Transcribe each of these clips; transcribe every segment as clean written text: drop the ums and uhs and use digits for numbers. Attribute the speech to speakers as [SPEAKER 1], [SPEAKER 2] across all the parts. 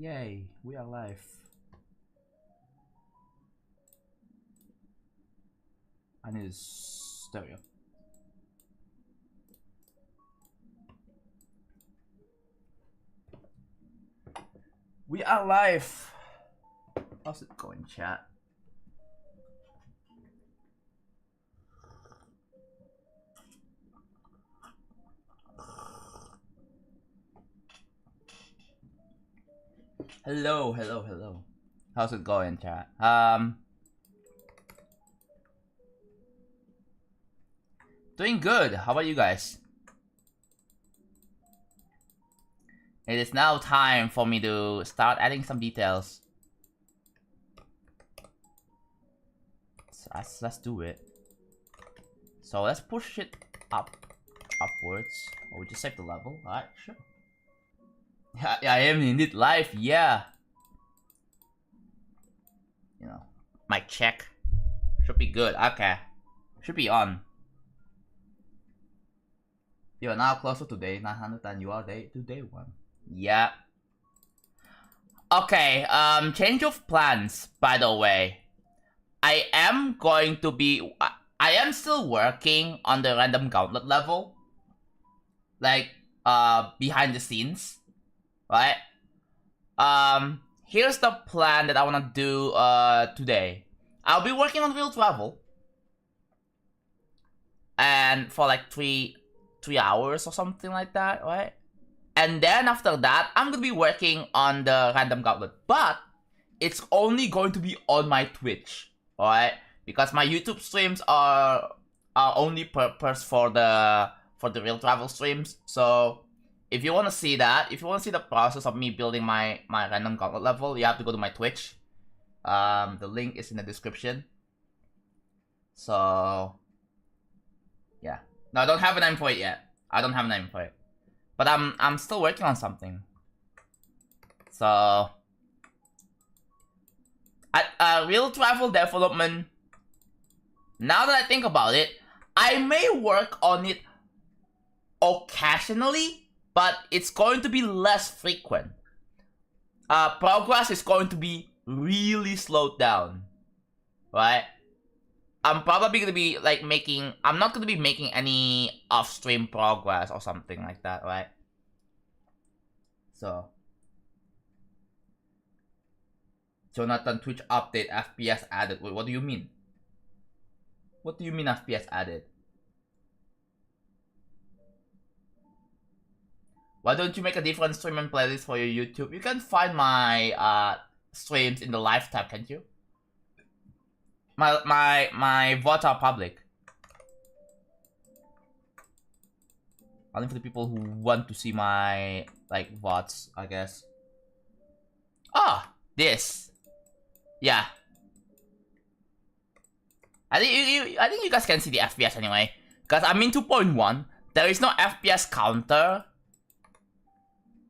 [SPEAKER 1] Yay, we are live. I need stereo. We are live. How's it going, chat? Hello, hello, hello. How's it going, chat? Doing good. How about you guys? It is now time for me to start adding some details. So let's do it. So let's push it upwards. Or we just save the level. Alright, sure. Yeah, I am indeed live, yeah. You know, mic check. Should be good. Okay. Should be on. You are now closer to day 900 than you are to day 1. Yeah. Okay, change of plans, by the way. I am going to be... I am still working on the random gauntlet level. Like, behind the scenes. Right? Here's the plan that I wanna do, today. I'll be working on real travel. And for like 3 hours or something like that, right? And then after that, I'm gonna be working on the random gauntlet. But it's only going to be on my Twitch, alright? Because my YouTube streams are only purpose for the real travel streams. So if you wanna see that, if you wanna see the process of me building my random gauntlet level, you have to go to my Twitch. The link is in the description. So yeah. No, I don't have a name for it yet. I don't have a name for it. But I'm still working on something. So at real travel development, now that I think about it, I may work on it occasionally, but it's going to be less frequent. Progress is going to be really slowed down, right? I'm probably gonna be like I'm not gonna be making any off-stream progress or something like that, right? So Jonathan, Twitch update, FPS added. Wait, what do you mean? What do you mean FPS added? Why don't you make a different stream and playlist for your YouTube? You can find my streams in the live tab, can't you? My VODs are public. Only for the people who want to see my like VODs, I guess. Ah, this. Yeah. I think you guys can see the FPS anyway. Because I'm in 2.1. There is no FPS counter.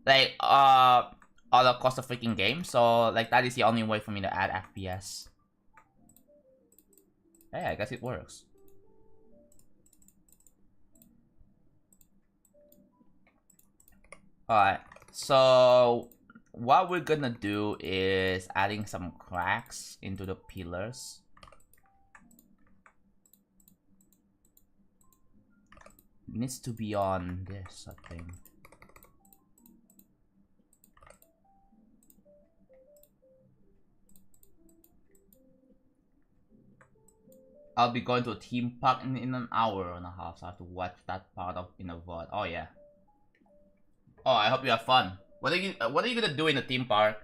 [SPEAKER 1] Like, all across the freaking game. So, like, that is the only way for me to add FPS. Hey, I guess it works. Alright, so what we're gonna do is adding some cracks into the pillars. It needs to be on this, I think. I'll be going to a theme park in an hour and a half, so I have to watch that part of in a VOD. Oh yeah. Oh, I hope you have fun. What are you gonna do in the theme park?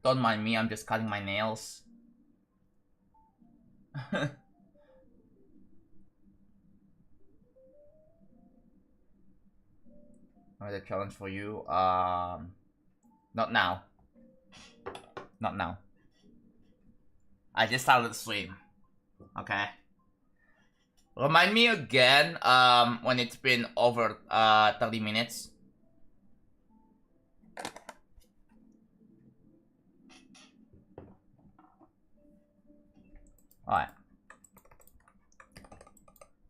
[SPEAKER 1] Don't mind me, I'm just cutting my nails. Another challenge for you. Not now. Not now. I just started the stream. Okay. Remind me again when it's been over 30 minutes. Alright.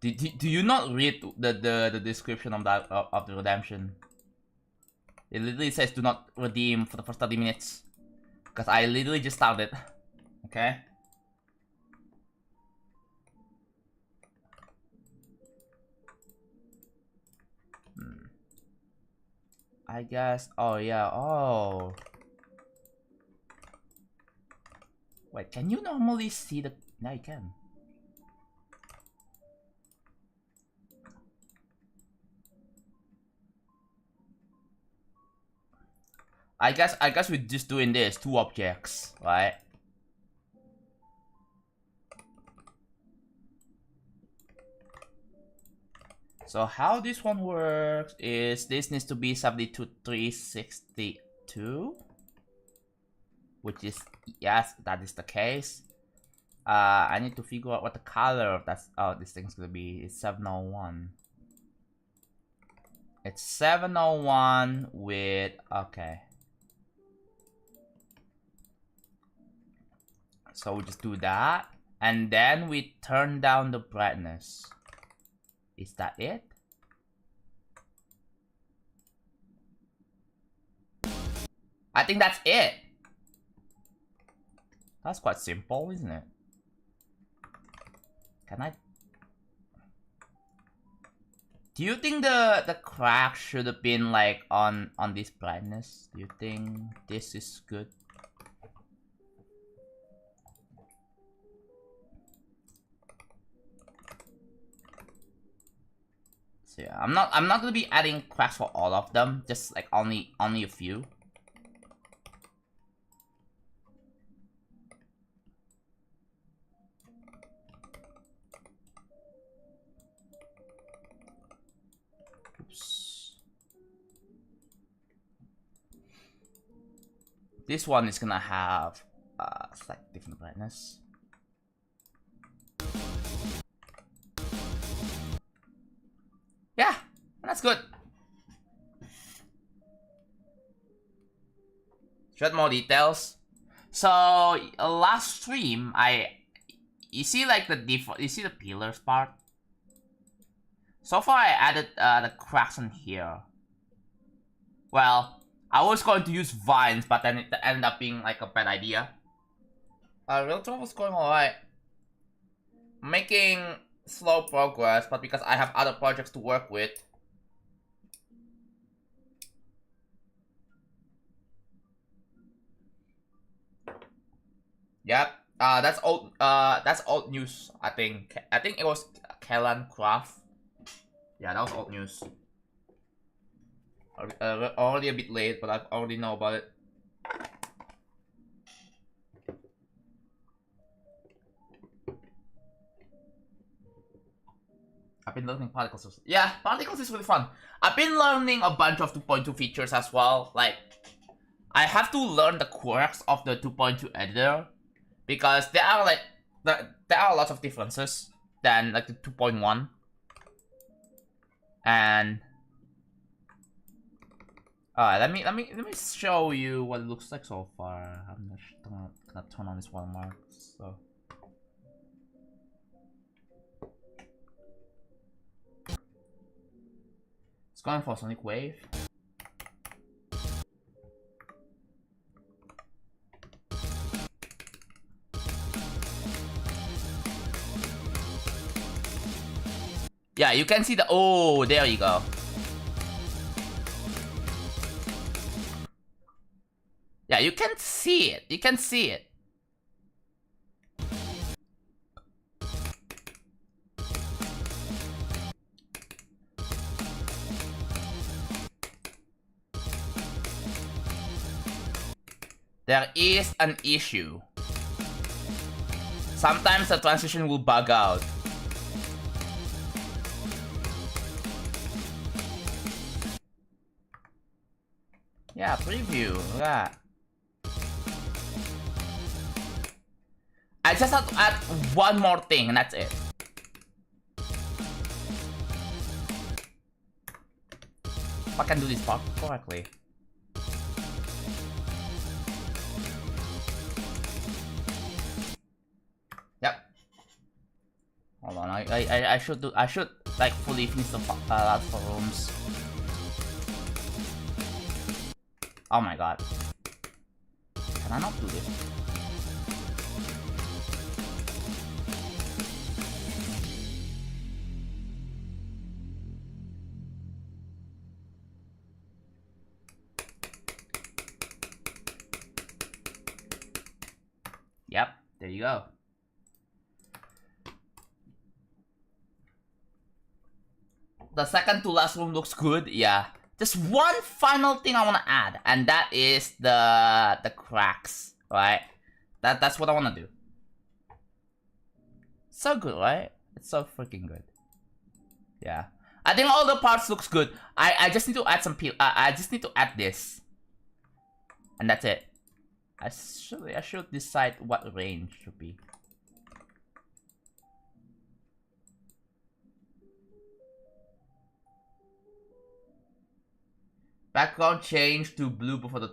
[SPEAKER 1] Do you not read the description of that of the redemption? It literally says do not redeem for the first 30 minutes. Because I literally just started. Okay? I guess. Oh yeah. Oh. Wait, can you normally see the... No, you can. I guess we're just doing this, 2 objects, right? So how this one works is this needs to be 72,362, which is, yes, that is the case. I need to figure out what the color of that this thing's gonna be. It's 701. It's 701 with, okay. So we just do that, and then we turn down the brightness. Is that it? I think that's it. That's quite simple, isn't it? Can I... Do you think the crack should have been like on this brightness? Do you think this is good? So yeah, I'm not gonna be adding cracks for all of them, just like only a few. Oops. This one is gonna have slight different brightness. Yeah, that's good. Shred more details. So last stream, you see like the default, you see the pillars part. So far, I added the cracks in here. Well, I was going to use vines, but then it ended up being like a bad idea. Real talk was going alright. Making slow progress, but because I have other projects to work with. Yep. That's old news, I think. I think it was Kellan Craft. Yeah, that was old news. Already a bit late, but I already know about it. I've been learning particles. Yeah, particles is really fun. I've been learning a bunch of 2.2 features as well. Like, I have to learn the quirks of the 2.2 editor because there are like there are lots of differences than like the 2.1. And let me show you what it looks like so far. I'm not gonna turn on this watermark. So. Going for Sonic Wave. Yeah, you can see the... Oh, there you go. Yeah, you can see it. You can see it. There is an issue. Sometimes the transition will bug out. Yeah, preview. Look at that. I just have to add one more thing and that's it. If I can do this part correctly. Yep. Hold on, I should like fully finish the last 4 rooms. Oh my god. Can I not do this? Yep, there you go. The second to last room looks good, yeah. Just one final thing I want to add, and that is the cracks, right? That's what I want to do. So good, right? It's so freaking good. Yeah, I think all the parts looks good. I just need to add some I just need to add this, and that's it. I should decide what range should be. Background change to blue before the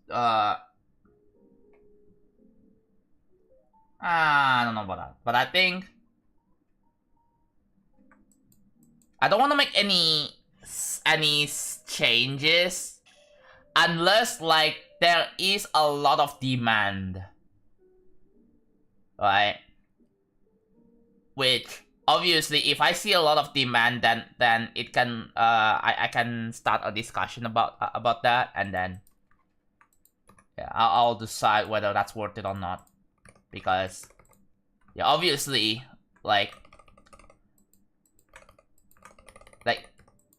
[SPEAKER 1] I don't know about that, but I think I don't want to make any changes unless like there is a lot of demand, right? Which obviously, if I see a lot of demand, then it can I can start a discussion about that, and then yeah, I'll decide whether that's worth it or not. Because yeah, obviously, like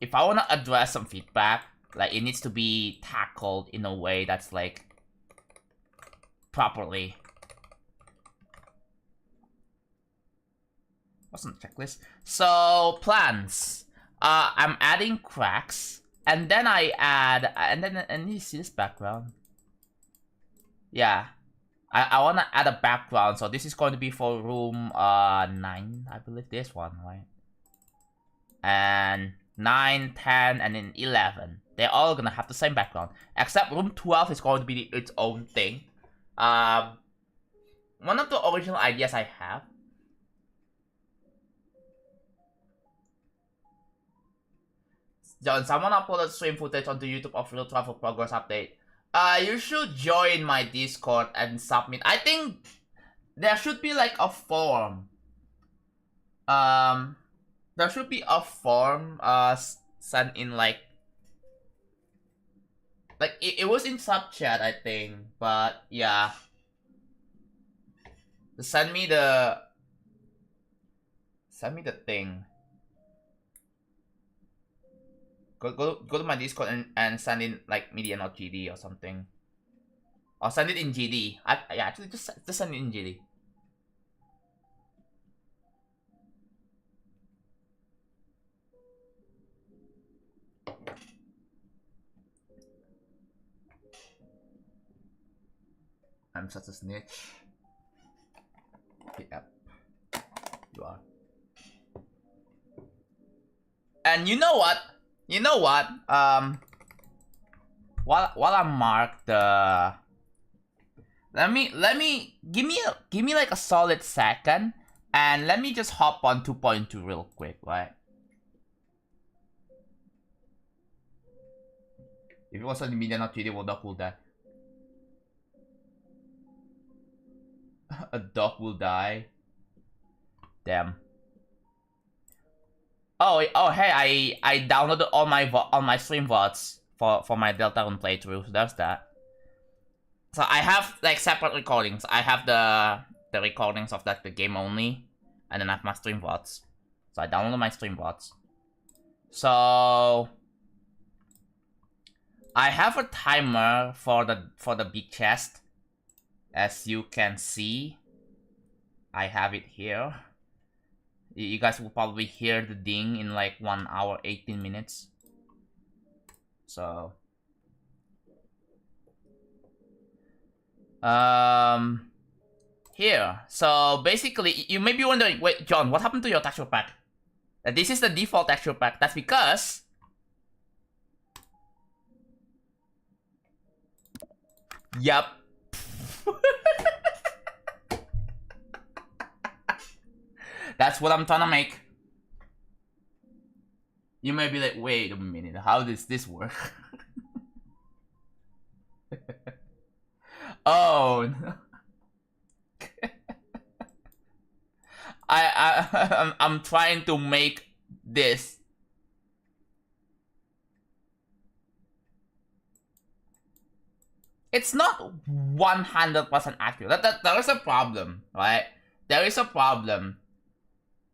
[SPEAKER 1] if I wanna address some feedback, like it needs to be tackled in a way that's like properly. What's on the checklist? So plans. I'm adding cracks, and then I add, and you see this background. Yeah, I wanna add a background. So this is going to be for room 9, I believe this one, right? And 9, 10, and then 11. They're all gonna have the same background, except room 12 is going to be its own thing. One of the original ideas I have. John, someone uploaded stream footage onto YouTube of real travel progress update. You should join my Discord and submit. I think there should be like a form. There should be a form sent in like it was in sub chat, I think, but yeah. Send me the thing. Go to my Discord and send in like media.gd or something. Or send it in GD. Yeah, actually just send it in GD. I'm such a snitch. Yep. You are. And you know what? While I mark the, let me give me like a solid second, and let me just hop on 2.2 real quick, right? If it was on media not 3D, would dog will die. A dog will die. Damn. Oh, hey, I downloaded all my stream VODs for my Deltarune playthrough. So there's that. So I have like separate recordings. I have the recordings of like the game only, and then I have my stream VODs. So I downloaded my stream VODs. So I have a timer for the big chest. As you can see, I have it here. You guys will probably hear the ding in like 1 hour 18 minutes. So here. So basically, you may be wondering, wait, John, what happened to your texture pack? This is the default texture pack. That's because yup. That's what I'm trying to make. You may be like, wait a minute, how does this work? Oh no. I'm trying to make this. It's not 100% accurate. There is a problem, right? There is a problem.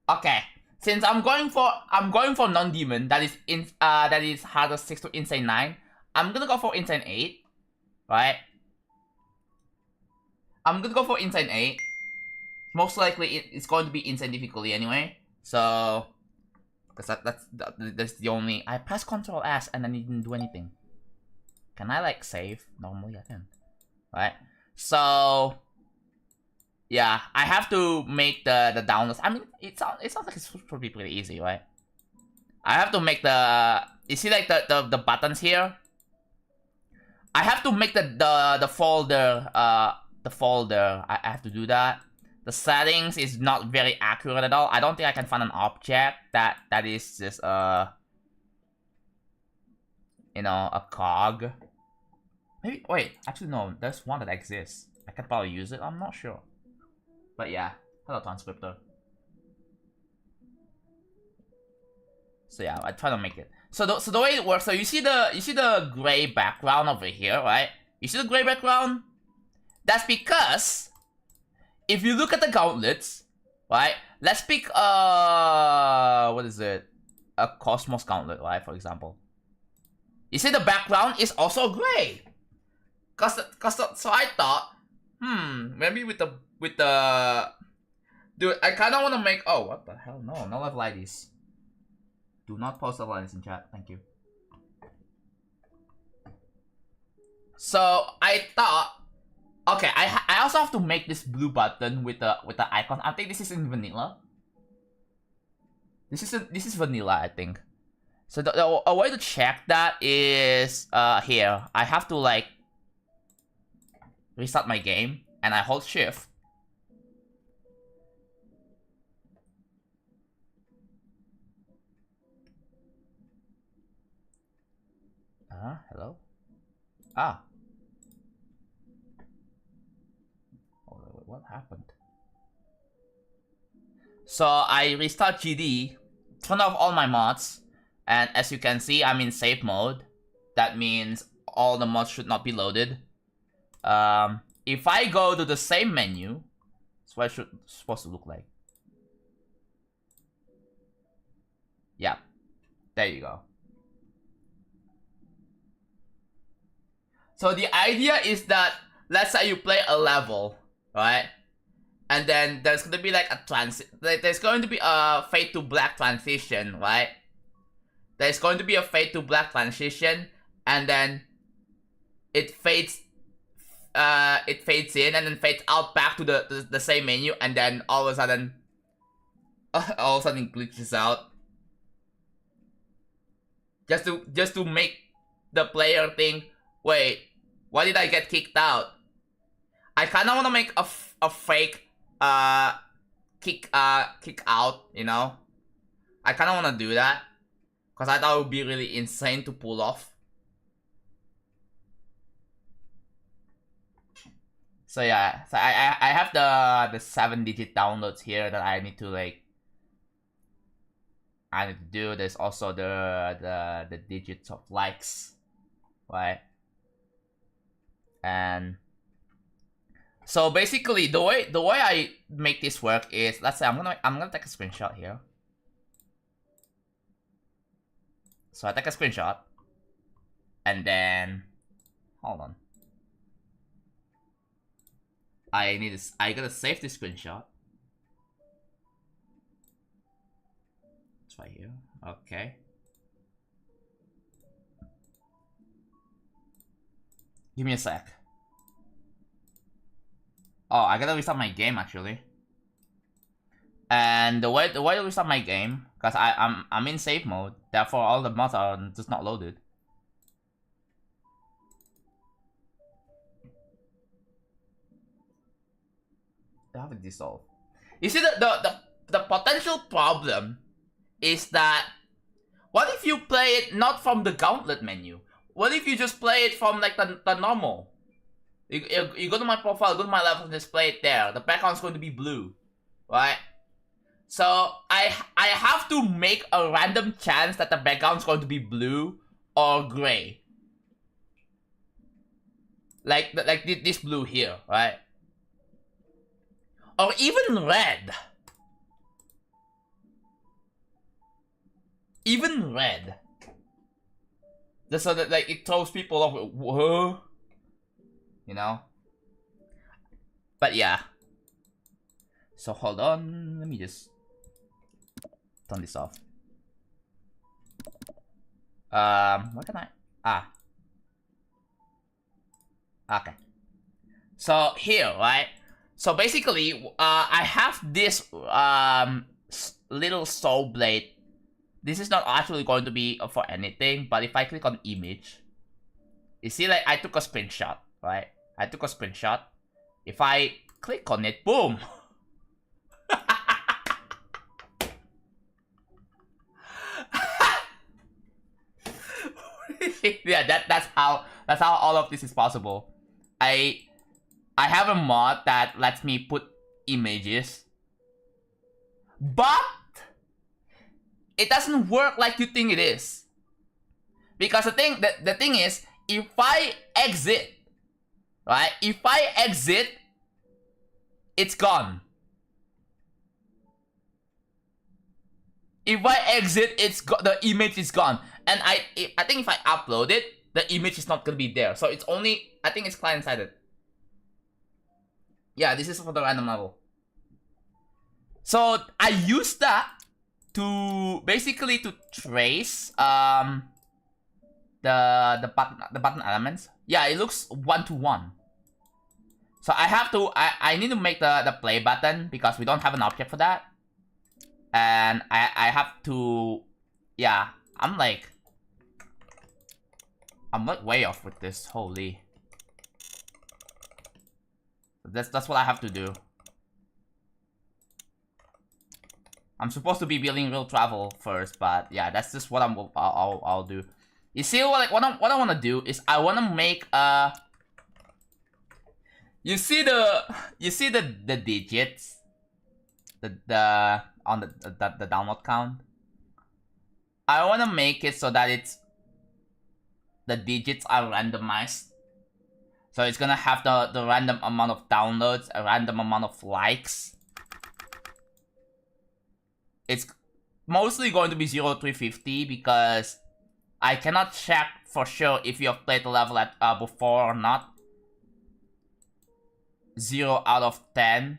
[SPEAKER 1] Okay, since I'm going for non-demon that is harder 6 to insane 9. I'm gonna go for insane 8, right? I'm gonna go for insane 8. Most likely it's going to be insane difficulty anyway. So, because that's the only. I pressed Control S and I didn't do anything. Can I like save? Normally I can. Right? So yeah, I have to make the downloads. I mean, it sounds like it's probably pretty easy, right? I have to make the. You see like the buttons here? I have to make the folder. The folder. I have to do that. The settings is not very accurate at all. I don't think I can find an object that is just you know, a cog. Maybe, wait, actually no, there's one that exists. I can probably use it, I'm not sure. But yeah, hello transcriptor. So yeah, I try to make it. So the way it works, so you see the gray background over here, right? You see the gray background? That's because if you look at the gauntlets, right? Let's pick what is it? A Cosmos gauntlet, right? For example. You see the background is also gray. So I thought, maybe with the dude, I kinda wanna make what the hell? No left like this. Do not post left like this in chat, thank you. So I thought, okay, I also have to make this blue button with the icon. I think this is in vanilla. This is vanilla, I think. So a way to check that is here. I have to like restart my game and I hold shift. Hello? Ah. Oh, wait, what happened? So I restart GD, turn off all my mods, and as you can see, I'm in safe mode. That means all the mods should not be loaded. If I go to the same menu, that's what it's supposed to look like. Yeah, there you go. So the idea is that, let's say you play a level, right? And then there's gonna be like a there's going to be a fade to black transition, right? There's going to be a fade to black transition, and then it fades in and then fades out back to the same menu, and then all of a sudden it glitches out. Just to make the player think, wait, why did I get kicked out? I kinda wanna make a fake kick out, you know? I kinda wanna do that, cause I thought it would be really insane to pull off. So yeah, so I have the 7-digit downloads here that I need to like do. There's also the digits of likes, right? And so basically the way I make this work is, let's say I'm gonna take a screenshot here. So I take a screenshot, and then hold on. I gotta save this screenshot. It's right here. Okay. Give me a sec. Oh, I gotta restart my game actually. And the way to restart my game, because I'm in safe mode, therefore all the mods are just not loaded. They haven't dissolved. You see the potential problem is that what if you play it not from the gauntlet menu? What if you just play it from like the normal? You go to my profile, go to my level, and just play it there. The background's going to be blue, right? So I have to make a random chance that the background's going to be blue or gray. Like this blue here, right? Or even red. Even red. Just so that like it throws people off. Whoa. You know? But yeah. So hold on, let me just turn this off. What can I? Okay. So here, right? So basically, I have this little soul blade. This is not actually going to be for anything, but if I click on image, you see like I took a screenshot, right? I took a screenshot. If I click on it, boom! Yeah, that's how all of this is possible. I have a mod that lets me put images, but it doesn't work like you think it is. Because the thing is, if I exit, right? If I exit, it's gone. If I exit, the image is gone. And I think if I upload it, the image is not gonna be there. So it's only, I think it's client-sided. Yeah, this is for the random level. So I use that to basically to trace the button elements. Yeah, it looks 1-to-1. So I need to make the play button because we don't have an object for that. And I have to, yeah, I'm like way off with this. Holy. That's what I have to do. I'm supposed to be building real travel first, but yeah, that's just what I'll do. You see, what I want to do is I want to make a. You see the digits, the on the download count. I want to make it so that the digits are randomized. So it's gonna have the random amount of downloads, a random amount of likes. It's mostly going to be 0-350 because I cannot check for sure if you have played the level at before or not. 0 out of 10.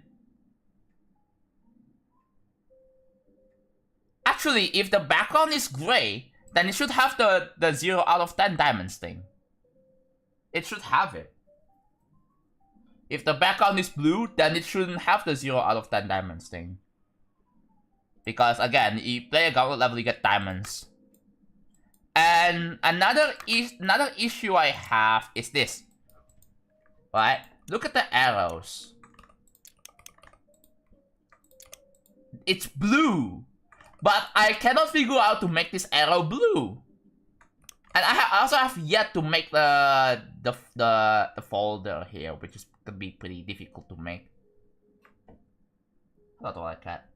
[SPEAKER 1] Actually, if the background is gray, then it should have the 0 out of 10 diamonds thing. It should have it. If the background is blue, then it shouldn't have the 0 out of 10 diamonds thing. Because again, you play a gauntlet level, you get diamonds. And another issue I have is this. Right? Look at the arrows. It's blue. But I cannot figure out to make this arrow blue. And I also have yet to make the folder here, which is gonna be pretty difficult to make. Not like that.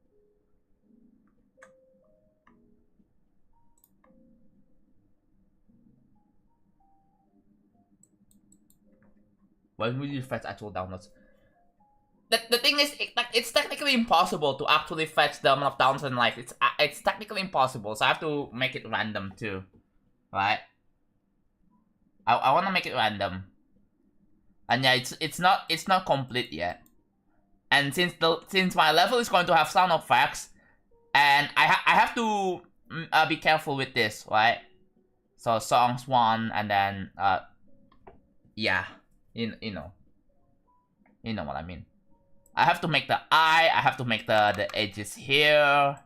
[SPEAKER 1] When will you fetch actual downloads? The thing is, it's technically impossible to actually fetch the amount of downloads and likes. It's technically impossible, so I have to make it random too, right? I want to make it random, and yeah, it's not complete yet. And since my level is going to have sound effects, and I have to be careful with this, right? So songs 1, and then yeah, you know what I mean. I have to make the eye. I have to make the edges here. I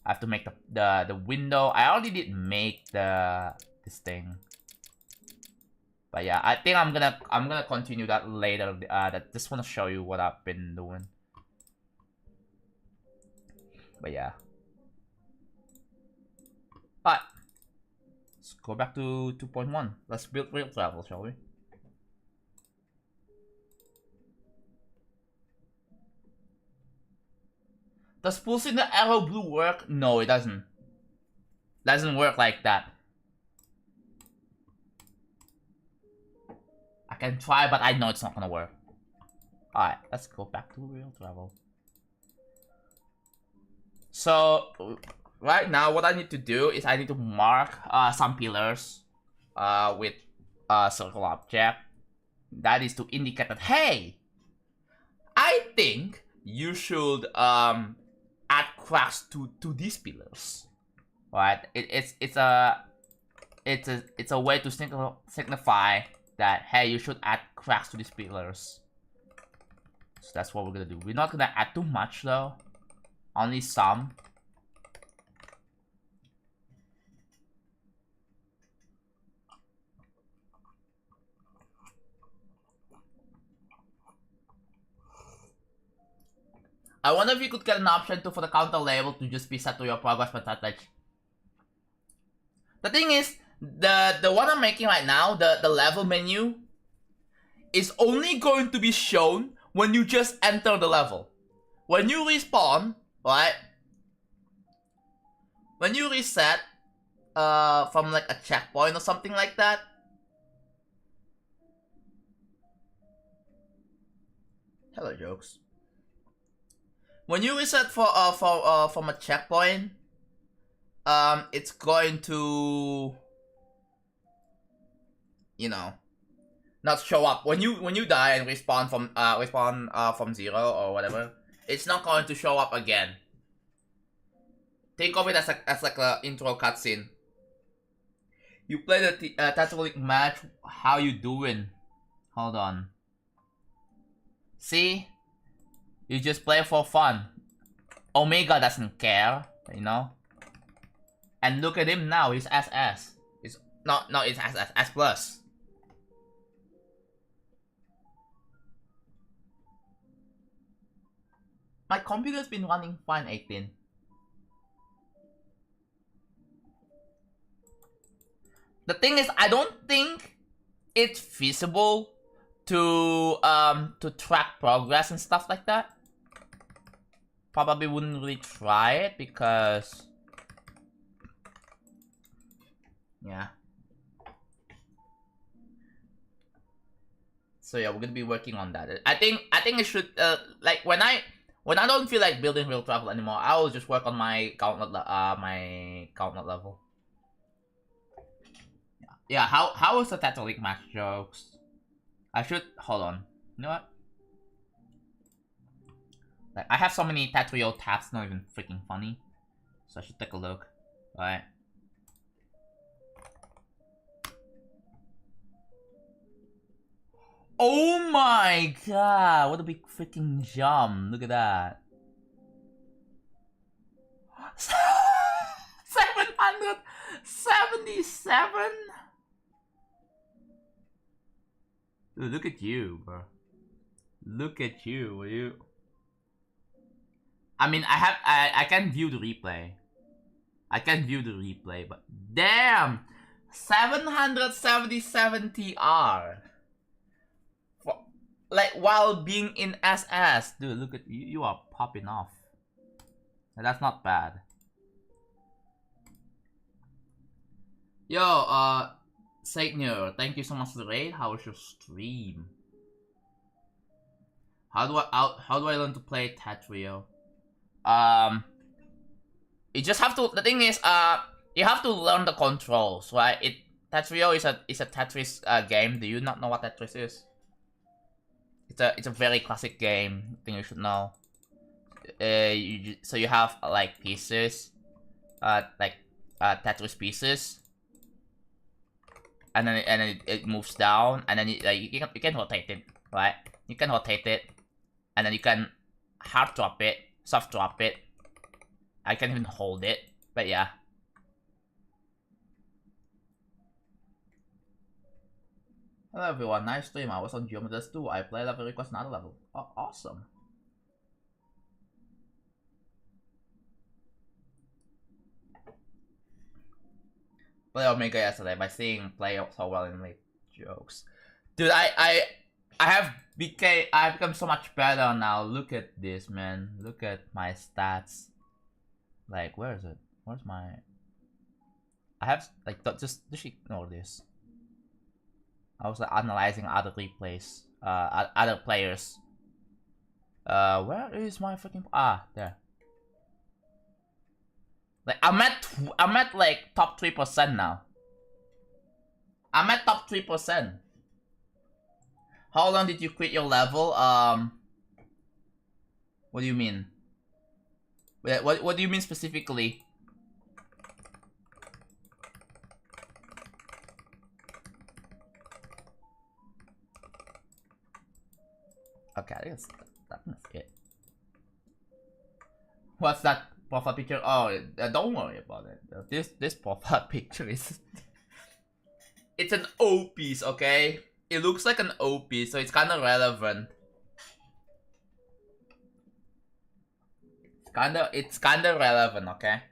[SPEAKER 1] have to make the window. I already did make this thing. But yeah, I think I'm gonna continue that later. That just want to show you what I've been doing. But yeah. Alright. Let's go back to 2.1. Let's build real travel, shall we? Does pulsing the arrow blue work? No, it doesn't. Doesn't work like that. I can try, but I know it's not gonna work. Alright, let's go back to real travel. So, right now, what I need to do is I need to mark some pillars with a circle object. That is to indicate that, hey, I think you should add cracks to these pillars. Right? It's a way to signify that, hey, you should add cracks to these pillars. So that's what we're gonna do. We're not gonna add too much though. Only some. I wonder if you could get an option for the counter label to just be set to your progress percentage. The thing is, the one I'm making right now, the level menu, is only going to be shown when you just enter the level. When you respawn, right? When you reset from like a checkpoint or something like that. Hello, jokes. When you reset from a checkpoint, it's going to, you know, not show up when you die and respawn from 0 or whatever. It's not going to show up again. Think of it as like a intro cutscene. You play the Tattoo League match. How you doing? Hold on. See, you just play for fun. Omega doesn't care, you know. And look at him now. He's SS. It's not it's SS, S plus. My computer's been running fine, 18. The thing is, I don't think it's feasible to track progress and stuff like that. Probably wouldn't really try it because, yeah. So yeah, we're gonna be working on that. I think it should like when I don't feel like building real travel anymore, I will just work on my gauntlet level. Yeah, how is the Tattoo League match jokes? I should hold on. You know what? Like I have so many Tatrio tabs, not even freaking funny. So I should take a look. Right. Oh my god, what a big freaking jump. Look at that. 777? Dude, look at you, bro. Look at you. I mean, I can view the replay. But damn! 777 TR. Like while being in SS. Dude, look at you. You are popping off. That's not bad. Yo, Sagnur, thank you so much for the raid. How was your stream? How do I learn to play Tetrio? You just have to. The thing is, you have to learn the controls, right? Tetrio is a Tetris game. Do you not know what Tetris is? It's a very classic game. I think you should know. So you have like pieces, Tetris pieces, and then it moves down, and then you can rotate it, right? You can rotate it, and then you can hard drop it, soft drop it. I can't even hold it, but yeah. Hello everyone, nice stream. I was on Geometers too. I played level request another level. Oh, awesome. play Omega yesterday by seeing play so well in late jokes. Dude, I have become so much better now. Look at this, man. Look at my stats. Like, where is it? Where's my? I have like just ignore this. I was like, analyzing other replays, other players. Where is my freaking there? Like I'm at like top 3% now. I'm at top 3%. How long did you quit your level? What do you mean? What do you mean specifically? Okay, I guess that's it. What's that profile picture? Oh, don't worry about it. This profile picture is it's an O piece, okay? It looks like an O piece, so it's kind of relevant. It's kind of relevant, okay?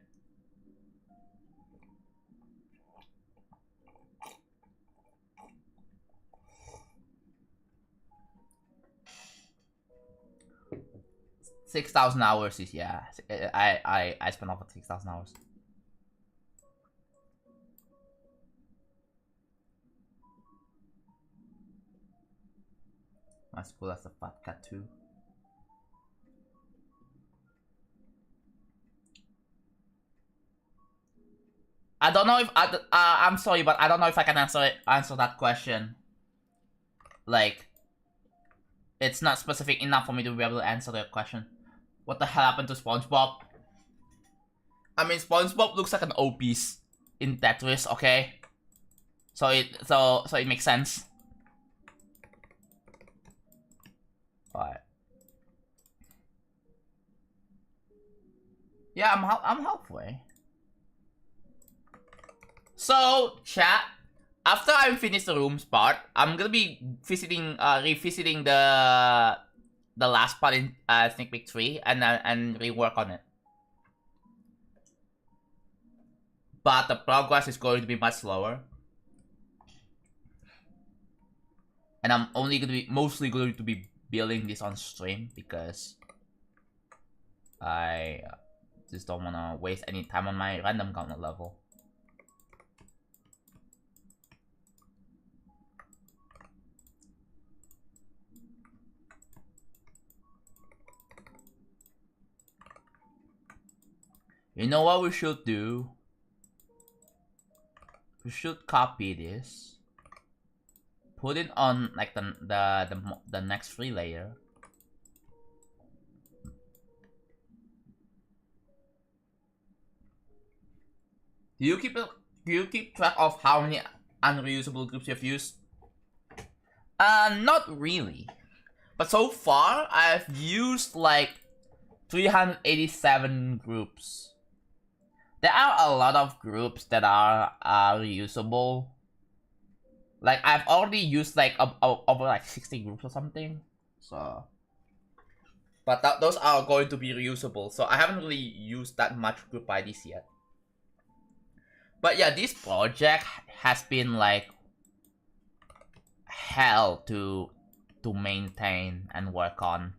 [SPEAKER 1] $6,000 hours is I spent over 6,000 hours. My school has a fat cat too. I don't know if I'm sorry, but I don't know if I can answer that question. Like, it's not specific enough for me to be able to answer that question. What the hell happened to SpongeBob? I mean, SpongeBob looks like an O piece in Tetris, okay? So it makes sense. Alright. Yeah, I'm halfway. So, chat, after I finish the rooms part, I'm gonna be revisiting the last part in Sneak Peek 3 and rework on it. But the progress is going to be much slower. And I'm mostly going to be building this on stream because I just don't want to waste any time on my random counter level. You know what we should do? We should copy this, put it on like the next free layer. Do you keep track of how many unreusable groups you've used? Not really. But so far, I've used like 387 groups. There are a lot of groups that are reusable. Like, I've already used like over like 60 groups or something. So, but those are going to be reusable. So I haven't really used that much group IDs yet. But yeah, this project has been like hell to maintain and work on.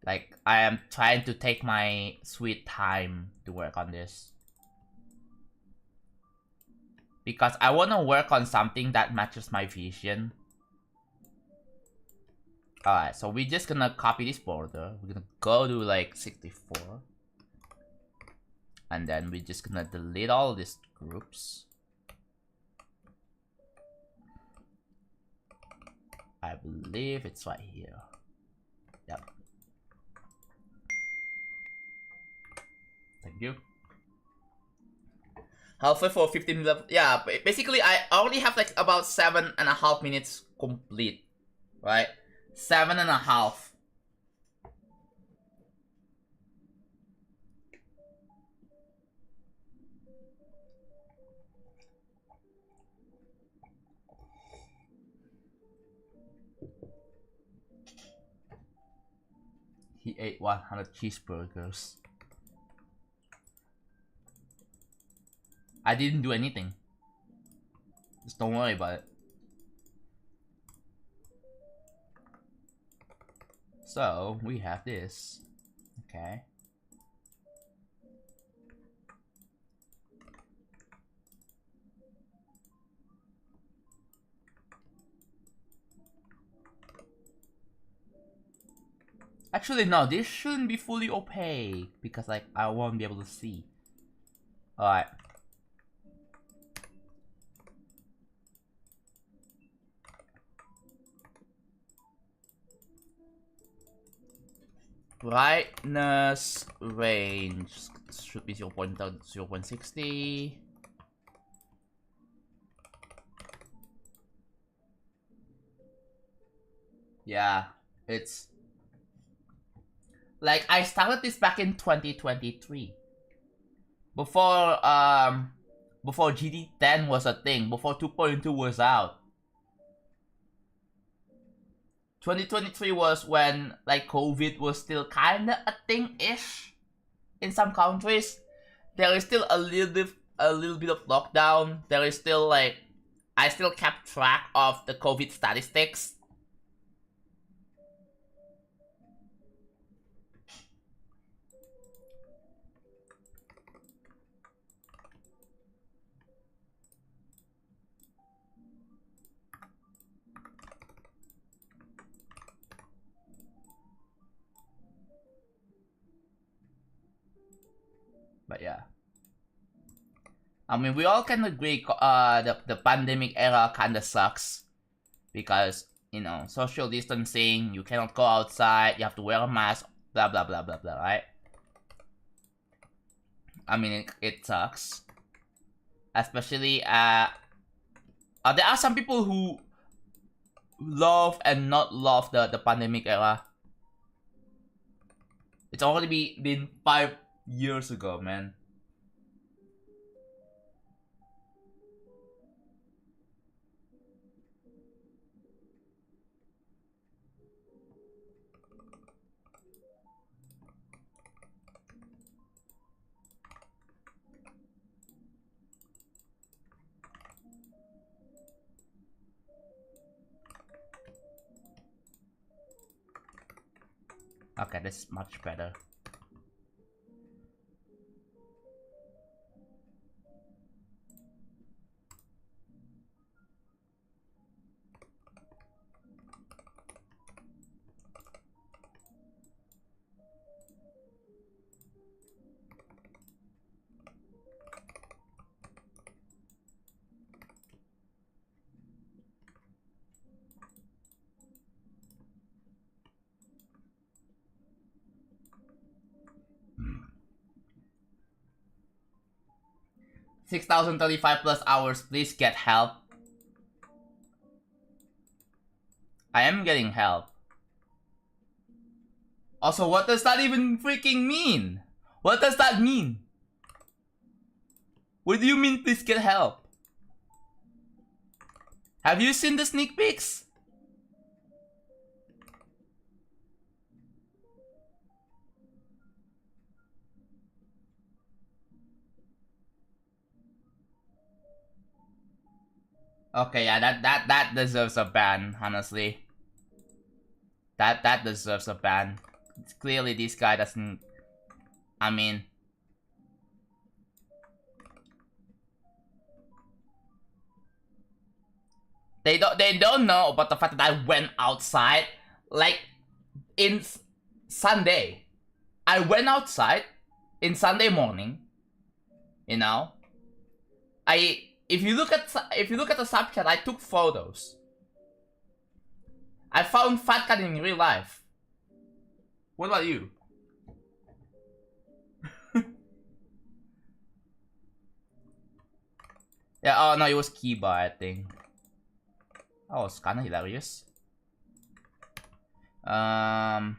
[SPEAKER 1] Like, I am trying to take my sweet time to work on this. Because I want to work on something that matches my vision. Alright, so we're just gonna copy this border. We're gonna go to like 64. And then we're just gonna delete all these groups. I believe it's right here. Yep. Thank you. Halfway for 15 level. Yeah, basically I already have like about 7.5 minutes complete. Right? 7.5. He ate 100 cheeseburgers. I didn't do anything. Just don't worry about it. So, we have this. Okay. Actually, no, this shouldn't be fully opaque because, like, I won't be able to see. Alright. Brightness range should be 0.60. Yeah, it's like I started this back in 2023. Before GD10 was a thing, before 2.2 was out. 2023 was when like COVID was still kinda a thing-ish in some countries. There is still a little bit of lockdown. There is still like I still kept track of the COVID statistics. But yeah, I mean, we all can agree the pandemic era kinda sucks because, you know, social distancing, you cannot go outside, you have to wear a mask, blah blah blah blah blah, right? I mean, it sucks. Especially, there are some people who love and not love the pandemic era. It's already been 5 years ago, man. Okay, this is much better. $6,035 plus. Please get help. I am getting help. Also, what does that even freaking mean? What does that mean? What do you mean, please get help? Have you seen the sneak peeks? Okay, yeah, that deserves a ban, honestly. That deserves a ban. Clearly, this guy doesn't. I mean, they don't know about the fact that I went outside, like in Sunday. I went outside in Sunday morning. You know, if you look at the subchat, I took photos. I found Fat Cat in real life. What about you? Yeah, oh no, it was Kiba, I think. That was kinda hilarious. No,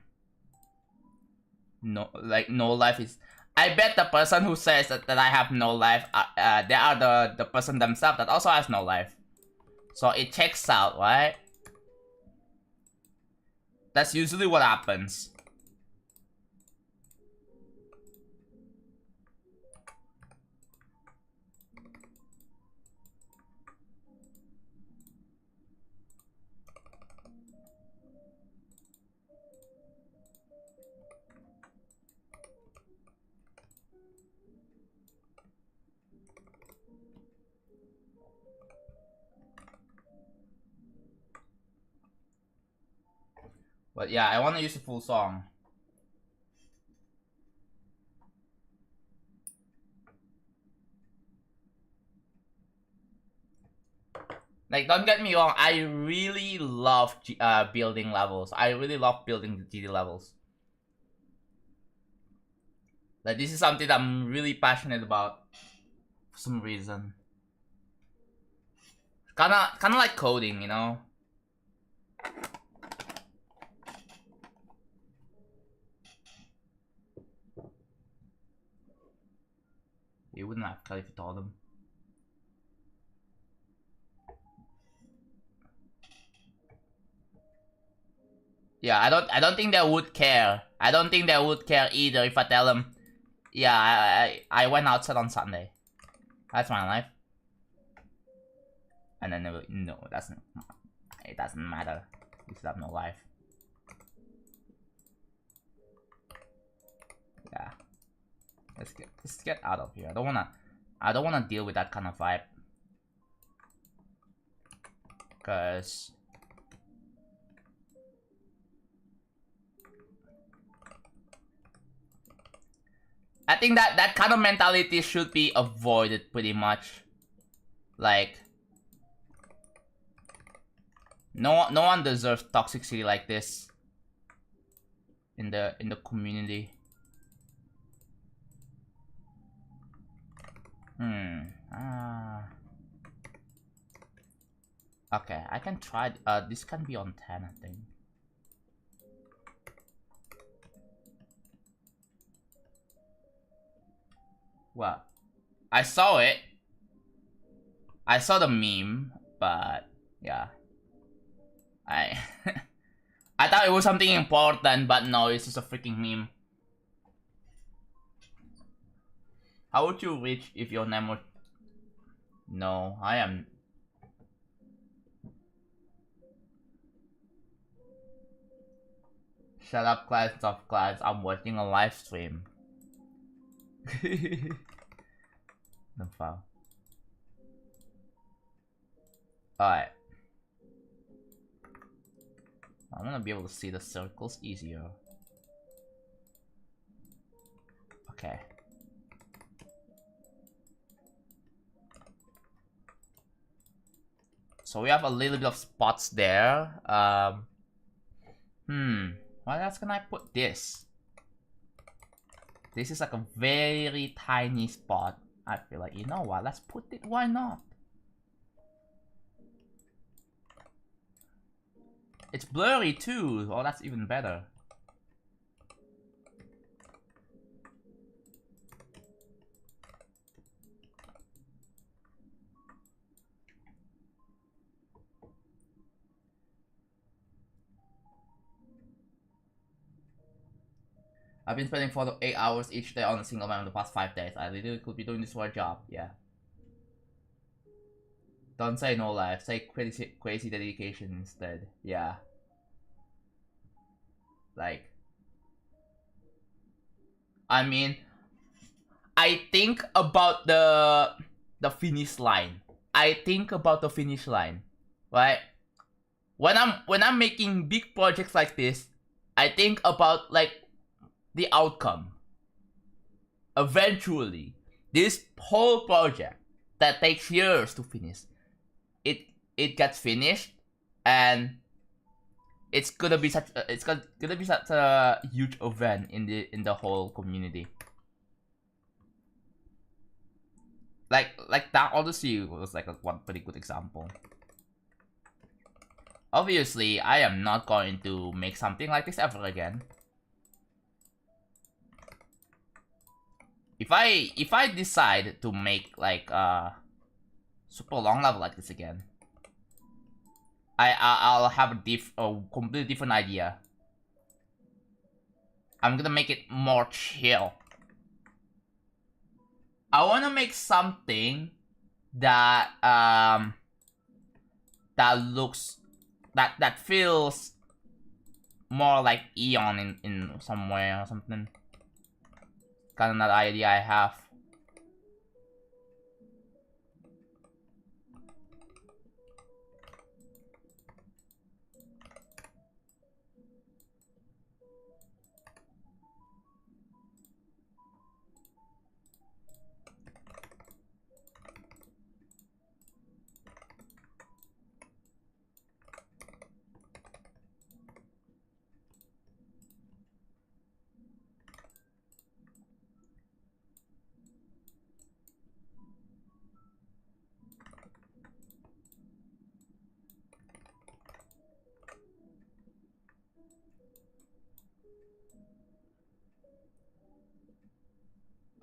[SPEAKER 1] like, no life is... I bet the person who says that I have no life, they are the person themselves that also has no life. So it checks out, right? That's usually what happens. But yeah, I want to use the full song. Like, don't get me wrong, I really love building levels. I really love building the GD levels. Like, this is something that I'm really passionate about for some reason. Kinda like coding, you know? You wouldn't have cut if you told them. Yeah, I don't think they would care. I don't think they would care either if I tell them, yeah, I went outside on Sunday. That's my life. And then they will, no, it doesn't matter. You should have no life. Yeah. Let's get out of here. I don't wanna deal with that kind of vibe. Cause I think that kind of mentality should be avoided pretty much. Like, no one deserves toxicity like this in the community. Okay, I can try. This can be on 10, I think. Well, I saw it. I saw the meme, but yeah. I I thought it was something important, but no, it's just a freaking meme. How would you reach if your name was... No, I am... Shut up, class of class. I'm watching a live stream. No foul. Alright. I want to be able to see the circles easier. Okay. So we have a little bit of spots there. What else can I put this? This is like a very tiny spot. I feel like, you know what, let's put it, why not? It's blurry too. Oh, that's even better. I've been spending 4 to 8 hours each day on a single man the past 5 days. I literally could be doing this for a job. Yeah. Don't say no life. Say crazy dedication instead. Yeah. Like, I mean, I think about the finish line. I think about the finish line, right? When I'm making big projects like this, I think about like the outcome. Eventually, this whole project that takes years to finish, it gets finished, and it's gonna be such a huge event in the whole community. Like that Odyssey was like one pretty good example. Obviously, I am not going to make something like this ever again. If I decide to make like a super long level like this again, I'll have a completely different idea. I'm gonna make it more chill. I wanna make something that that feels more like Eon in some way or something. Kind of another idea I have.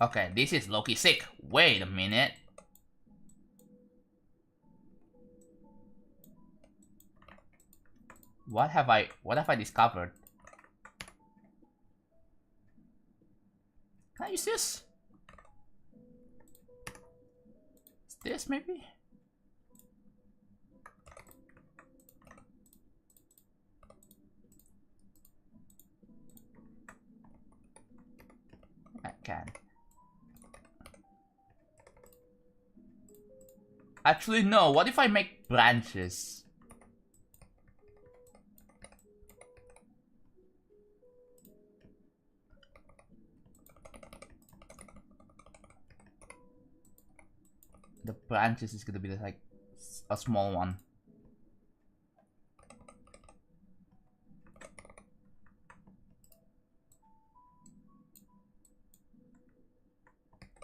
[SPEAKER 1] Okay, this is low-key sick. Wait a minute. What have I discovered? Can I use this? Is this maybe? I can. Actually, no. What if I make branches? The branches is gonna be like a small one.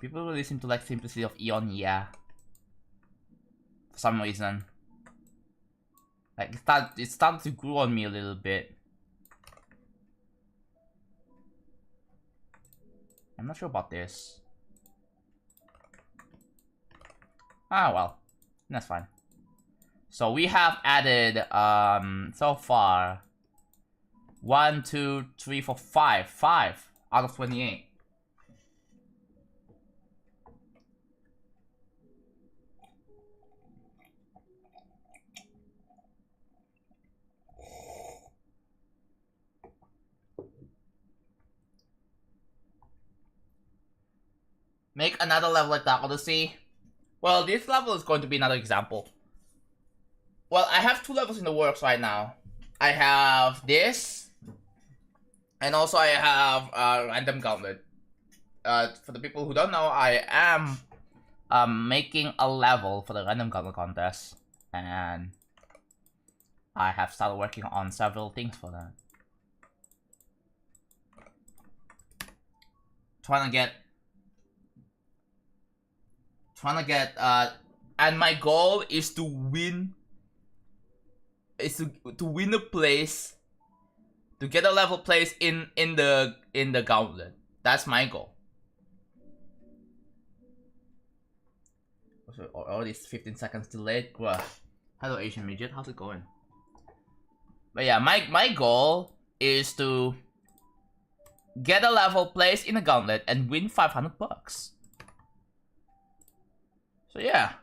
[SPEAKER 1] People really seem to like simplicity of Eon, yeah. For some reason. Like it started to grow on me a little bit. I'm not sure about this. Ah well, that's fine. So we have added so far 1, 2, 3, 4, 5 out of 28. Make another level like that, Odyssey. Well, this level is going to be another example. Well, I have 2 levels in the works right now. I have this, and also I have Random Gauntlet. For the people who don't know, I am making a level for the Random Gauntlet contest, and I have started working on several things for that. Trying to get and my goal is to win to win a place, to get a level place in the gauntlet. That's my goal. So already 15 seconds delayed. Hello Asian midget, how's it going? But yeah, my goal is to get a level place in the gauntlet and win $500. So yeah.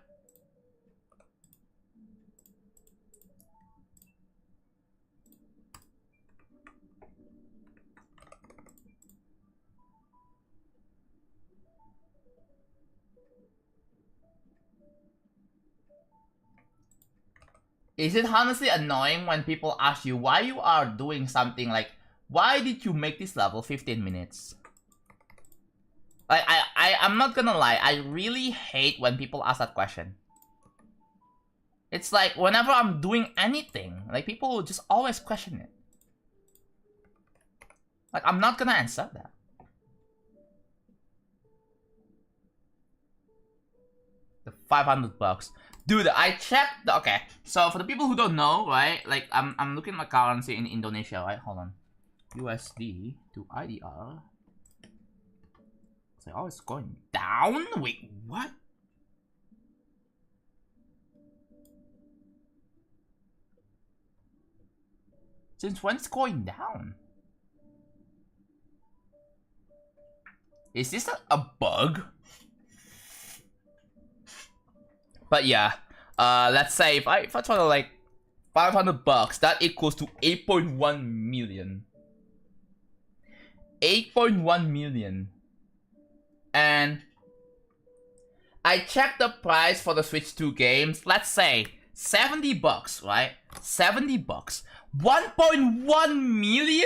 [SPEAKER 1] Is it honestly annoying when people ask you why you are doing something like, why did you make this level 15 minutes? Like, I'm not gonna lie, I really hate when people ask that question. It's like, whenever I'm doing anything, like, people will just always question it. Like, I'm not gonna answer that. The $500. Dude, I checked, okay, so for the people who don't know, right, like, I'm looking at my currency in Indonesia, right, hold on. USD to IDR. Oh, it's going down? Wait, what? Since when it's going down? Is this a bug? But yeah, let's say if I try to like $500, that equals to 8.1 million. 8.1 million. And I checked the price for the Switch 2 games. Let's say $70, right? $70. 1.1 million?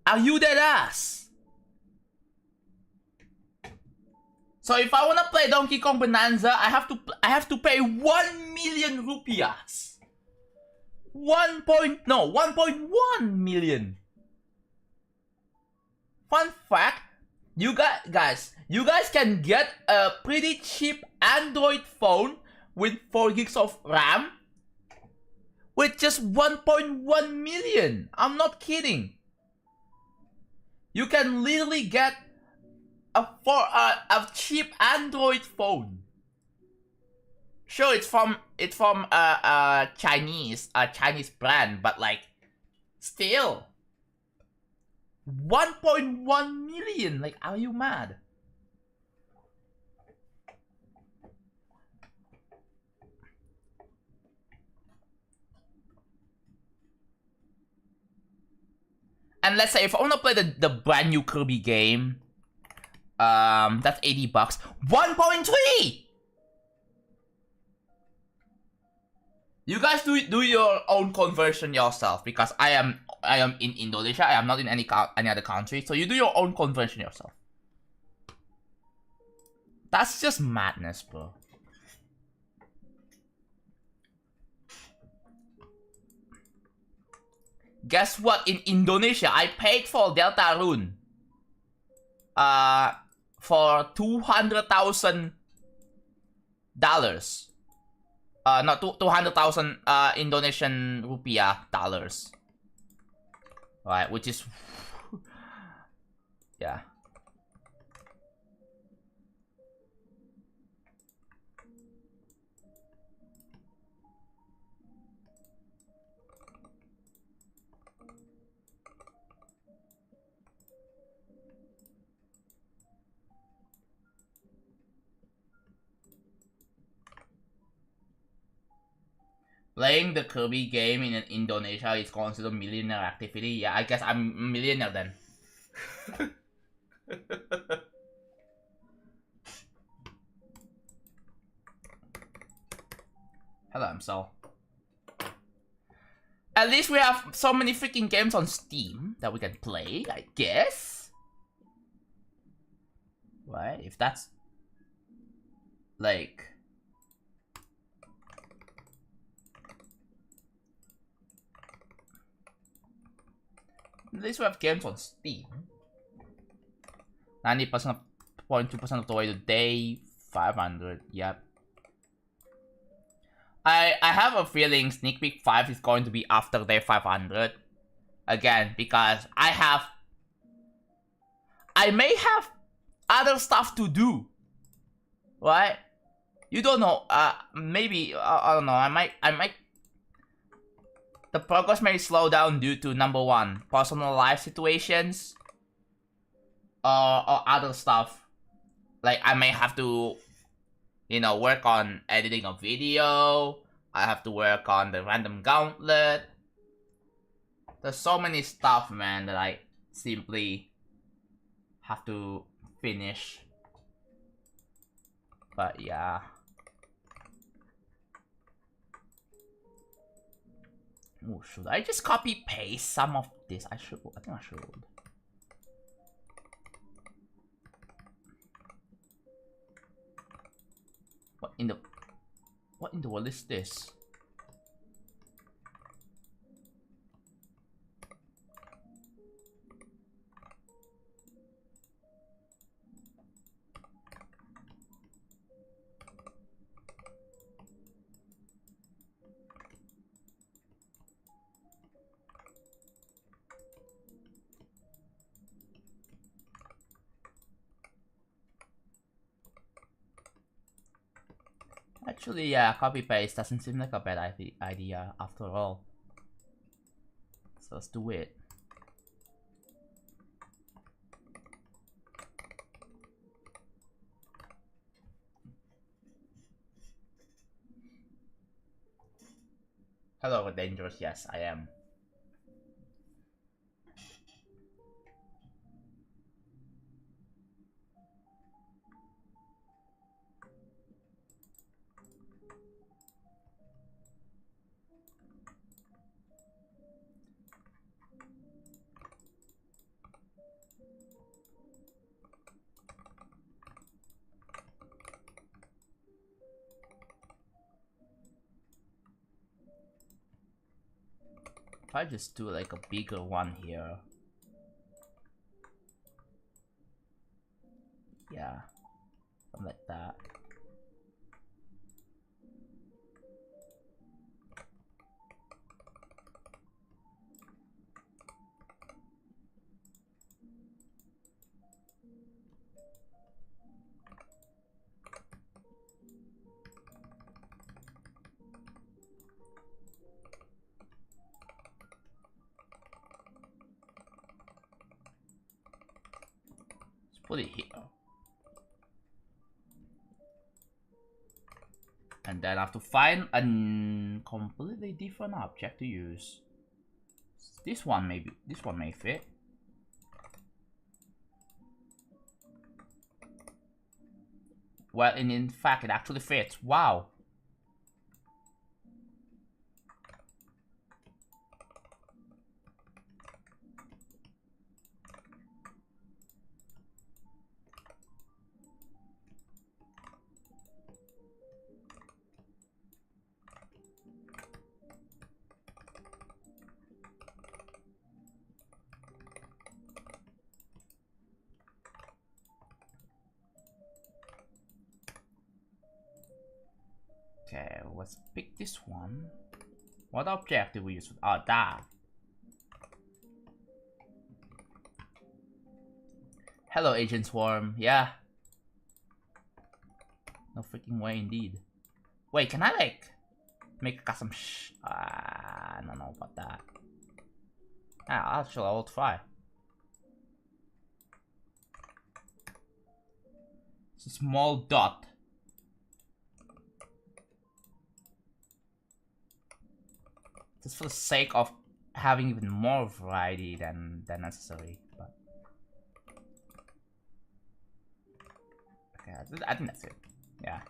[SPEAKER 1] Are you dead ass? So if I wanna play Donkey Kong Bonanza, I have to pay 1 million rupiahs. 1.1 million. Fun fact, you guys can get a pretty cheap Android phone with 4 gigs of RAM with just 1.1 million. I'm not kidding. You can literally get a cheap Android phone. Sure, it's from Chinese brand, but like still 1.1 million. Like, are you mad? And let's say if I want to play the brand new Kirby game, that's $80. 1.3. You guys do your own conversion yourself, because I am in Indonesia. I am not in any other country. So you do your own conversion yourself. That's just madness, bro. Guess what? In Indonesia, I paid for Deltarune for $200,000. Not 200,000 Indonesian rupiah dollars. Right, which is yeah. Playing the Kirby game in Indonesia is considered millionaire activity. Yeah, I guess I'm a millionaire then. Hello, I'm Sal. At least we have so many freaking games on Steam that we can play, I guess. Right, if that's like at least we have games on Steam. 90% 0.2% of the way today. 500. Yep. I have a feeling Sneak Peek 5 is going to be after day 500. Again, because I may have other stuff to do. Right? You don't know. Maybe I don't know. I might. The progress may slow down due to number one, personal life situations, or other stuff. Like I may have to, you know, work on editing a video. I have to work on the random gauntlet. There's so many stuff, man, that I simply have to finish. But yeah. Oh, should I just copy paste some of this? I think I should. What in the world is this? Actually, yeah, copy paste doesn't seem like a bad idea after all. So let's do it. Hello, dangerous. Yes, I am. If I just do like a bigger one here. Yeah, something like that. Put it here. And then I have to find a completely different object to use. This one may fit. Well, and in fact, it actually fits. Wow. Okay, let's pick this one. What object do we use? Oh, that. Hello, Agent Swarm. Yeah. No freaking way, indeed. Wait, can I like make a custom? I don't know about that. Actually, I'll try. It's a small dot. Just for the sake of having even more variety than necessary, but okay, I think that's it. Yeah.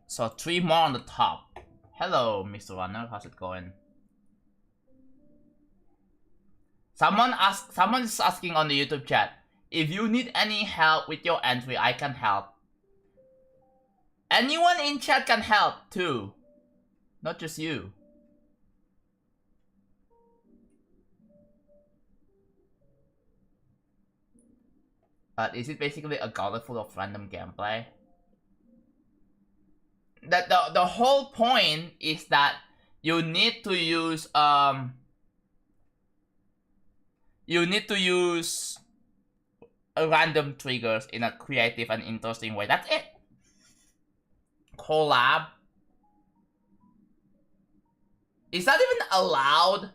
[SPEAKER 1] So 3 more on the top. Hello, Mr. Runner. How's it going? Someone is asking on the YouTube chat, if you need any help with your entry, I can help. Anyone in chat can help too, not just you. But is it basically a gauntlet full of random gameplay? That the whole point is that you need to use random triggers in a creative and interesting way. That's it. Collab? Is that even allowed?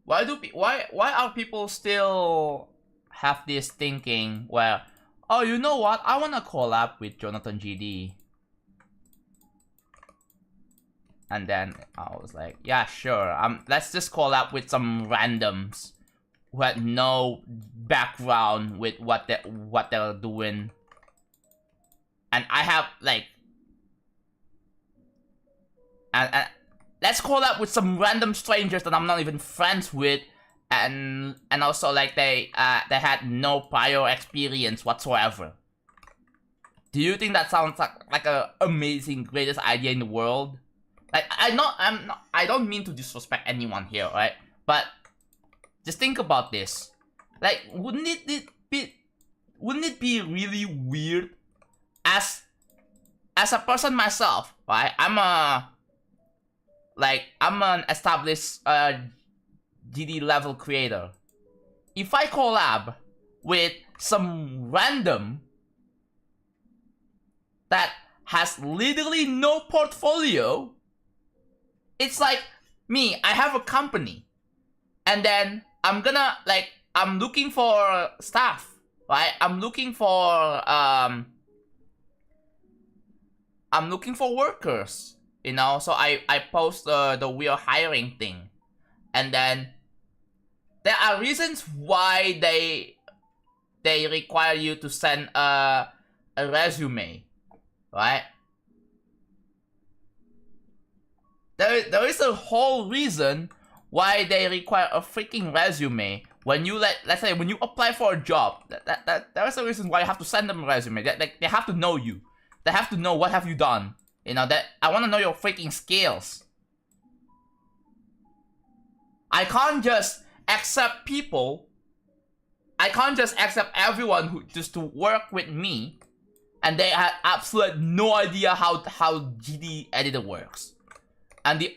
[SPEAKER 1] Why are people still have this thinking where, oh, you know what, I wanna collab with JonathanGD. And then I was like, yeah, sure. Let's just collab with some randoms who had no background with what they're doing. And I have like, and let's collab with some random strangers that I'm not even friends with, and also like they had no prior experience whatsoever. Do you think that sounds like a amazing, greatest idea in the world? Like, I don't mean to disrespect anyone here, right? But just think about this. Like, wouldn't it be really weird as a person myself, right? I'm an established GD level creator. If I collab with some random that has literally no portfolio, it's like me, I have a company, and then I'm looking for staff, right? I'm looking for workers, you know? So I post the we are hiring thing, and then there are reasons why they require you to send a resume, right? There is a whole reason why they require a freaking resume when you let's say when you apply for a job. There is a reason why you have to send them a resume. They have to know you. They have to know what have you done. You know, that I want to know your freaking skills. I can't just accept people. I can't just accept everyone who just to work with me, and they have absolutely no idea how GD editor works. And the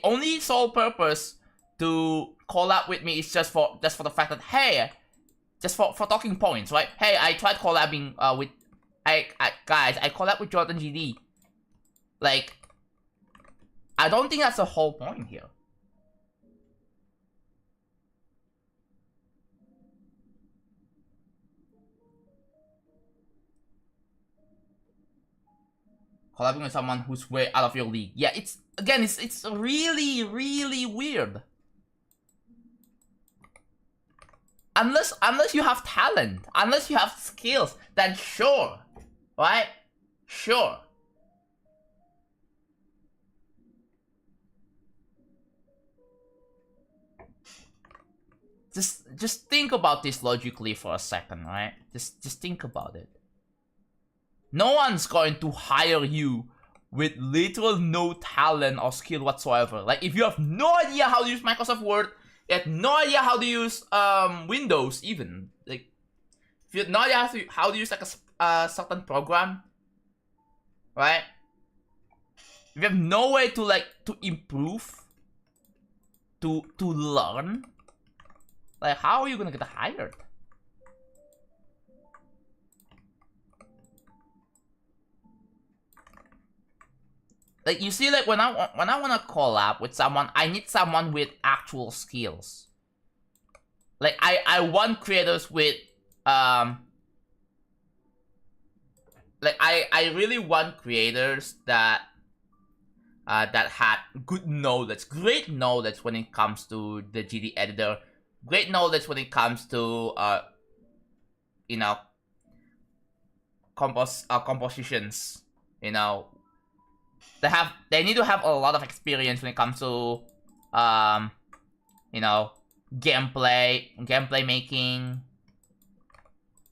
[SPEAKER 1] only sole purpose to collab with me is just for the fact that, hey, just for talking points, right? Hey, I tried collabing with guys, I collab with JonathanGD. Like, I don't think that's the whole point here. Collabing with someone who's way out of your league. Yeah, it's really, really weird. Unless you have talent, unless you have skills, then sure, right? Sure. Just think about this logically for a second, right? Just think about it. No one's going to hire you with literal no talent or skill whatsoever. Like, if you have no idea how to use Microsoft Word, you have no idea how to use Windows even. Like, if you have no idea how to use like a certain program, right? If you have no way to like to improve, to learn, like, how are you gonna get hired? Like, you see, like, when I wanna collab with someone, I need someone with actual skills. Like, I want creators with like, I really want creators that that had good knowledge, great knowledge when it comes to the GD editor, great knowledge when it comes to you know, compositions, you know. They need to have a lot of experience when it comes to you know, gameplay making,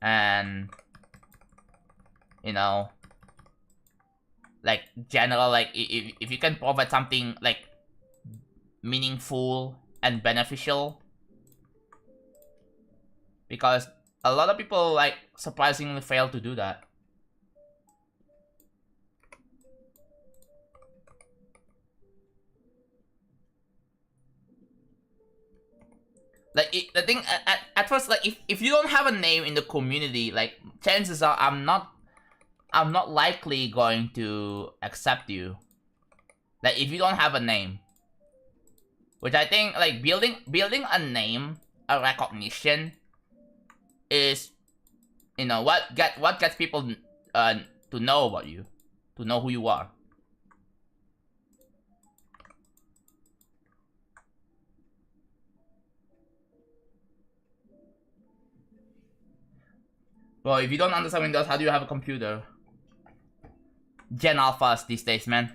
[SPEAKER 1] and you know, like, general, like, if you can provide something like meaningful and beneficial, because a lot of people like surprisingly fail to do that. Like, the thing at first, like, if you don't have a name in the community, like, chances are I'm not likely going to accept you. Like, if you don't have a name, which I think, like, building a name, a recognition, is, you know, what gets people to know about you, to know who you are. Well, if you don't understand Windows, how do you have a computer? Gen Alphas these days, man.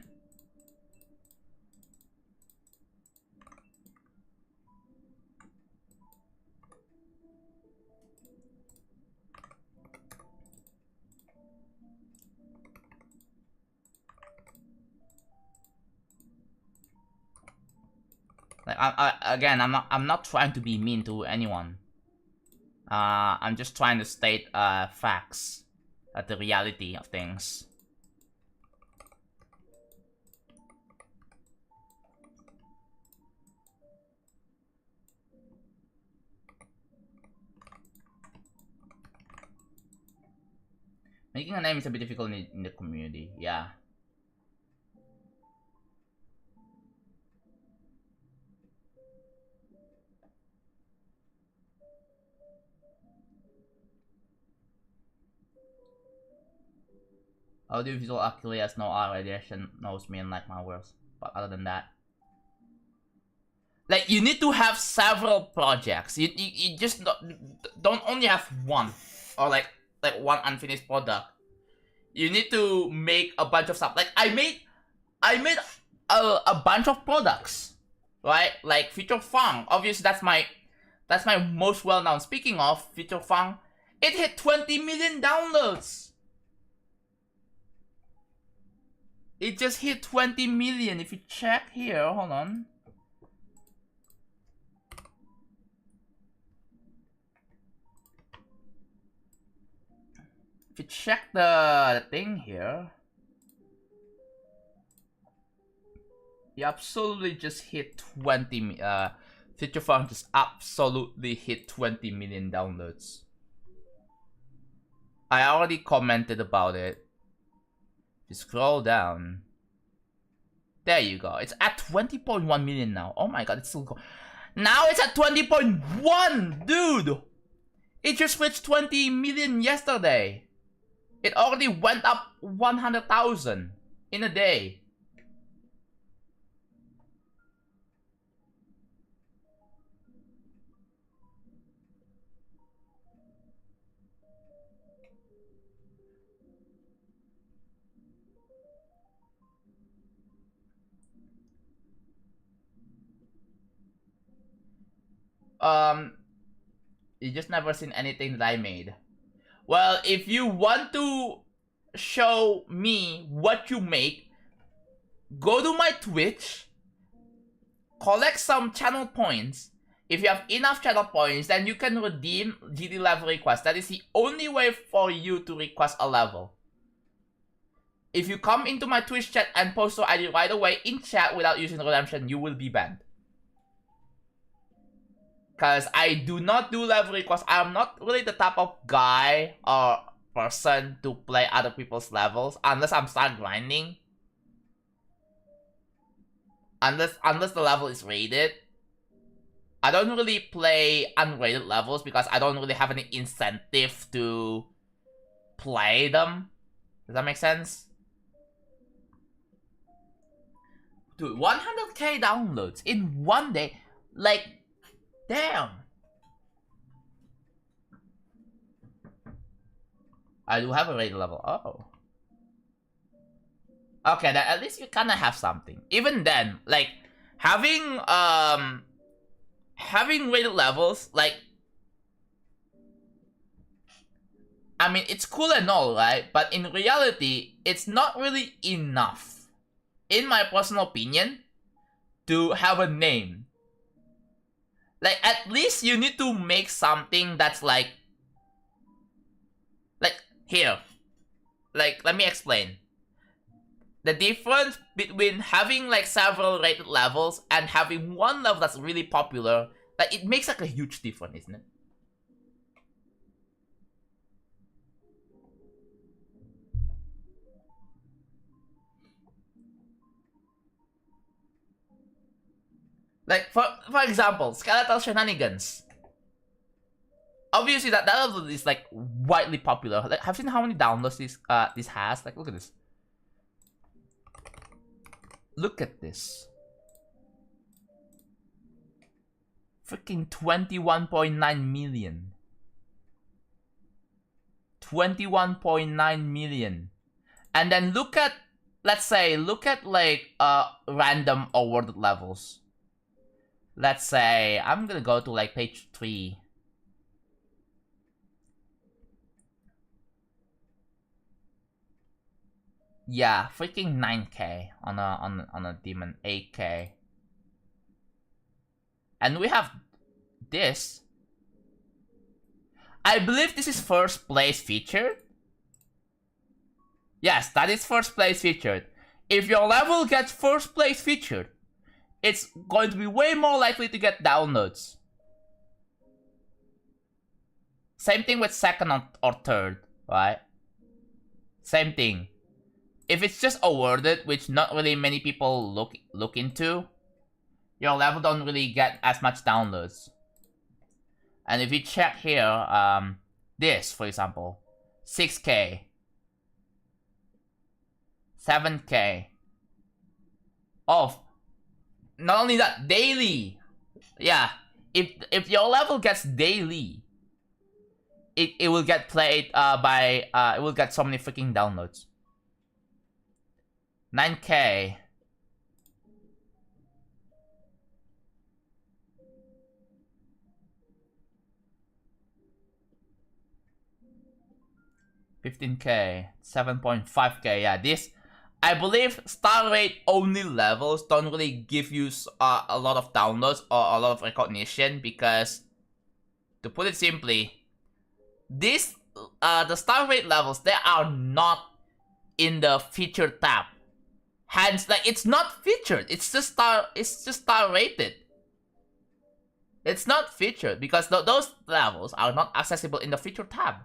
[SPEAKER 1] Like, I'm not trying to be mean to anyone. I'm just trying to state facts, the reality of things. Making a name is a bit difficult in the community, yeah. Audiovisual actually has no art radiation, knows me and like my works. But other than that, like, you need to have several projects. You just don't only have one, or like one unfinished product. You need to make a bunch of stuff. Like, I made a bunch of products, right? Like Future Fang. Obviously, that's my most well known. Speaking of Future Fang, it hit 20 million downloads. It just hit 20 million. If you check here, hold on. If you check the thing here, you absolutely just hit 20 Future Fun just absolutely hit 20 million downloads. I already commented about it. Just scroll down. There you go. It's at 20.1 million now. Oh my god, it's still going. Now it's at 20.1, dude! It just reached 20 million yesterday. It already went up 100,000 in a day. You just never seen anything that I made. Well, if you want to show me what you make, go to my Twitch, collect some channel points. If you have enough channel points, then you can redeem GD level requests. That is the only way for you to request a level. If you come into my Twitch chat and post your ID right away in chat without using redemption, you will be banned. Because I do not do level requests. I'm not really the type of guy or person to play other people's levels unless I'm start grinding. Unless the level is rated. I don't really play unrated levels because I don't really have any incentive to play them. Does that make sense? Dude, 100k downloads in one day. Like, damn. I do have a rated level. Oh. Okay, then at least you kinda have something. Even then, like, having rated levels, like, I mean, it's cool and all, right? But in reality, it's not really enough, in my personal opinion, to have a name. Like, at least you need to make something that's like, here. Like, let me explain. The difference between having like several rated levels and having one level that's really popular, like, it makes like a huge difference, isn't it? Like, for example, Skeletal Shenanigans. Obviously, that level is like widely popular. Like, have you seen how many downloads this has? Like, look at this. Look at this. Freaking 21.9 million. 21.9 million. And then look at, let's say, like random awarded levels. Let's say I'm gonna go to like page 3. Yeah, freaking 9k on a demon, 8k. And we have this. I believe this is first place featured. Yes, that is first place featured. If your level gets first place featured, it's going to be way more likely to get downloads. Same thing with second or third, right? Same thing. If it's just awarded, which not really many people look into, your level don't really get as much downloads. And if you check here, this, for example, 6k, 7k. Oh, not only that, daily. Yeah, if your level gets daily, it will get played it will get so many freaking downloads. 9k. $15k, 7.5k. Yeah, this, I believe star rate only levels don't really give you a lot of downloads or a lot of recognition because, to put it simply, this the star rate levels, they are not in the featured tab. Hence, like, it's not featured. It's just star rated. It's not featured because those levels are not accessible in the feature tab.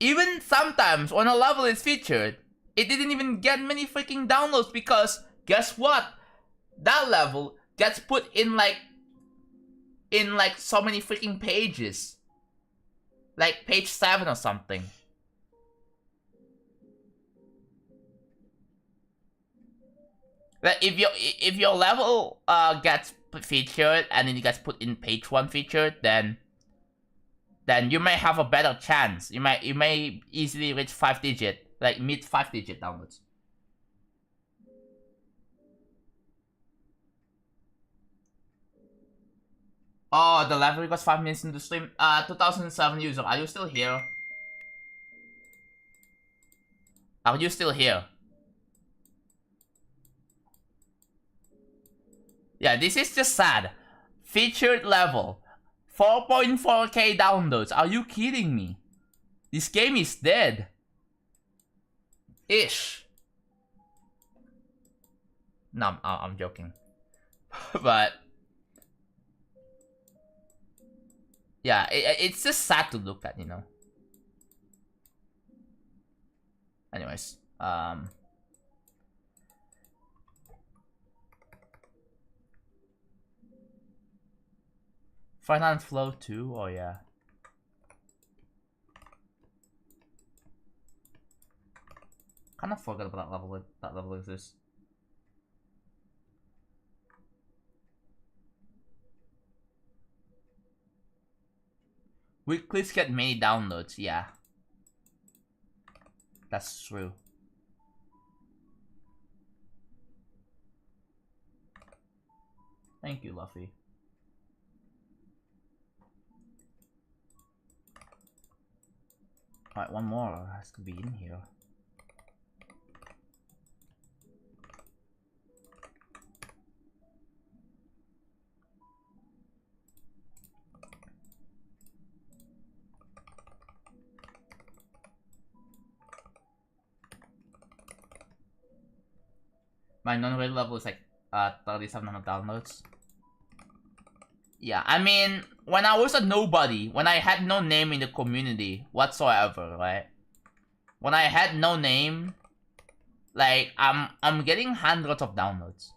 [SPEAKER 1] Even sometimes when a level is featured, it didn't even get many freaking downloads because guess what? That level gets put in like so many freaking pages. Like page 7 or something. Like if your level gets featured and then it gets put in page 1 featured, then you may have a better chance. You may easily reach 5-digit, like mid 5-digit downloads. Oh, the level was 5 minutes into stream. 2007 user, are you still here? Are you still here? Yeah, this is just sad. Featured level. 4.4k downloads. Are you kidding me? This game is dead. Ish. No, I'm joking. But yeah, it's just sad to look at, you know. Anyways, Finance Flow 2, oh yeah. Kind of forgot about that level. That level exists. Weeklies get many downloads, yeah. That's true. Thank you, Luffy. Alright, one more has to be in here. My non-raid level is like 3,700 downloads. Yeah, I mean, when I was a nobody, when I had no name in the community whatsoever, right? When I had no name, like I'm getting hundreds of downloads.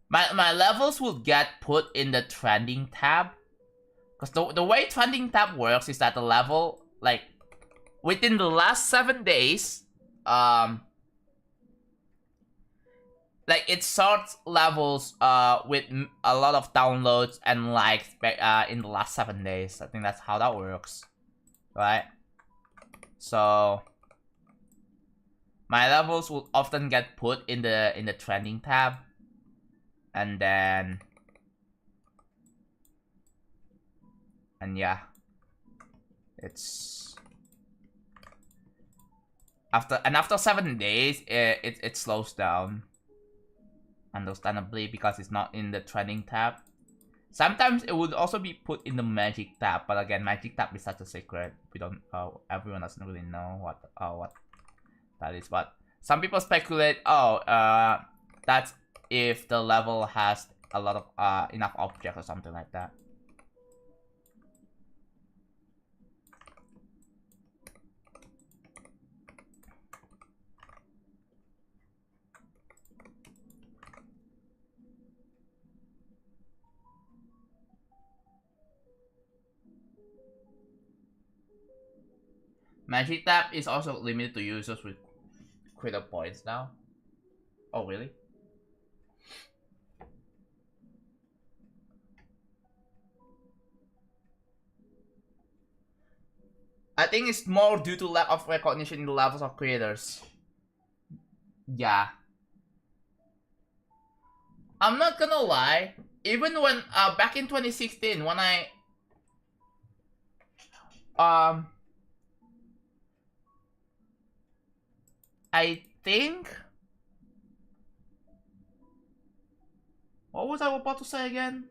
[SPEAKER 1] My levels will get put in the trending tab. Because the way trending tab works is that the level, like, within the last 7 days, like it sorts levels with a lot of downloads and likes in the last 7 days. I think that's how that works, right? So my levels will often get put in the trending tab, and then yeah, it's after 7 days it slows down. Understandably, because it's not in the trending tab. Sometimes it would also be put in the magic tab, but again, magic tab is such a secret. We don't. Everyone doesn't really know what that is. But some people speculate. That's if the level has a lot of enough objects or something like that. Magic tab is also limited to users with creator points now. Oh, really? I think it's more due to lack of recognition in the levels of creators. Yeah. I'm not gonna lie, even when back in 2016 when I think, what was I about to say again?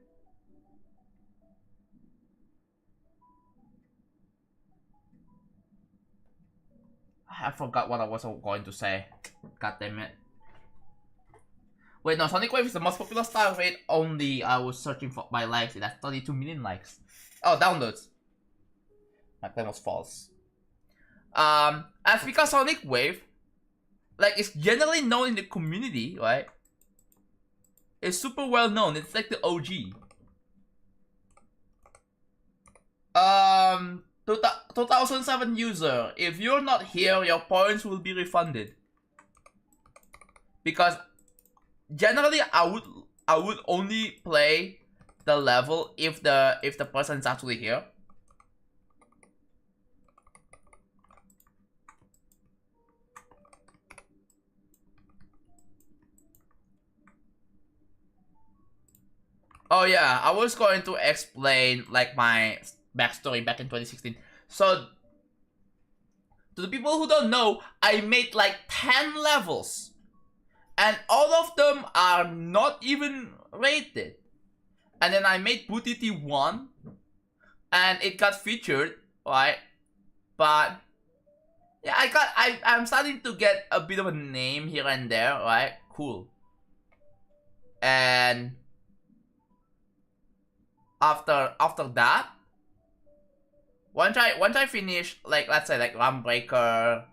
[SPEAKER 1] I forgot what I was going to say. God damn it. Wait, no, Sonic Wave is the most popular style. Wait, only I was searching for my likes. It has 32 million likes. Oh, downloads. My claim was false. As because Sonic Wave, like, it's generally known in the community, right? It's super well known. It's like the OG. 2007 user. If you're not here, your points will be refunded. Because generally, I would only play the level if the person is actually here. Oh yeah, I was going to explain like my backstory back in 2016. So, to the people who don't know, I made like 10 levels. And all of them are not even rated. And then I made Booty T1. And it got featured, right? But yeah, I'm starting to get a bit of a name here and there, right? Cool. And after that, once I finish, like, let's say like Runbreaker,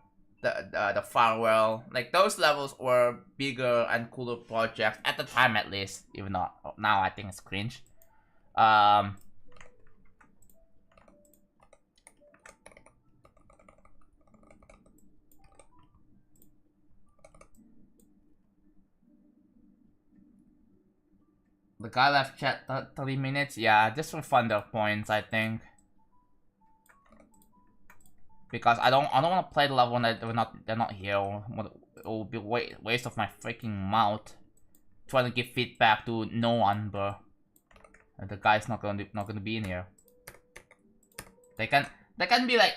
[SPEAKER 1] the Farewell, like those levels were bigger and cooler projects at the time, at least. Even though now I think it's cringe. The guy left chat 30 minutes. Yeah, just for fun their points, I think. Because I don't want to play the level when they're not here. It will be waste of my freaking mouth trying to give feedback to no one, bro. And the guy's not gonna be in here. They can be like,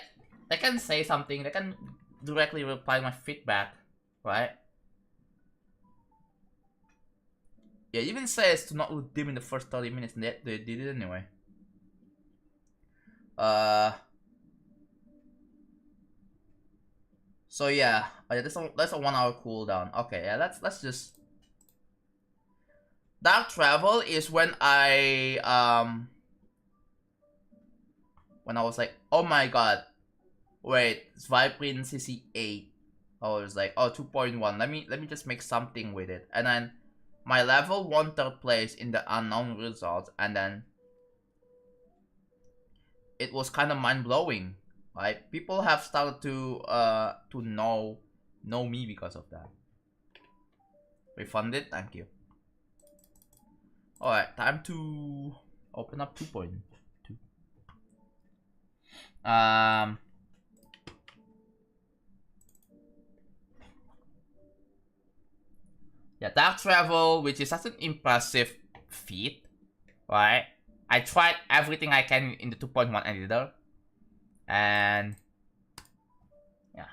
[SPEAKER 1] they can say something. They can directly reply my feedback, right? Yeah, it even says to not redeem in the first 30 minutes, and they did it anyway. So yeah, that's a 1 hour cooldown. Okay, yeah, let's just. Dark Travel is when I was like, oh my god, wait, it's Vibrant CC8. I was like, oh, 2.1. Let me just make something with it, and then my level won 3rd place in the unknown results, and then it was kind of mind blowing. Right? People have started to know me because of that. Refunded, thank you. Alright, time to open up 2.2. Yeah, Dark Travel, which is such an impressive feat, right? I tried everything I can in the 2.1 editor, and yeah,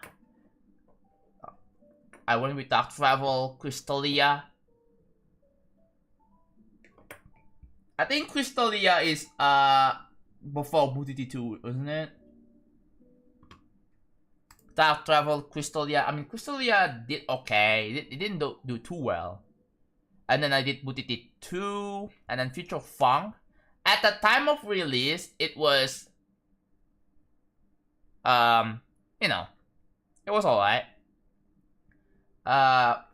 [SPEAKER 1] I went with Dark Travel, Crystalia. I think Crystalia is before Booty T2, isn't it? Dark Travel, Crystalia. I mean, Crystalia did okay. It didn't do too well. And then I did Booty T2, and then Future Funk. At the time of release, it was, you know, it was alright.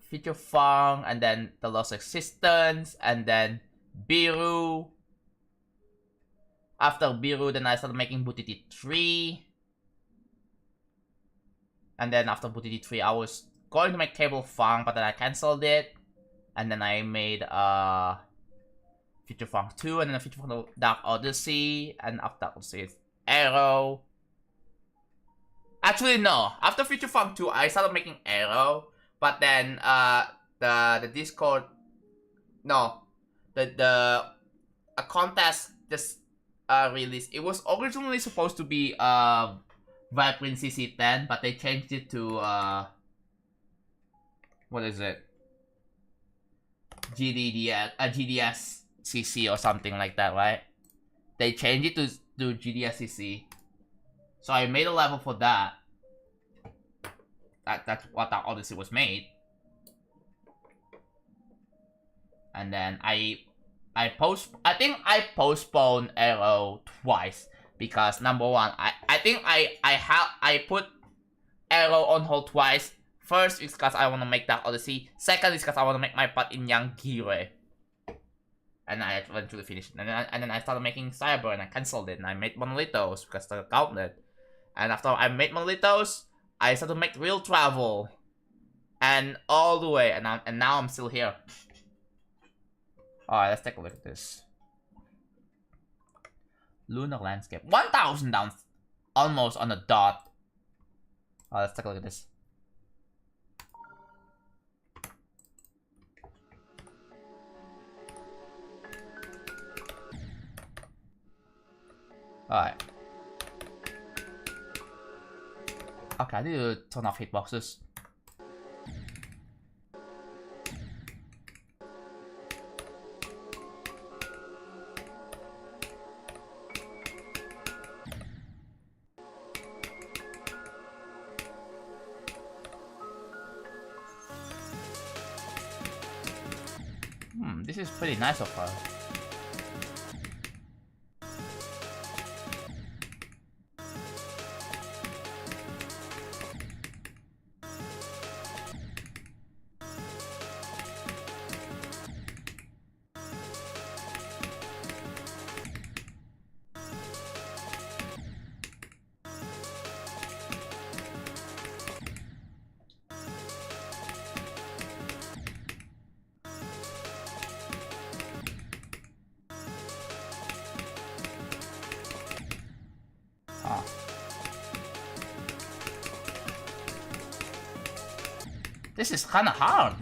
[SPEAKER 1] Future Funk, and then The Lost Existence, and then Biru. After Biru, then I started making Booty T3. And then after Booty T3, I was going to make Cable Funk, but then I cancelled it. And then I made Future Funk 2, and then Future Funk Dark Odyssey, and after Dark Odyssey it's Arrow. Actually, no. After Future Funk 2, I started making Arrow, but then the Discord, no, a contest just released. It was originally supposed to be Vibrant CC10, but they changed it to what is it? GDS CC or something like that, right? They changed it to GDS CC. So I made a level for that. that's what Dark Odyssey was made. And then I think I postponed Arrow twice because number one, I think I put Arrow on hold twice. First is because I want to make Dark Odyssey. Second is because I want to make my part in Young Kire. And I eventually finished it. And then I started making Cyber and I cancelled it. And I made Monolithos because they counted. And after I made Monolithos, I started to make Real Travel. And all the way. And now I'm still here. Alright, let's take a look at this. Lunar Landscape. 1,000 down. Almost on the dot. Alright, let's take a look at this. Alright. Okay, I need to turn off hitboxes. This is pretty nice so far. This is kinda hard.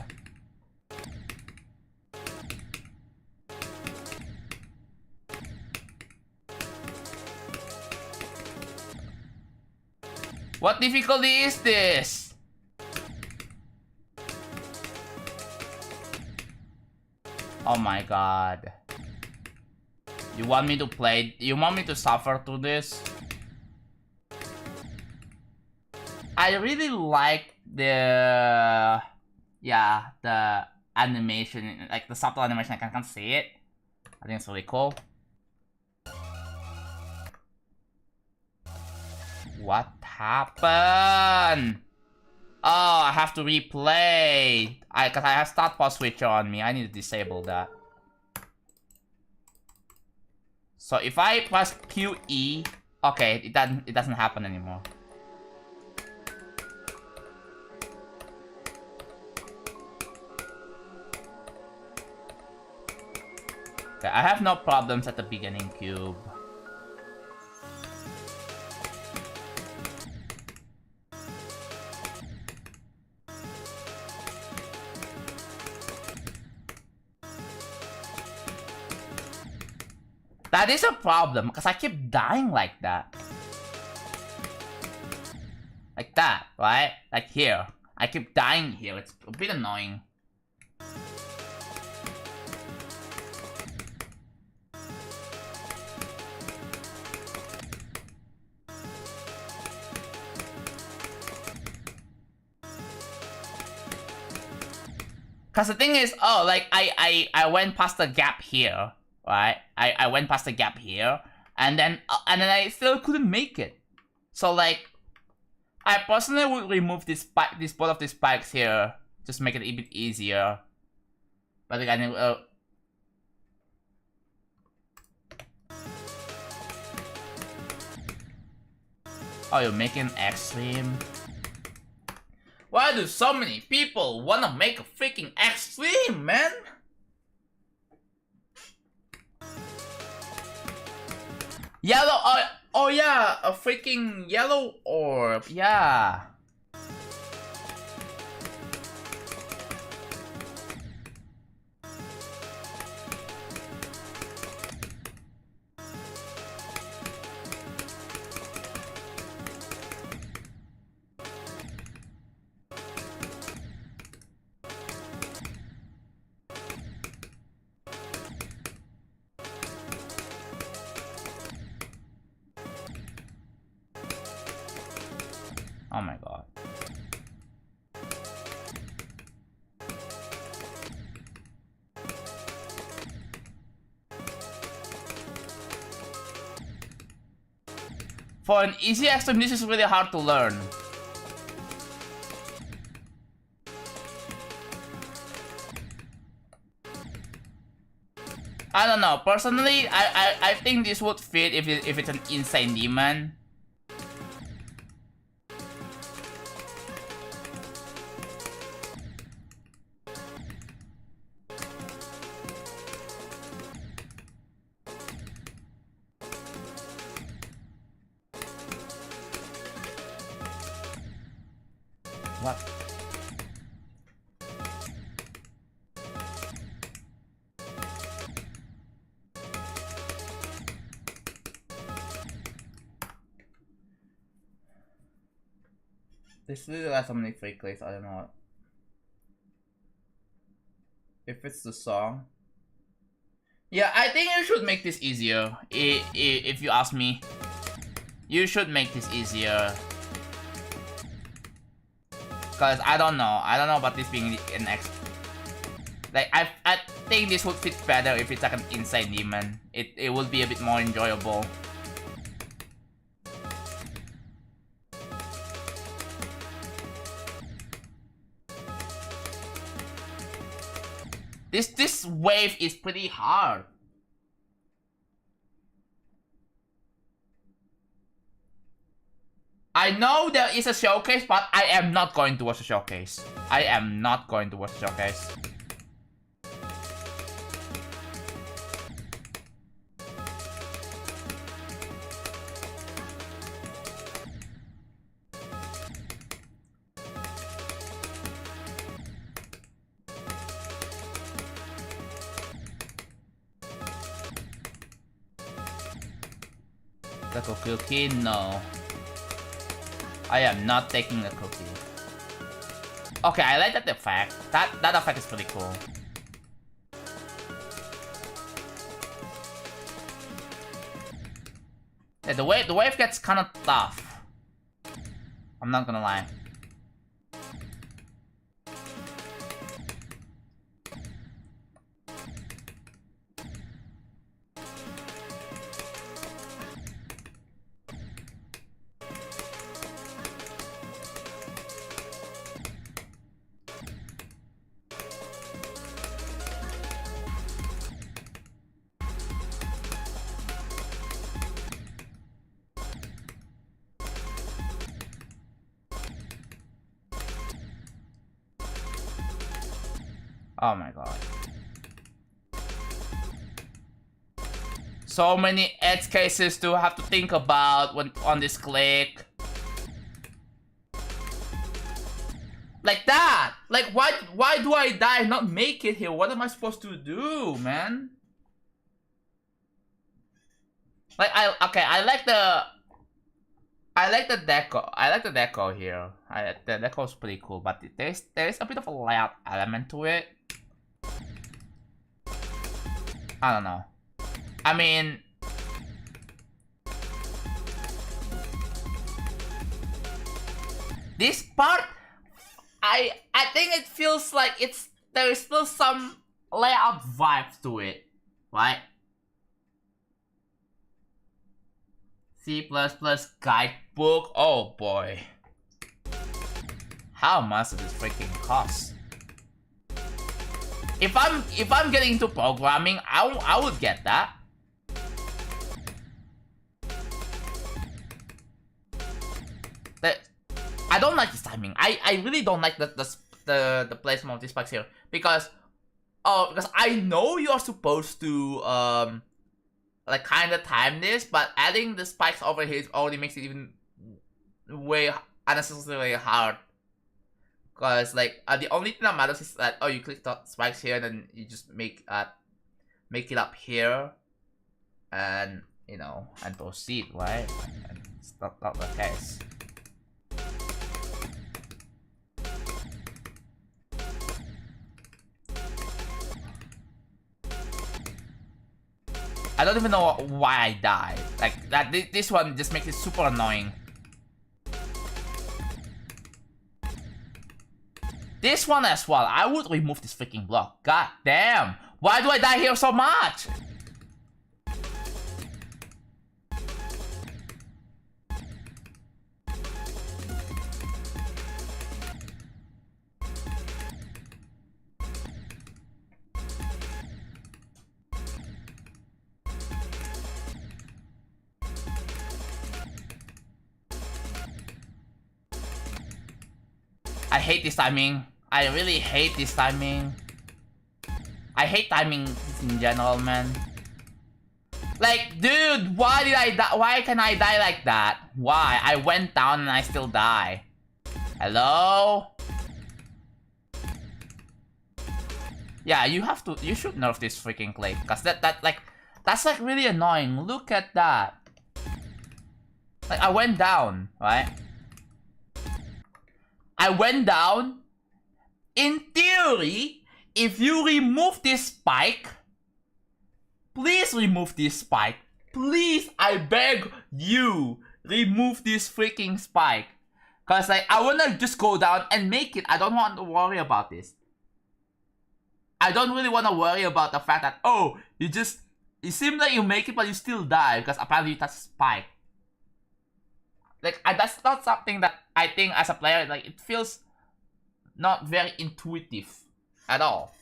[SPEAKER 1] What difficulty is this? Oh my god. You want me to play? You want me to suffer through this? I really like the animation, like the subtle animation. I can't see it. I think it's really cool. What happened? Oh, I have to replay. Cause I have start pause switcher on me. I need to disable that. So if I press QE, okay, it doesn't happen anymore. Okay, I have no problems at the beginning cube. That is a problem, because I keep dying like that. Like that, right? Like here. I keep dying here, it's a bit annoying. Cause the thing is, oh, like I went past the gap here, right? I went past the gap here, and then I still couldn't make it. So like, I personally would remove this both of these spikes here, just make it a bit easier. But again, oh, you're making extreme. Why do so many people wanna make a freaking extreme, man? Yellow, oh yeah, a freaking yellow orb, yeah. Oh my god. For an easy extreme, this is really hard to learn. I don't know. Personally, I think this would fit if it's an insane demon. What? This really has so many fake clicks, I don't know. If it's the song. Yeah, I think you should make this easier. If you ask me. You should make this easier. Cause I don't know about this being an X. Like I think this would fit better if it's like an insane demon. It would be a bit more enjoyable. This wave is pretty hard. I know there is a showcase, but I am not going to watch the showcase. I am not going to watch the showcase. The cookie? No. I am not taking the cookie. Okay, I like that effect. That effect is pretty cool. Yeah, the wave gets kind of tough. I'm not gonna lie. Oh my god. So many edge cases to have to think about when on this click. Like that! Like why do I die and not make it here? What am I supposed to do, man? Like I like the deco. I like the deco here. The deco is pretty cool, but there's a bit of a layout element to it. I don't know. I mean, this part, I think it feels like there is still some layout vibes to it, right? C++ guidebook. Oh boy. How much does this freaking cost? If I'm getting into programming, I would get that. I don't like this timing. I really don't like the placement of these spikes here because I know you are supposed to like kind of time this, but adding the spikes over here already makes it even way unnecessarily hard. Cause like the only thing that matters is that you click the spikes here and then you just make it up here, and you know, and proceed, right? And it's not the case. I don't even know why I died. Like that. This one just makes it super annoying. This one as well. I would remove this freaking block. God damn. Why do I die here so much? I hate this timing. I really hate this timing. I hate timing in general, man. Like, dude, why did I die? Why can I die like that? Why? I went down and I still die. Hello? Yeah, you should nerf this freaking clay, cause that's like really annoying. Look at that. Like, I went down, right? I went down. In theory, if you remove this spike, please remove this spike. Please, I beg you, remove this freaking spike. Cause like, I wanna just go down and make it. I don't want to worry about this. I don't really want to worry about the fact that, oh, it seems like you make it but you still die because apparently you touched spike. Like, that's not something that I think as a player, like, it feels not very intuitive at all.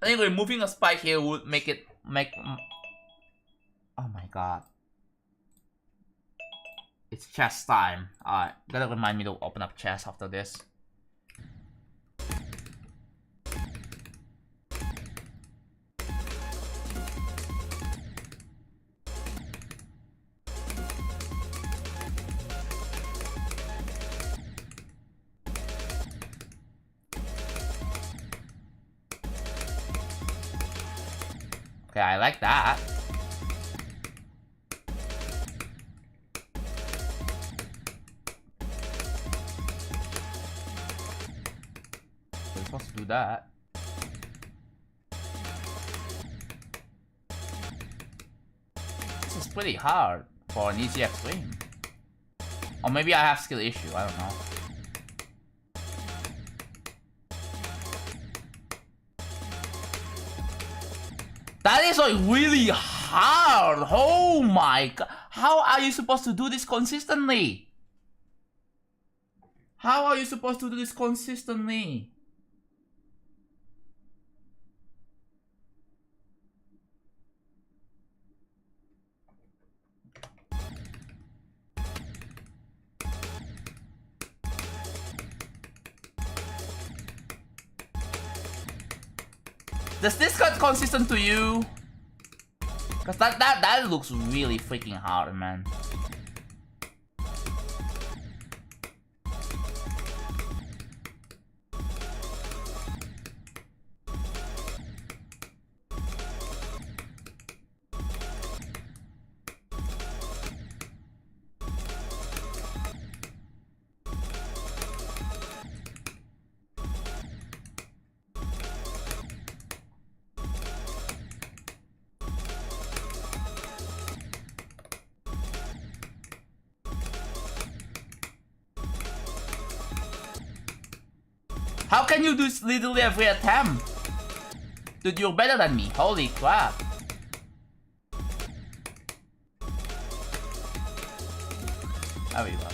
[SPEAKER 1] I think removing a spike here would make oh my god. It's chest time. Alright, gotta remind me to open up chest after this. Okay, I like that. We're supposed to do that. This is pretty hard for an easy extreme. Or maybe I have skill issue, I don't know. That is like really hard. Oh my god. How are you supposed to do this consistently? How are you supposed to do this consistently? Does this get consistent to you? Cause that looks really freaking hard, man. How can you do this literally every attempt? Dude, you're better than me. Holy crap. There we go.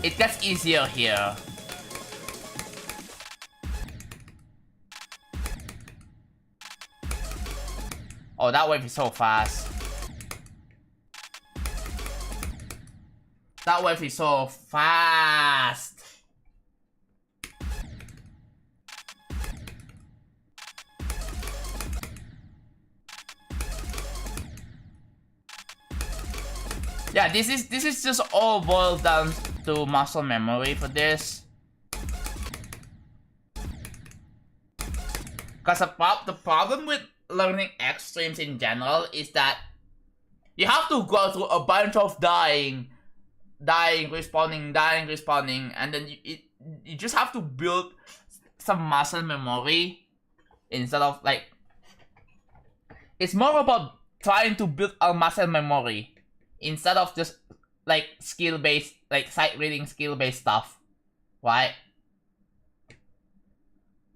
[SPEAKER 1] It gets easier here. Oh, that wave is so fast. That wave is so fast. Yeah, this is just all boiled down to muscle memory for this. Cause the problem with learning extremes in general is that you have to go through a bunch of dying, respawning, and then you just have to build some muscle memory instead of like. It's more about trying to build a muscle memory instead of just like skill-based, like sight reading skill-based stuff, right?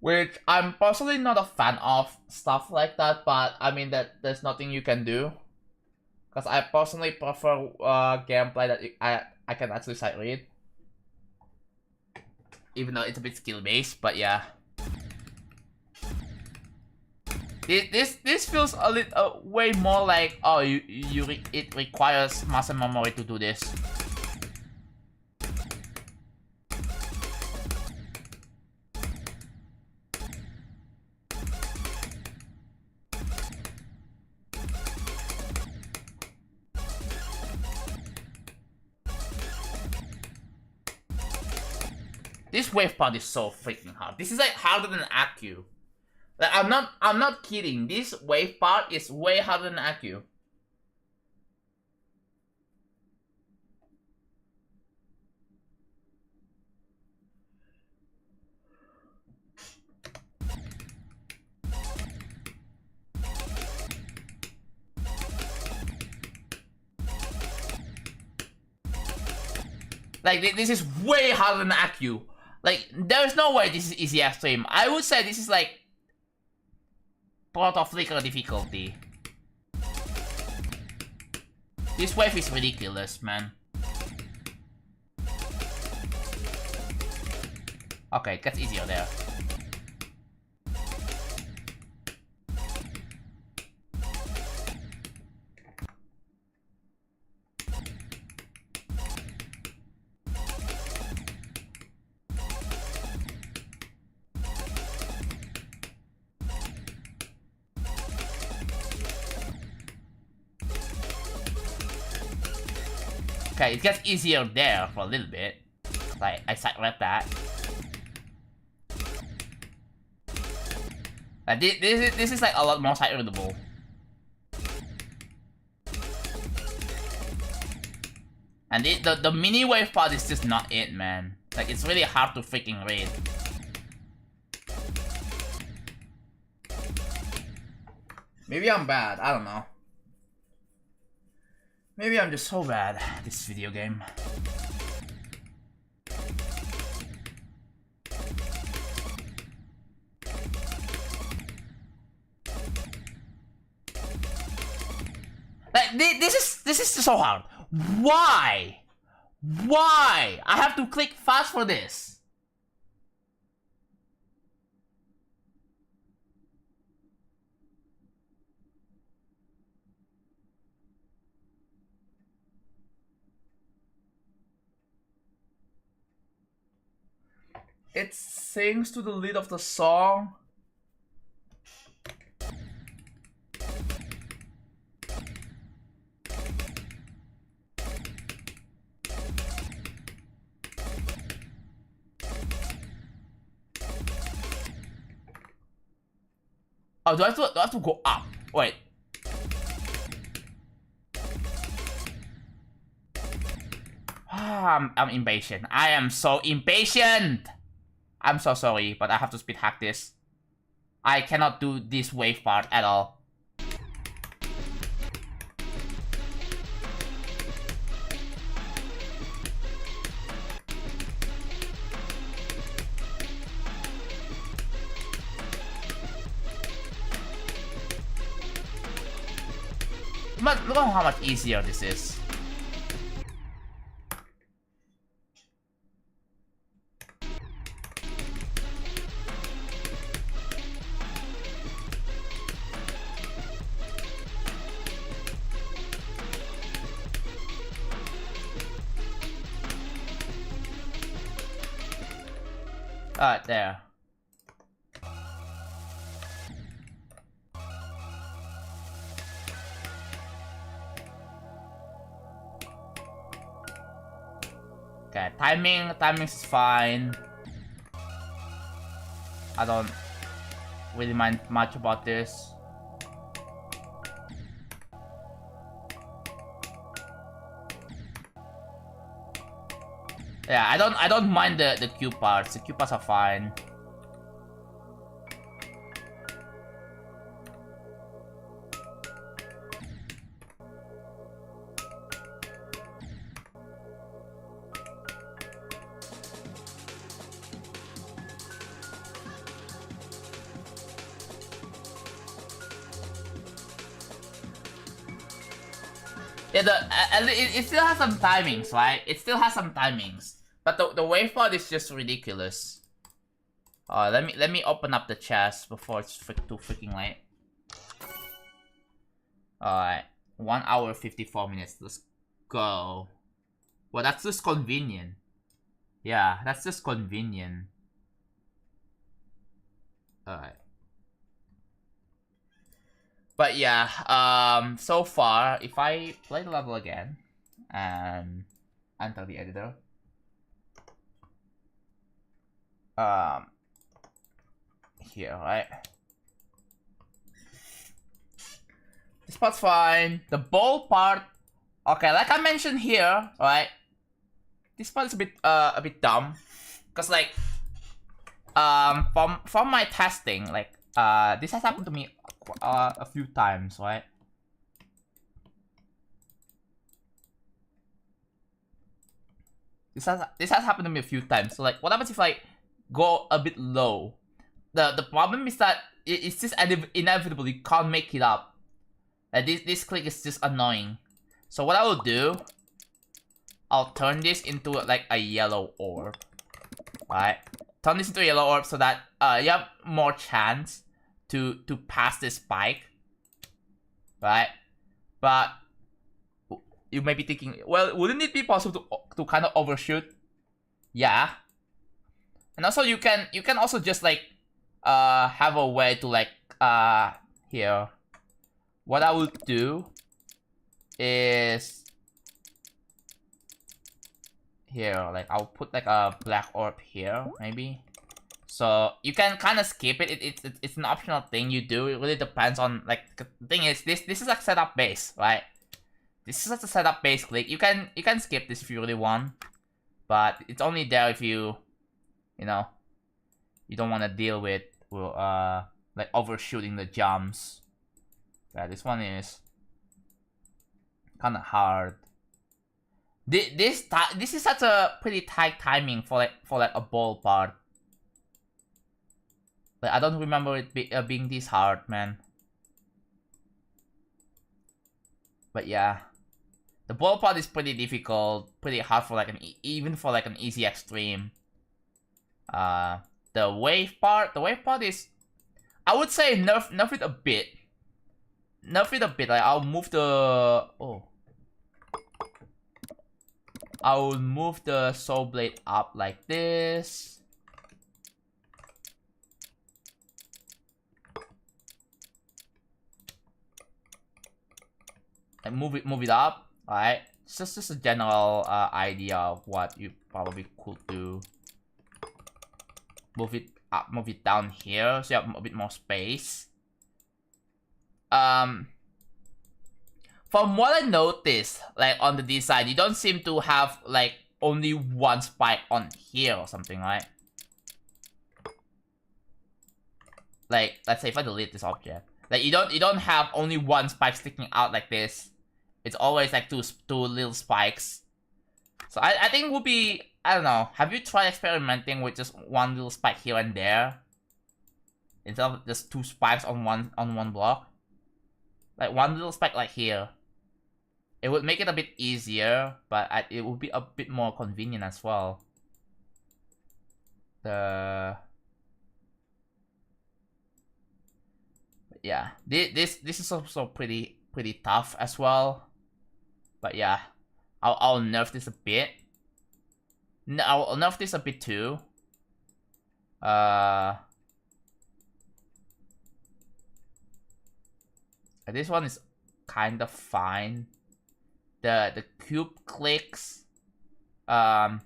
[SPEAKER 1] Which I'm personally not a fan of stuff like that, but I mean that there's nothing you can do. Cause I personally prefer gameplay that I can actually sight read, even though it's a bit skill-based. But yeah, this feels a little way more like, oh, it requires muscle memory to do this. This wave part is so freaking hard. This is like harder than Accu. Like I'm not kidding. This wave part is way harder than Accu. Like, this is way harder than Accu. Like, there's no way this is easy extreme. I would say this is like proto flicker difficulty. This wave is ridiculous, man. Okay, it gets easier there. Okay, it gets easier there for a little bit. Like, I read that. Like, this is like a lot more side readable. And the mini wave part is just not it, man. Like, it's really hard to freaking read. Maybe I'm bad, I don't know. Maybe I'm just so bad at this video game. Like, this is so hard. Why? Why? I have to click fast for this. It sings to the lead of the song. Oh, do I have to go up? Wait. I'm impatient. I am so impatient. I'm so sorry, but I have to speed hack this. I cannot do this wave part at all. Look at how much easier this is. Alright, there. Okay, timing is fine. I don't really mind much about this. Yeah, I don't mind the Q parts. The Q parts are fine. Yeah, it still has some timings, right? It still has some timings. But the wave part is just ridiculous. Let me open up the chest before it's too freaking late. Alright, 1 hour 54 minutes. Let's go. Well, that's just convenient. Yeah, that's just convenient. Alright. But yeah, so far, if I play the level again and enter the editor. here, right? This part's fine. The ball part, okay, like I mentioned here, right? This part is a bit dumb, cause like, from my testing, like, this has happened to me a few times, right? This has happened to me a few times. So like, what happens if I go a bit low? The problem is that it's just inevitable. You can't make it up. Like this click is just annoying. So what I will do, I'll turn this into like a yellow orb. Right? Turn this into a yellow orb so that you have more chance to pass this spike. Right? But you may be thinking, well, wouldn't it be possible to kind of overshoot? Yeah. And also you can also just like have a way to like here. What I would do is here, like I'll put like a black orb here, maybe. So you can kind of skip it. It's an optional thing you do. It really depends on like the thing is this is like setup based, right? This is just a setup based click. You can skip this if you really want, but it's only there if you know, you don't want to deal with like overshooting the jumps. Yeah, this one is kind of hard. This is such a pretty tight timing for like a ball part. Like I don't remember it being this hard, man. But yeah, the ball part is pretty difficult, pretty hard for like even for like an easy extreme. The wave part is, I would say nerf it a bit. Nerf it a bit. Like I'll move the I will move the soul blade up like this. And move it up. Alright. It's just a general idea of what you probably could do. Move it up, move it down here so you have a bit more space. From what I noticed, like on the design, you don't seem to have like only one spike on here or something, right? Like, let's say if I delete this object, like you don't have only one spike sticking out like this. It's always like two little spikes. So I think it would be, I don't know. Have you tried experimenting with just one little spike here and there instead of just two spikes on one block? Like one little spike like here. It would make it a bit easier, but it would be a bit more convenient as well. Yeah, this is also pretty tough as well. But yeah, I'll nerf this a bit. No, I'll nerf this a bit too. This one is kind of fine. The cube clicks, like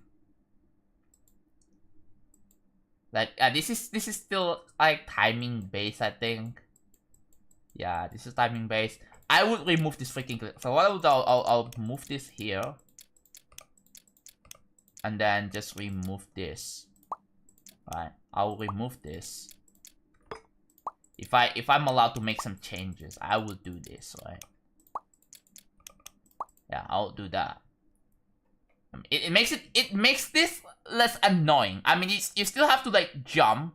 [SPEAKER 1] this is still like timing based, I think. Yeah, this is timing based. I would remove this freaking click. So what I would do, I'll move this here, and then just remove this. Right, I'll remove this. If I'm allowed to make some changes, I will do this, right? Yeah, I'll do that. It makes this less annoying. I mean, you still have to like jump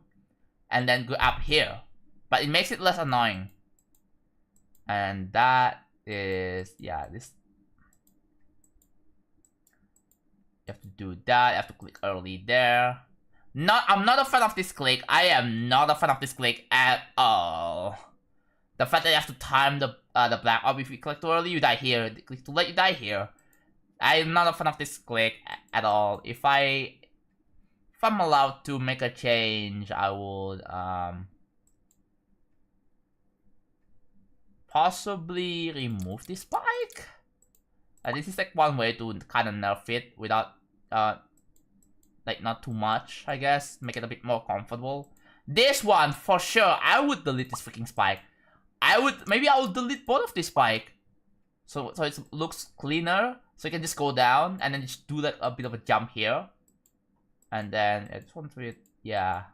[SPEAKER 1] and then go up here, but it makes it less annoying. And that is, yeah, this. You have to do that. You have to click early there. I'm not a fan of this click. I am not a fan of this click at all. The fact that you have to time the black orb. If you click too early, you die here. Click too late, you die here. I'm not a fan of this click at all. If I'm allowed to make a change, I would possibly remove this spike. This is like one way to kind of nerf it without like not too much, I guess. Make it a bit more comfortable. This one, for sure, I would delete this freaking spike. Maybe I will delete both of this spike. So it looks cleaner. So you can just go down and then just do like a bit of a jump here. And then I just want to yeah.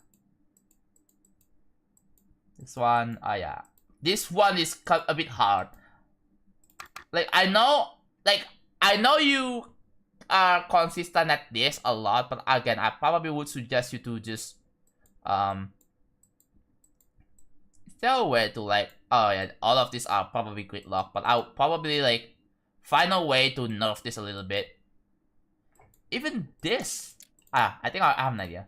[SPEAKER 1] This one, yeah. This one is a bit hard. Like I know you are consistent at this a lot, but again, I probably would suggest you to just is there a way to like, oh yeah, all of these are probably gridlock, but I'll probably like find a way to nerf this a little bit. Even this, I think I have an idea.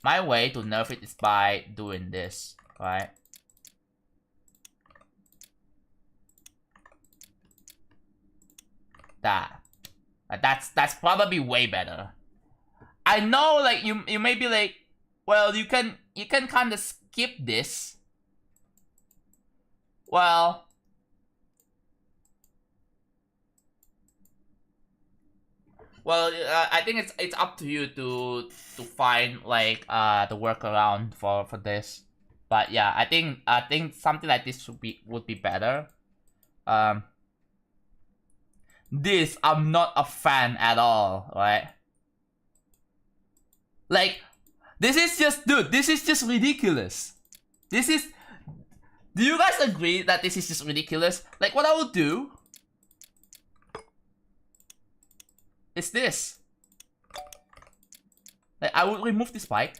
[SPEAKER 1] My way to nerf it is by doing this, right? That's probably way better. I know, like you may be like, well, you can kind of skip this. Well, I think it's up to you to find like the workaround for this. But yeah, I think something like this would be better. This I'm not a fan at all, right? Like, this is just, dude, this is just ridiculous. Do you guys agree that this is just ridiculous? Like, what I will do is this. Like, I will remove this spike,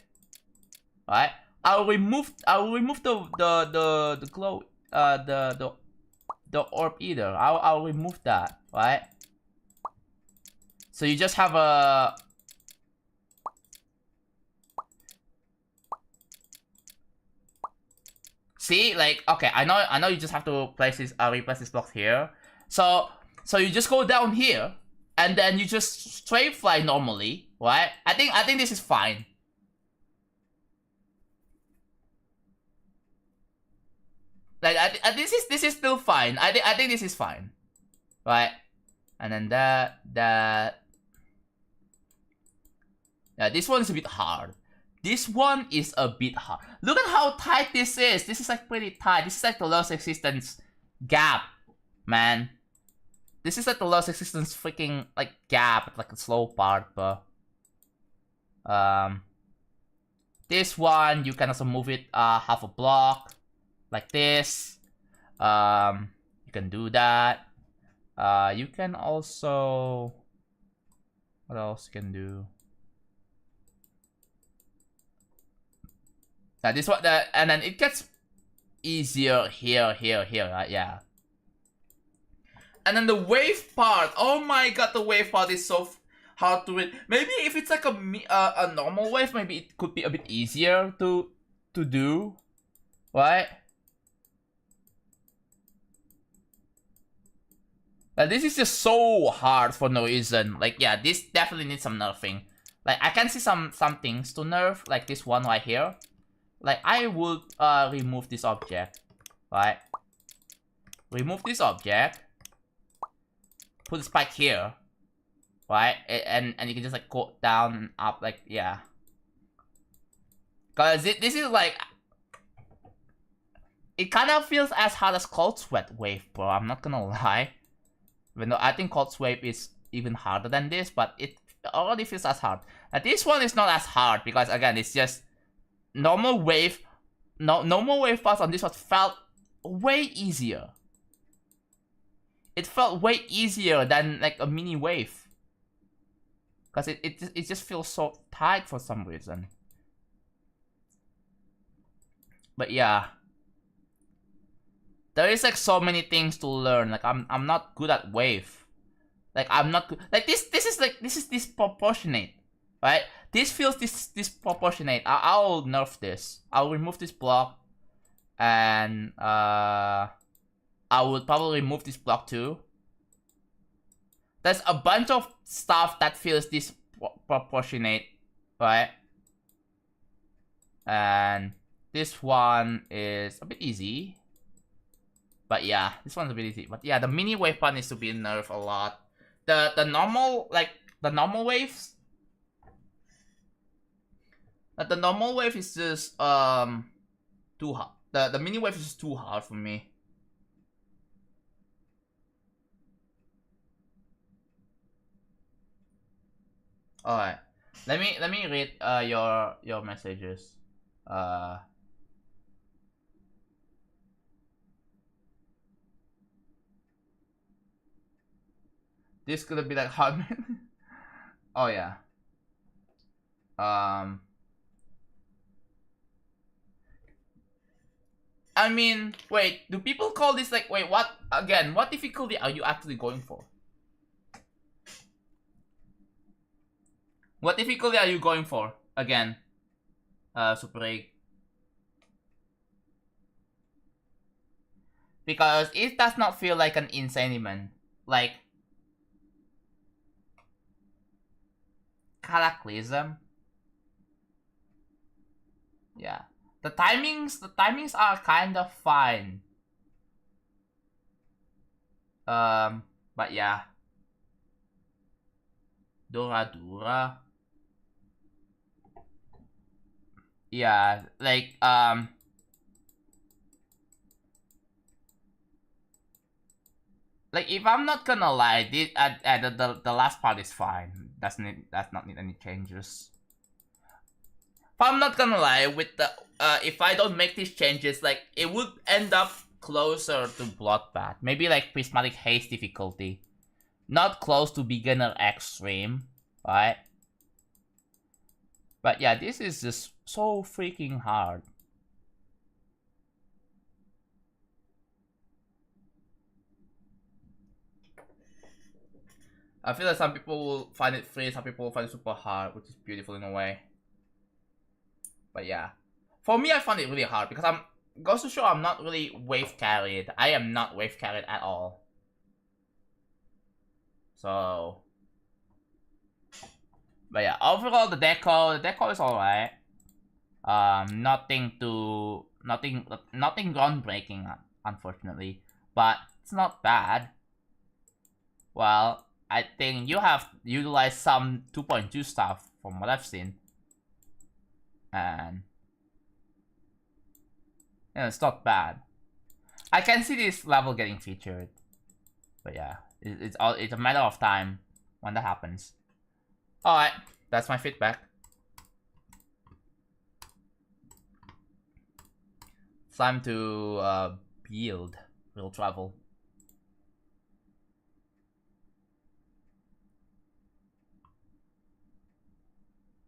[SPEAKER 1] right? I will remove the glow, the orb either. I'll remove that, right? So you just have a see, like, okay, I know you just have to place this replace this block here. So you just go down here and then you just straight fly normally, right? I think this is fine. Like this is still fine. I think this is fine, right? And then that. Yeah, this one is a bit hard. This one is a bit hard. Look at how tight this is. This is like pretty tight. This is like the lowest existence gap, man. This is like the lowest existence freaking like gap, like a slow part, but this one you can also move it half a block. Like this. You can do that. You can also, what else you can do? Now this one, and then it gets easier here, right? Yeah. And then the wave part. Oh my god, the wave part is so hard to read. Maybe if it's like a normal wave, maybe it could be a bit easier to do, right? This is just so hard for no reason. Like, yeah, this definitely needs some nerfing. Like, I can see some things to nerf, like this one right here. Like, I would remove this object, right? Remove this object. Put the spike here, right? And you can just like go down and up, like, yeah. Cause this is like, it kind of feels as hard as Cold Sweat Wave, bro. I'm not gonna lie. Even though I think Cold Sweat is even harder than this, but it already feels as hard. Now, this one is not as hard because again, it's just normal wave. Normal wave parts on this one felt way easier. It felt way easier than like a mini wave. Cause it just feels so tight for some reason. But yeah. There is like so many things to learn. Like I'm not good at wave. Like I'm not good. Like this is disproportionate, right? This feels disproportionate. I'll nerf this. I'll remove this block, and I would probably remove this block too. There's a bunch of stuff that feels disproportionate, right? And this one is a bit easy. But yeah, this one's a bit easy. But yeah, the mini wave part needs to be nerfed a lot. The normal, like, the normal waves. The normal wave is just too hard. The mini wave is just too hard for me. Alright. Let me read your messages. This could be like hard. Oh yeah. I mean, wait, do people call this like, wait, what, again, what difficulty are you actually going for? What difficulty are you going for, again? Super 8. Because it does not feel like an insane, like, Cataclysm. Yeah. The timings are kind of fine. But yeah. Dora. Yeah, like, like, if I'm not gonna lie, the last part is fine. Does not need any changes. If I'm not gonna lie, with the if I don't make these changes, like, it would end up closer to Bloodbath. Maybe like Prismatic Haze difficulty. Not close to beginner extreme, right? But yeah, this is just so freaking hard. I feel like some people will find it free, some people will find it super hard, which is beautiful in a way. But yeah. For me, I find it really hard because goes to show I'm not really wave carried. I am not wave carried at all. So, but yeah, overall the deco is alright. Nothing groundbreaking, unfortunately, but it's not bad. Well, I think you have utilized some 2.2 stuff from what I've seen, and yeah, it's not bad. I can see this level getting featured, but yeah, it's a matter of time when that happens. Alright, that's my feedback. It's time to build real travel.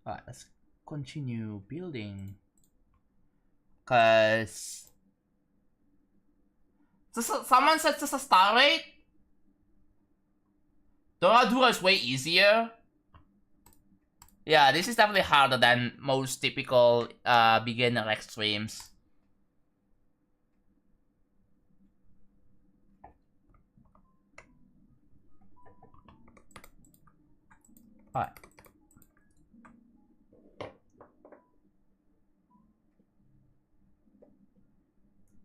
[SPEAKER 1] Alright, let's continue building. Cause someone said just a star rate? Dora is way easier. Yeah, this is definitely harder than most typical beginner extremes. Alright.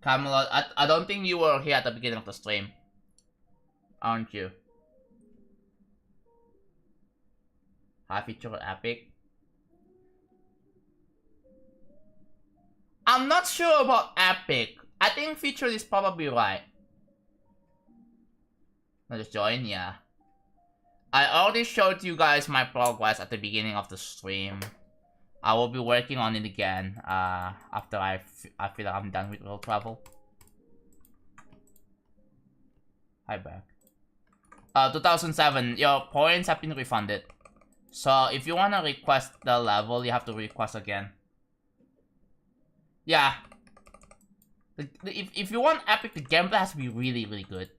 [SPEAKER 1] Camelot, I don't think you were here at the beginning of the stream. Aren't you? High feature epic. I'm not sure about epic. I think feature is probably right. I'll just join, yeah. I already showed you guys my progress at the beginning of the stream. I will be working on it again after I feel like I'm done with world travel. Hi back. 2007, your points have been refunded. So if you wanna request the level, you have to request again. Yeah. If you want epic, the gameplay has to be really, really good.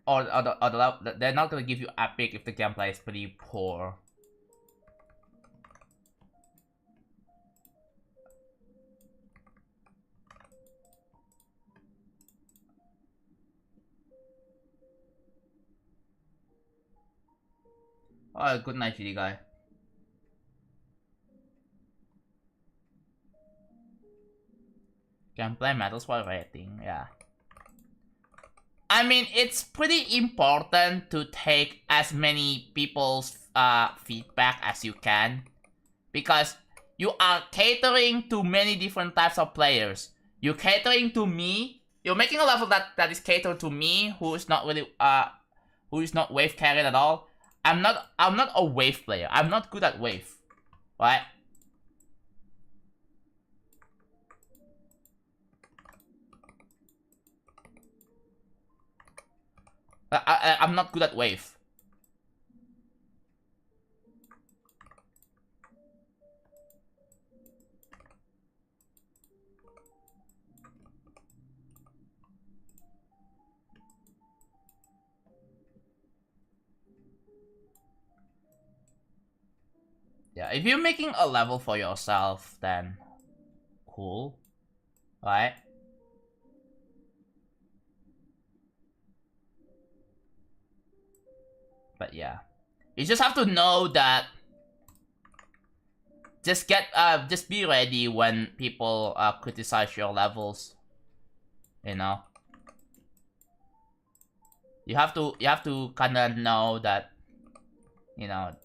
[SPEAKER 1] Or they're not gonna give you epic if the gameplay is pretty poor. Oh, good night, GD guy. Gameplay matters for rating, yeah. I mean, it's pretty important to take as many people's feedback as you can, because you are catering to many different types of players. You're catering to me. You're making a level that is catered to me, who is not really who is not wave carried at all. I'm not a wave player. I'm not good at wave, right? I'm not good at wave. Yeah, if you're making a level for yourself, then cool, right? But yeah, you just have to know that. Just be ready when people criticize your levels. You know, you have to kind of know that. You know,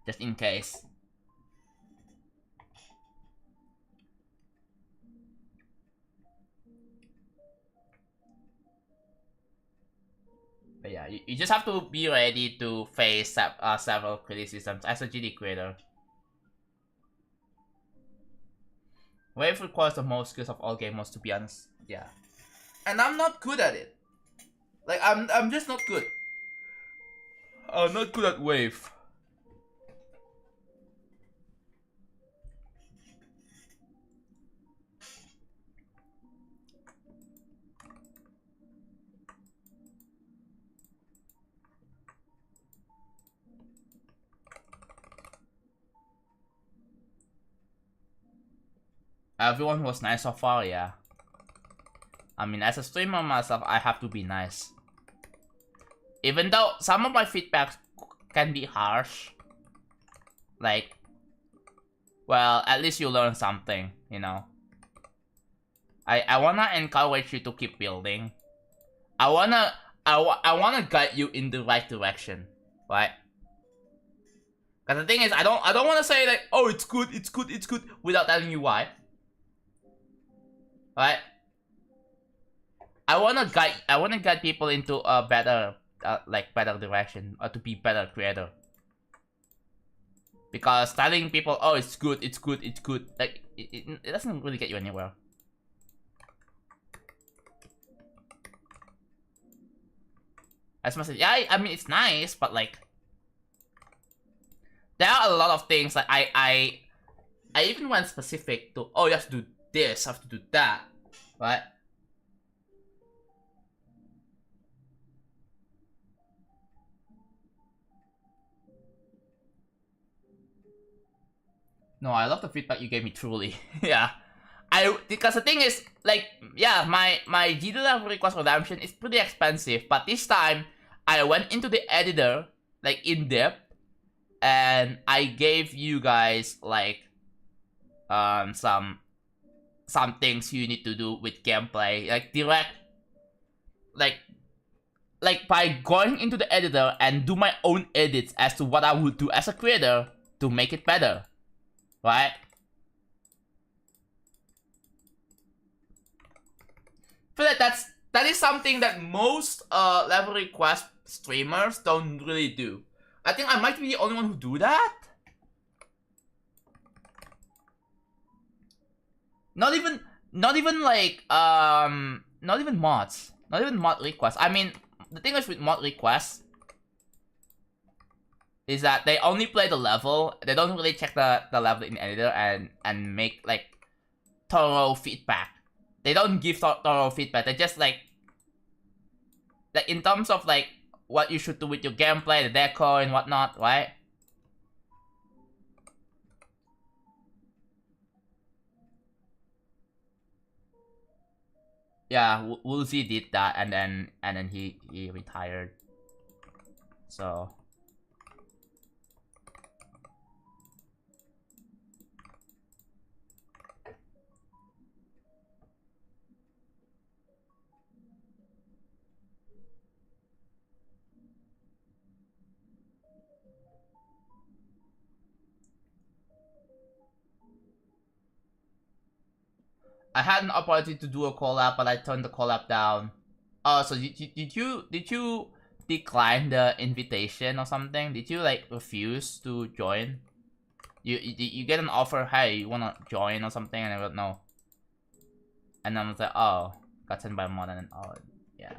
[SPEAKER 1] just in case. But yeah, you just have to be ready to face several criticisms as a GD creator. Wave requires the most skills of all gamers, to be honest. Yeah. And I'm not good at it. Like, I'm just not good. I'm not good at wave. Everyone was nice so far, yeah. I mean, as a streamer myself, I have to be nice. Even though some of my feedbacks can be harsh. Like, well, at least you learn something, you know. I wanna encourage you to keep building. I wanna guide you in the right direction, right? Cause the thing is, I don't wanna say like, oh, it's good, without telling you why. Right? I wanna guide people into a better, better direction, or to be better creator. Because telling people, oh, it's good, like, it doesn't really get you anywhere. As much as, yeah, I mean, it's nice, but like, there are a lot of things that I even went specific to, oh, you have to do this, you have to do that, right? No, I love the feedback you gave me, truly. Yeah. Because the thing is, like, yeah, my GD level request redemption is pretty expensive, but this time, I went into the editor, like, in depth, and I gave you guys, like, some things you need to do with gameplay, like, direct, like, by going into the editor and do my own edits as to what I would do as a creator to make it better, right? I feel like that is something that most level request streamers don't really do. I think I might be the only one who do that. Not even like not even mods. Not even mod requests. I mean, the thing is with mod requests is that they only play the level. They don't really check the level in editor and make like thorough feedback. They don't give thorough feedback. They just like in terms of like what you should do with your gameplay, the decor and whatnot, right? Yeah, Woolsey did that, and then he retired. So I had an opportunity to do a collab, but I turned the collab down. Oh, so did you decline the invitation or something? Did you like refuse to join? You get an offer, hey, you wanna join or something, and I went no. And then I was like, oh, got sent by Modern, and oh, yeah.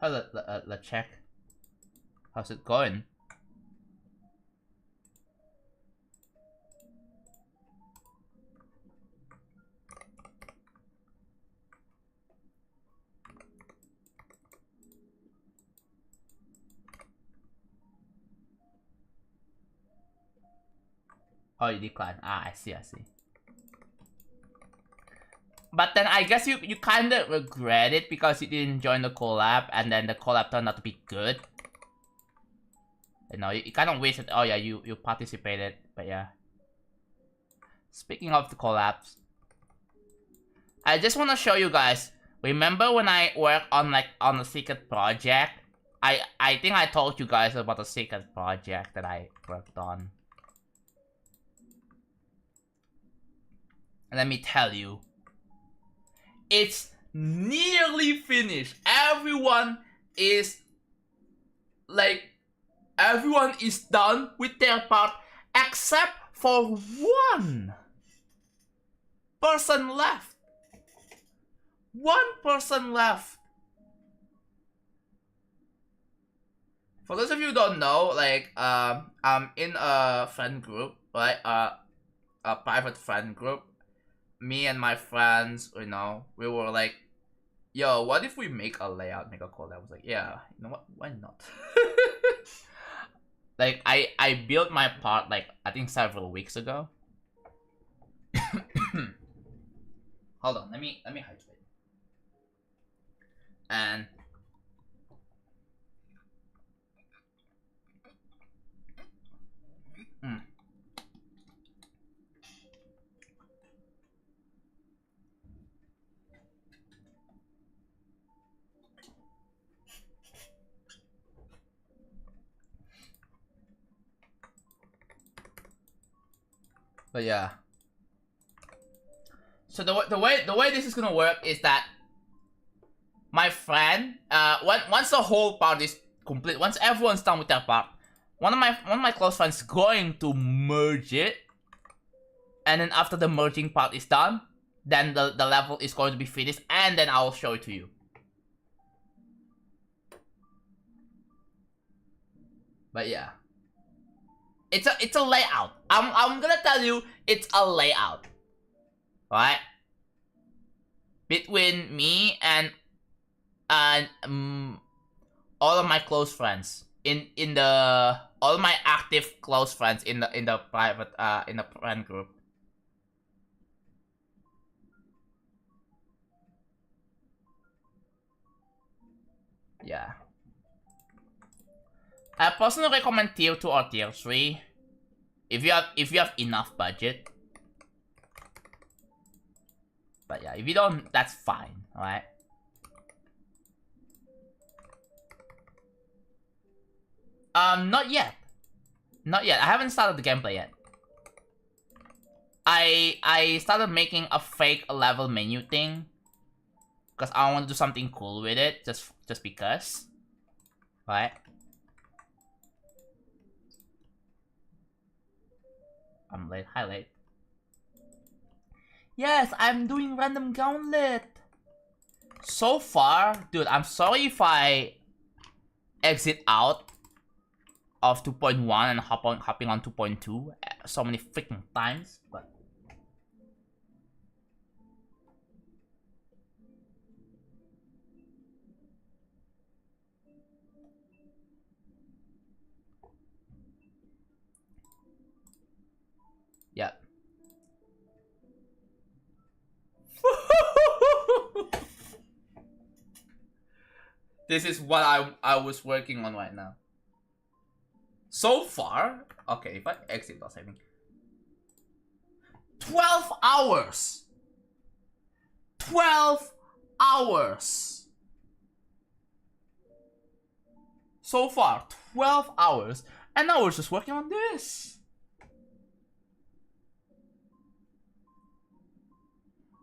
[SPEAKER 1] Oh, let's check. How's it going? Oh, you declined. Ah, I see. But then I guess you kind of regret it because you didn't join the collab, and then the collab turned out to be good. You know, you kind of wasted. Oh yeah, you participated, but yeah. Speaking of the collabs, I just want to show you guys. Remember when I worked on on a secret project? I think I told you guys about the secret project that I worked on. Let me tell you, it's nearly finished. Everyone is done with their part except for one person left. One person left. For those of you who don't know, I'm in a friend group, right? A private friend group. Me and my friends, you know, we were like, yo, what if we make a layout, make a collab? I was like, yeah, you know what, why not? Like, I built my part, like, I think several weeks ago. Hold on, let me hydrate. And but yeah. So the way this is gonna work is that my friend, once the whole part is complete, once everyone's done with their part, one of my close friends is going to merge it, and then after the merging part is done, then the level is going to be finished, and then I'll show it to you. But yeah, it's a layout. I'm gonna tell you, it's a layout, right? Between me and all of my close friends in the all my active close friends in the private in the friend group. Yeah. I personally recommend tier 2 or tier 3 if you have enough budget. But yeah, if you don't, that's fine, alright? Not yet. Not yet. I haven't started the gameplay yet. I started making a fake level menu thing because I want to do something cool with it, just because. Right? I'm late. Hi, late. Yes, I'm doing random gauntlet. So far, dude, I'm sorry if I exit out of 2.1 and hopping on 2.2 so many freaking times, but yeah. This is what I was working on right now. So far, okay, if I exit or something. 12 hours. 12 hours. So far, 12 hours. And now we're just working on this.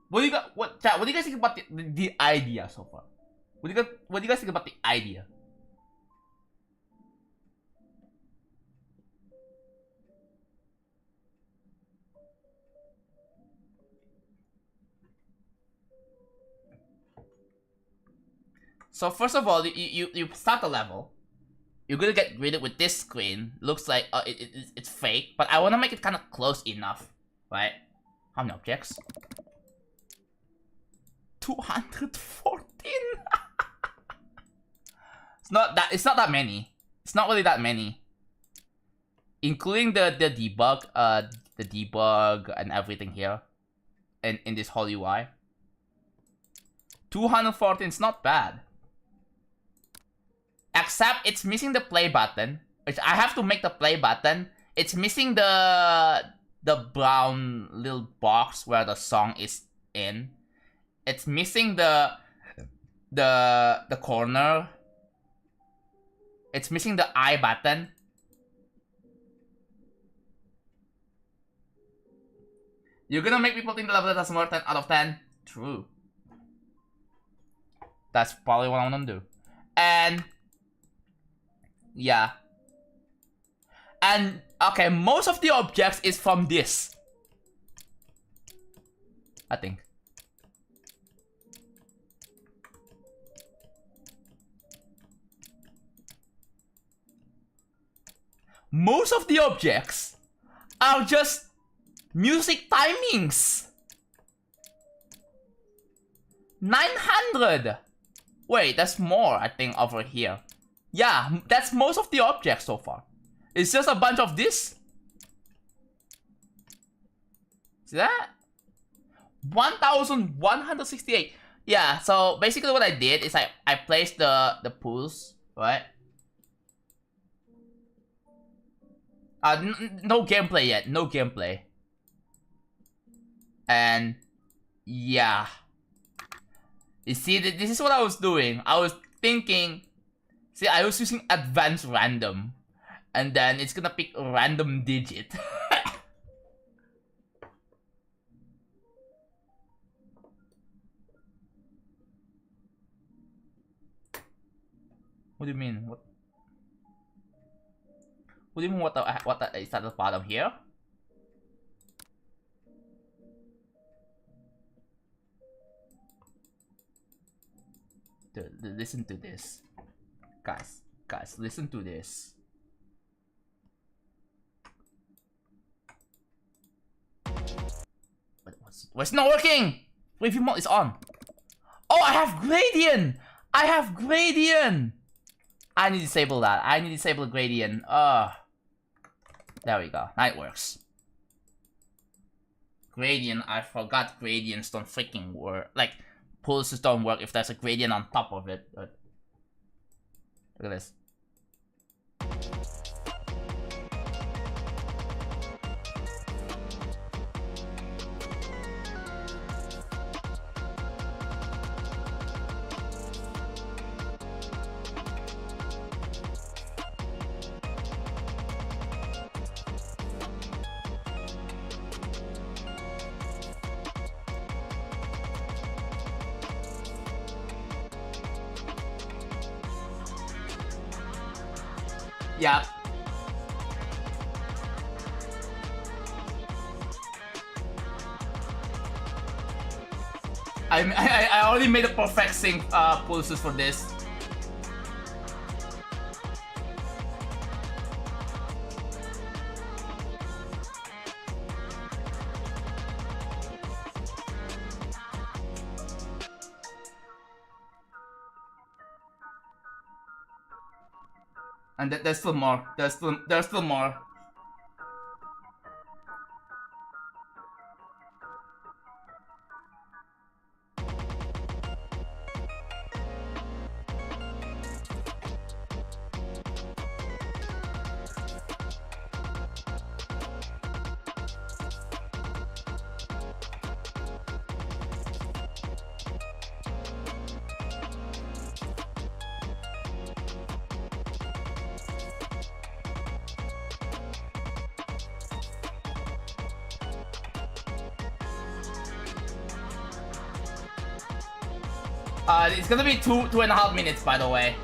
[SPEAKER 1] What do you guys think about the idea so far? What do you guys think about the idea? So first of all, you start the level. You're gonna get greeted with this screen. Looks like it's fake, but I wanna make it kind of close enough, right? How many objects? 214. It's not that many. It's not really that many, including the debug and everything here, in this whole UI. 214 is not bad. Except it's missing the play button, which I have to make the play button. It's missing the brown little box where the song is in. It's missing the corner. It's missing the I button. You're gonna make people think the level doesn't work 10 out of 10? True. That's probably what I wanna do. And yeah. And okay, most of the objects is from this, I think. Most of the objects are just music timings. 900. Wait, that's more, I think, over here. Yeah, that's most of the objects so far. It's just a bunch of this. See that? 1168. Yeah, so basically what I did is I placed the pools, right? No gameplay yet, no gameplay. And yeah. You see, this is what I was doing. I was thinking, see, I was using advanced random, and then it's gonna pick a random digit. What do you mean? What do you mean? What is at the bottom here? Listen to this, guys. Listen to this. What's not working? Review mode is on. Oh, I have gradient. I need to disable that. I need to disable gradient. There we go. Now it works. Gradient. I forgot gradients don't freaking work. Like, pulses don't work if there's a gradient on top of it. Look at this. Yeah. I already made a perfect sync pulses for this. And there's still more. There's still more. It's gonna be 2.5 minutes, by the way.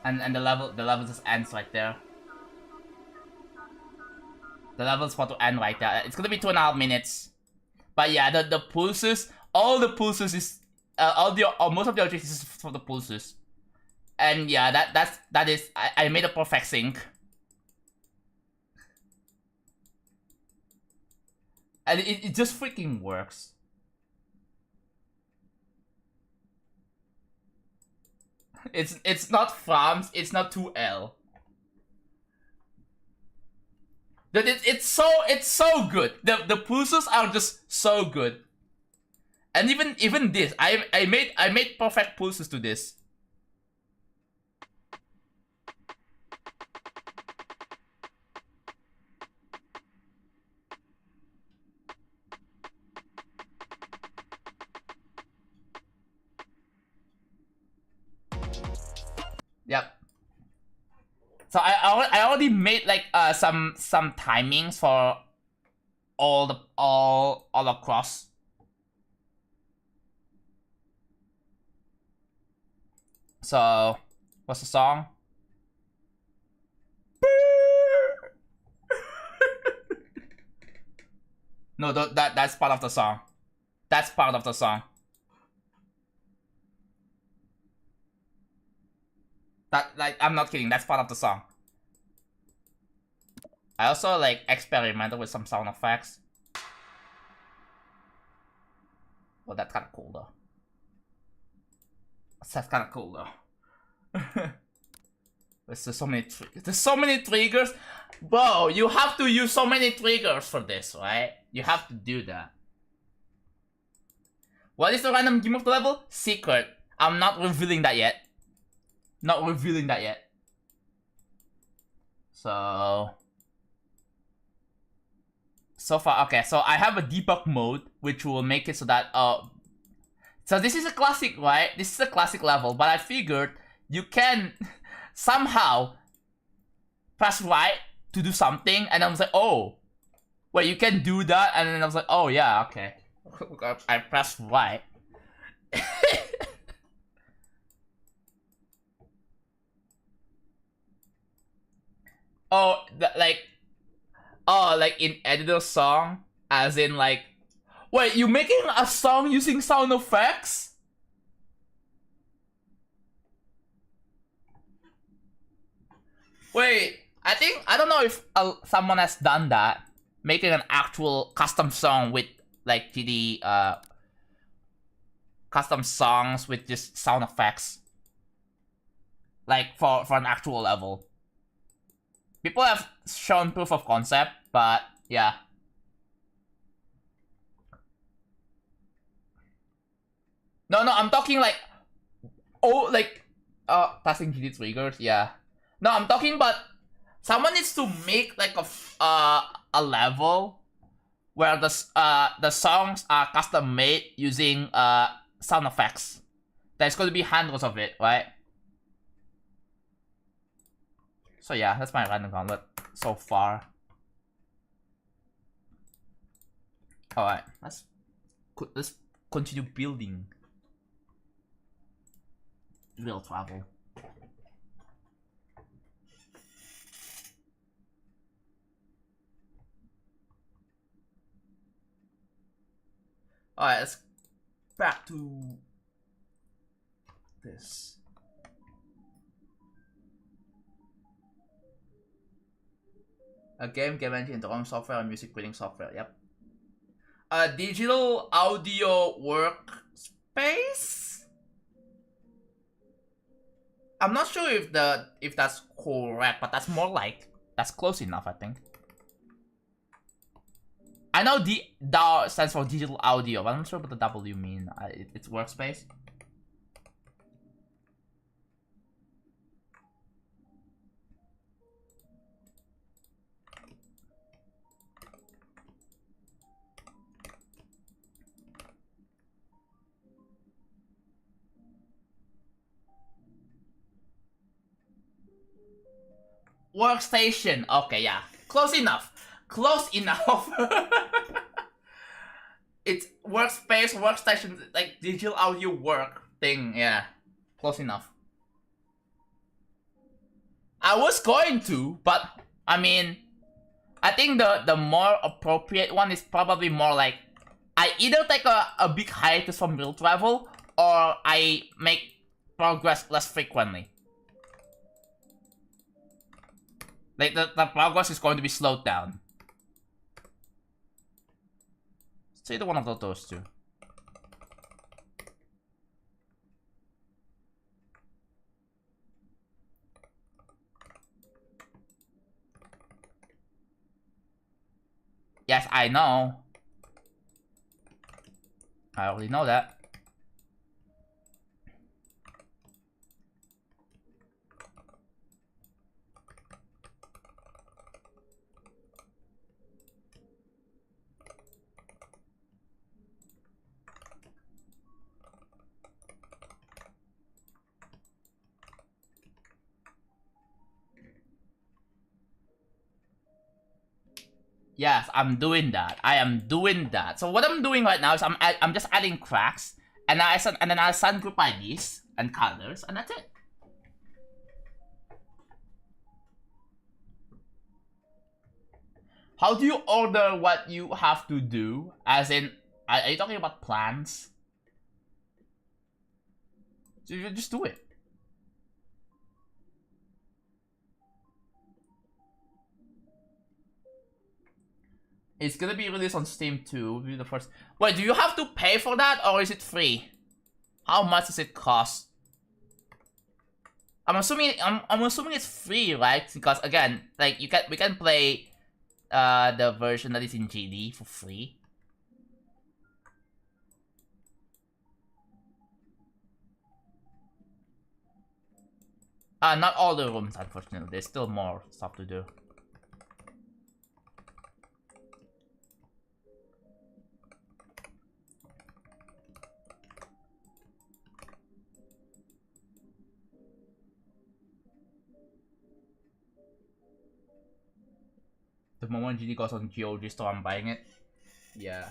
[SPEAKER 1] And the level just ends right there. The level's about to end right there. It's gonna be 2.5 minutes. But yeah, the pulses, all the pulses is most of the objects is for the pulses. And yeah, that is I made a perfect sync. And it just freaking works. It's not frames, it's not 2L. But it's so good. The pulses are just so good. And even this, I made perfect pulses to this. Yep. So I already made like some timings for all across. So what's the song? No, that's part of the song. That's part of the song. Like, I'm not kidding, that's part of the song. I also like experimented with some sound effects. Well, that's kind of cool though. That's kind of cool though. There's so many triggers. Bro, you have to use so many triggers for this, right? You have to do that. What is the random game of the level? Secret. I'm not revealing that yet. Not revealing that yet. So far, okay, so I have a debug mode which will make it so that so this is a classic, right? This is a classic level, but I figured you can somehow press right to do something, and I was like, oh, wait, you can do that, and then I was like, oh yeah, okay. I pressed right. Oh, like in editor song, as in like, wait, you making a song using sound effects? Wait, I don't know if someone has done that, making an actual custom song with like GD custom songs with just sound effects, like for an actual level. People have shown proof of concept, but yeah. No, I'm talking like, oh, like, passing GD triggers, yeah. No, I'm talking about someone needs to make like a level where the songs are custom made using sound effects. There's going to be hundreds of it, right? So yeah, that's my random gauntlet so far. Alright, let's continue building. Real travel. Alright, let's back to this. A game engine, drawing software, and music creating software. Yep. A digital audio workspace. I'm not sure if that's correct, but that's more like, that's close enough, I think. I know the DAW stands for digital audio, but I'm not sure what the W mean. It's workspace. workstation. Okay, yeah. Close enough. Close enough. It's workspace, workstation, like digital audio work thing. Yeah. Close enough. I was going to, but I mean, I think the more appropriate one is probably more like I either take a big hiatus from real travel or I make progress less frequently. Like the progress is going to be slowed down. It's either one of those two. Yes, I know. I already know that. Yes, I'm doing that. I am doing that. So what I'm doing right now is I'm just adding cracks, and I assign group IDs and colors, and that's it. How do you order what you have to do? As in, are you talking about plans? You just do it. It's gonna be released on Steam too. Be the first. Wait, do you have to pay for that or is it free? How much does it cost? I'm assuming it's free, right? Because again, like we can play the version that is in GD for free. Not all the rooms, unfortunately. There's still more stuff to do. The moment GD goes on GOG store, I'm buying it. Yeah.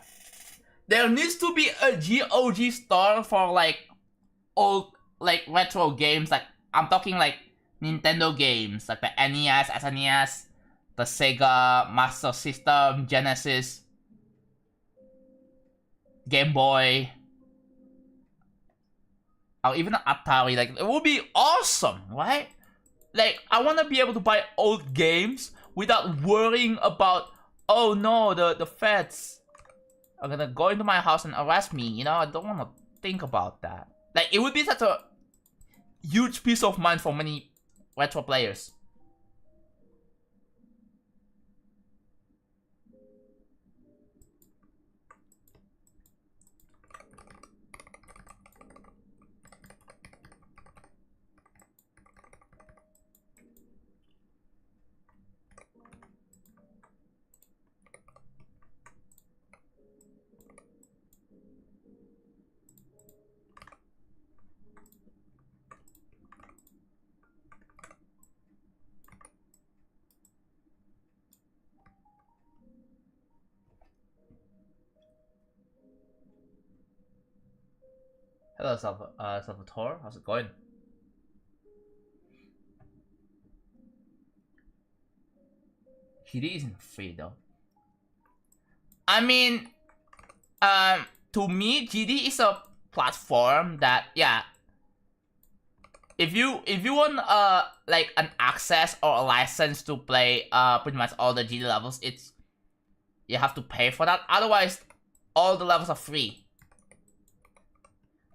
[SPEAKER 1] There needs to be a GOG store for like old, like retro games. Like I'm talking like Nintendo games, like the NES, SNES, the Sega Master System, Genesis, Game Boy, or even Atari. Like it would be awesome, right? Like I want to be able to buy old games without worrying about, oh no, the feds are gonna go into my house and arrest me. You know, I don't want to think about that. Like it would be such a huge peace of mind for many retro players. Hello, Salvatore. How's it going? GD isn't free though. I mean, to me, GD is a platform that, yeah. If you want like an access or a license to play pretty much all the GD levels, you have to pay for that. Otherwise, all the levels are free.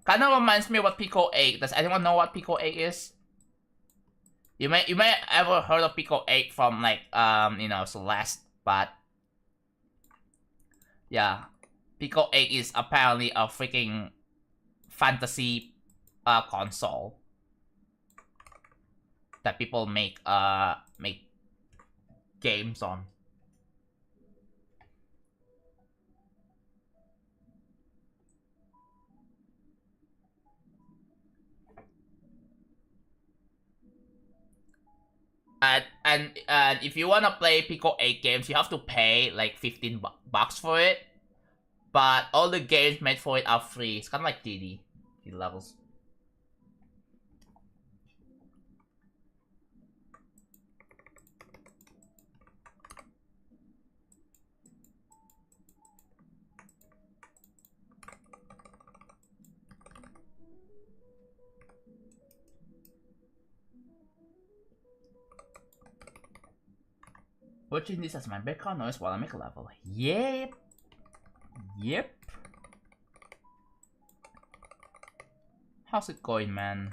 [SPEAKER 1] Kind of reminds me of what Pico 8. Does anyone know what Pico 8 is? You may ever heard of Pico 8 from like you know, Celeste, but yeah, Pico 8 is apparently a freaking fantasy console that people make games on. and if you wanna play Pico 8 games, you have to pay like 15 bucks for it. But all the games made for it are free. It's kind of like TD levels. Watching this as my background noise while I make a level. Yep. Yep. How's it going, man?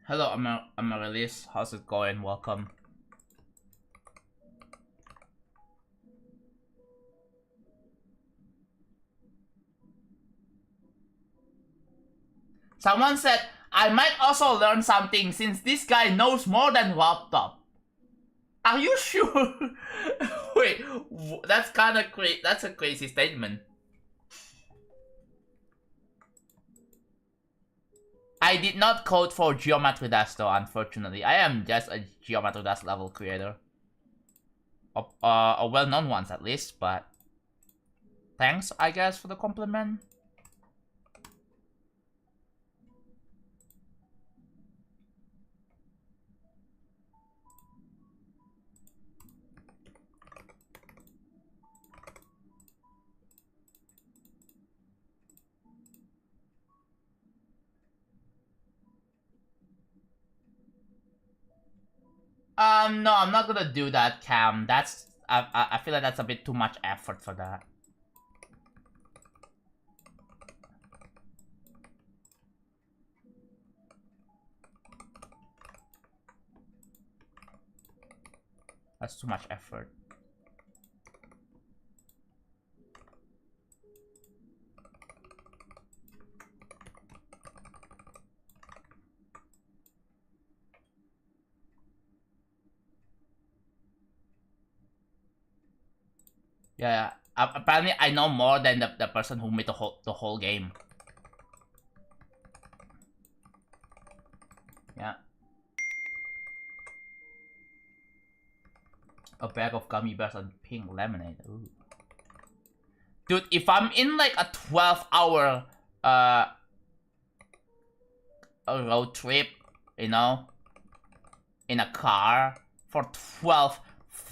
[SPEAKER 1] Hello, Amaryllis. How's it going? Welcome. Someone said, I might also learn something since this guy knows more than laptop. Are you sure? Wait, that's kind of crazy. That's a crazy statement. I did not code for Geometry Dash though, unfortunately. I am just a Geometry Dash level creator. A well-known ones at least, but... Thanks, I guess, for the compliment. No, I'm not gonna do that, Cam. That's... I feel like that's a bit too much effort for that. That's too much effort. Yeah, apparently I know more than the person who made the whole game. Yeah. A bag of gummy bears and pink lemonade. Ooh. Dude, if I'm in like a 12-hour a road trip, you know, in a car for 12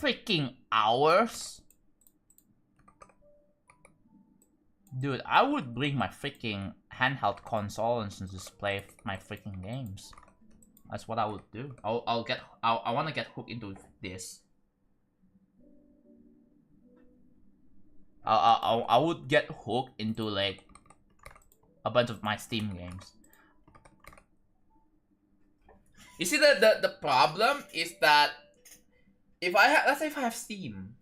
[SPEAKER 1] freaking hours, dude, I would bring my freaking handheld console and just play my freaking games. That's what I would do. I want to get hooked into this. I would get hooked into like a bunch of my Steam games. You see, the problem is that if I have, let's say if I have Steam,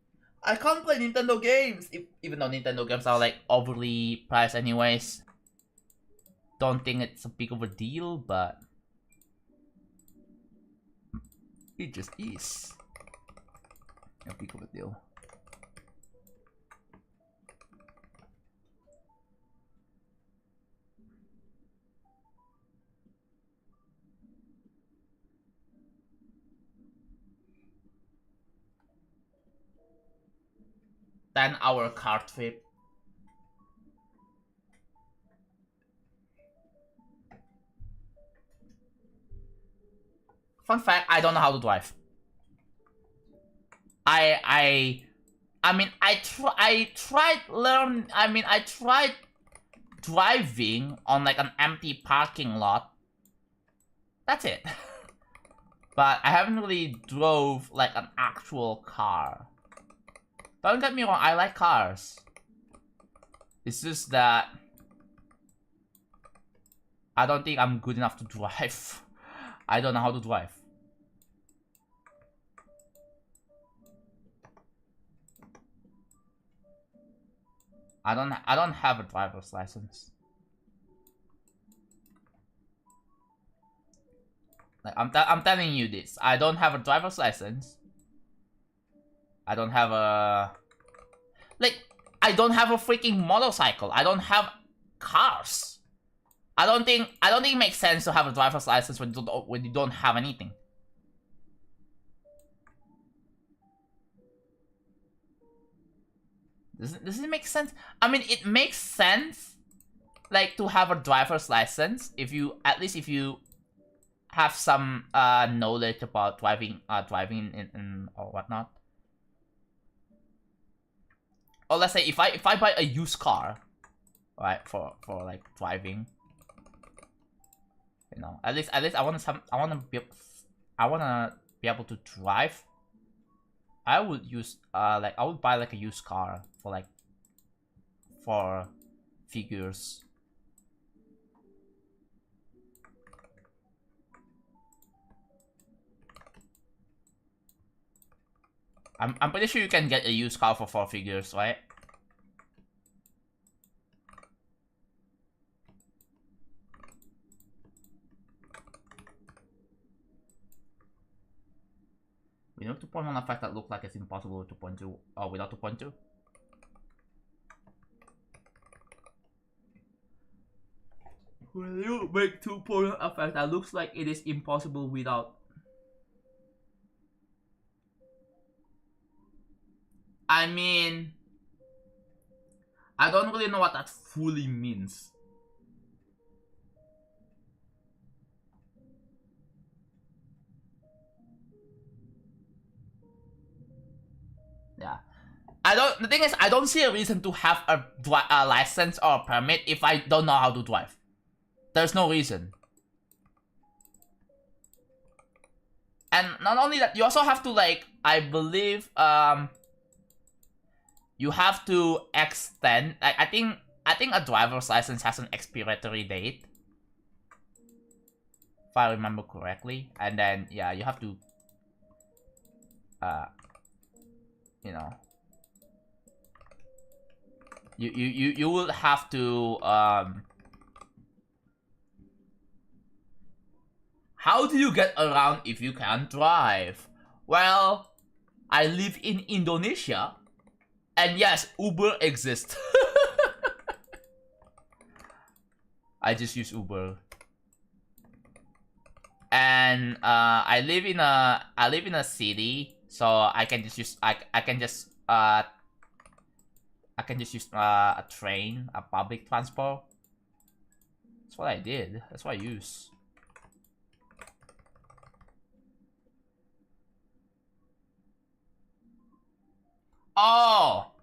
[SPEAKER 1] I can't play Nintendo games. Even though Nintendo games are like overly priced anyways. Don't think it's a big of a deal, but it just is a big of a deal. Ten-hour car trip. Fun fact, I don't know how to drive. I tried driving on like an empty parking lot. That's it. But I haven't really drove like an actual car. Don't get me wrong, I like cars. It's just that I don't think I'm good enough to drive. I don't know how to drive. I don't have a driver's license. Like, I'm telling you this. I don't have a driver's license. I don't have a... Like, I don't have a freaking motorcycle. I don't have cars. I don't think it makes sense to have a driver's license when you don't have anything. Does it make sense? I mean, it makes sense, like, to have a driver's license if you, at least if you have some knowledge about driving in or whatnot. Or let's say if I buy a used car, right, for like driving, you know, at least I want to be able to drive. I would use like I would buy like a used car for figures. I'm pretty sure you can get a used car for 4 figures, right? We know 2.1 effect that look like it's impossible with 2.2 or without 2.2. Will you make 2.1 effect that looks like it is impossible without? I mean, I don't really know what that fully means. Yeah. The thing is, I don't see a reason to have a license or a permit if I don't know how to drive. There's no reason. And not only that, you also have to, like, I believe, you have to extend, like, I think a driver's license has an expiry date, if I remember correctly. And then, yeah, you have to, you know, you will have to, how do you get around if you can't drive? Well, I live in Indonesia, and yes, Uber exists. I just use Uber. And I live in a city, so I can just use I can just use a train, a public transport. That's what I did. That's what I use. Oh,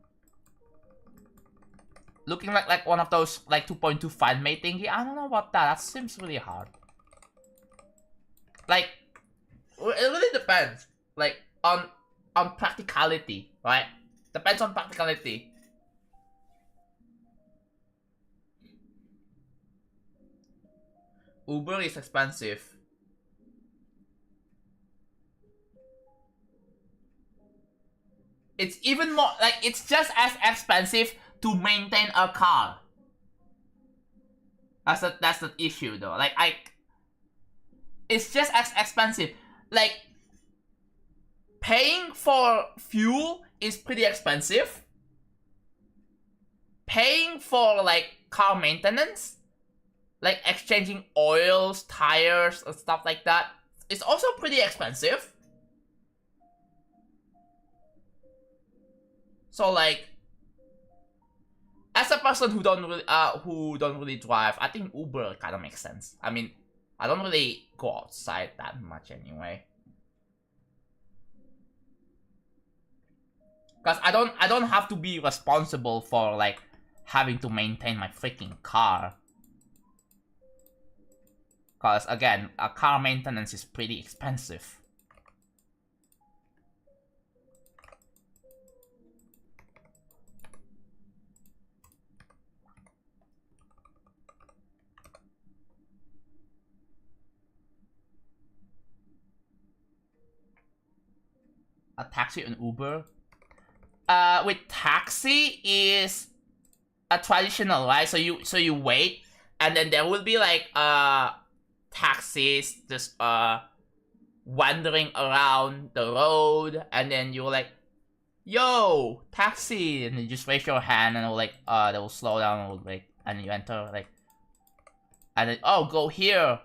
[SPEAKER 1] looking like one of those like 2.2 fan made thingy. I don't know about that. That seems really hard. Like, it really depends. Like on practicality, right? Depends on practicality. Uber is expensive. It's even more, like, it's just as expensive to maintain a car. That's the issue though. Like, it's just as expensive. Like, paying for fuel is pretty expensive. Paying for, like, car maintenance, like exchanging oils, tires, and stuff like that, is also pretty expensive. So, like, as a person who don't really drive, I think Uber kind of makes sense. I mean, I don't really go outside that much anyway. Cause I don't have to be responsible for, like, having to maintain my freaking car. Cause again, a car maintenance is pretty expensive. a taxi and Uber. With taxi is a traditional, right? So you wait, and then there will be like taxis just wandering around the road, and then you're like, yo, taxi, and you just raise your hand, and like they will slow down, and like, and you enter, like, and then, oh, go here,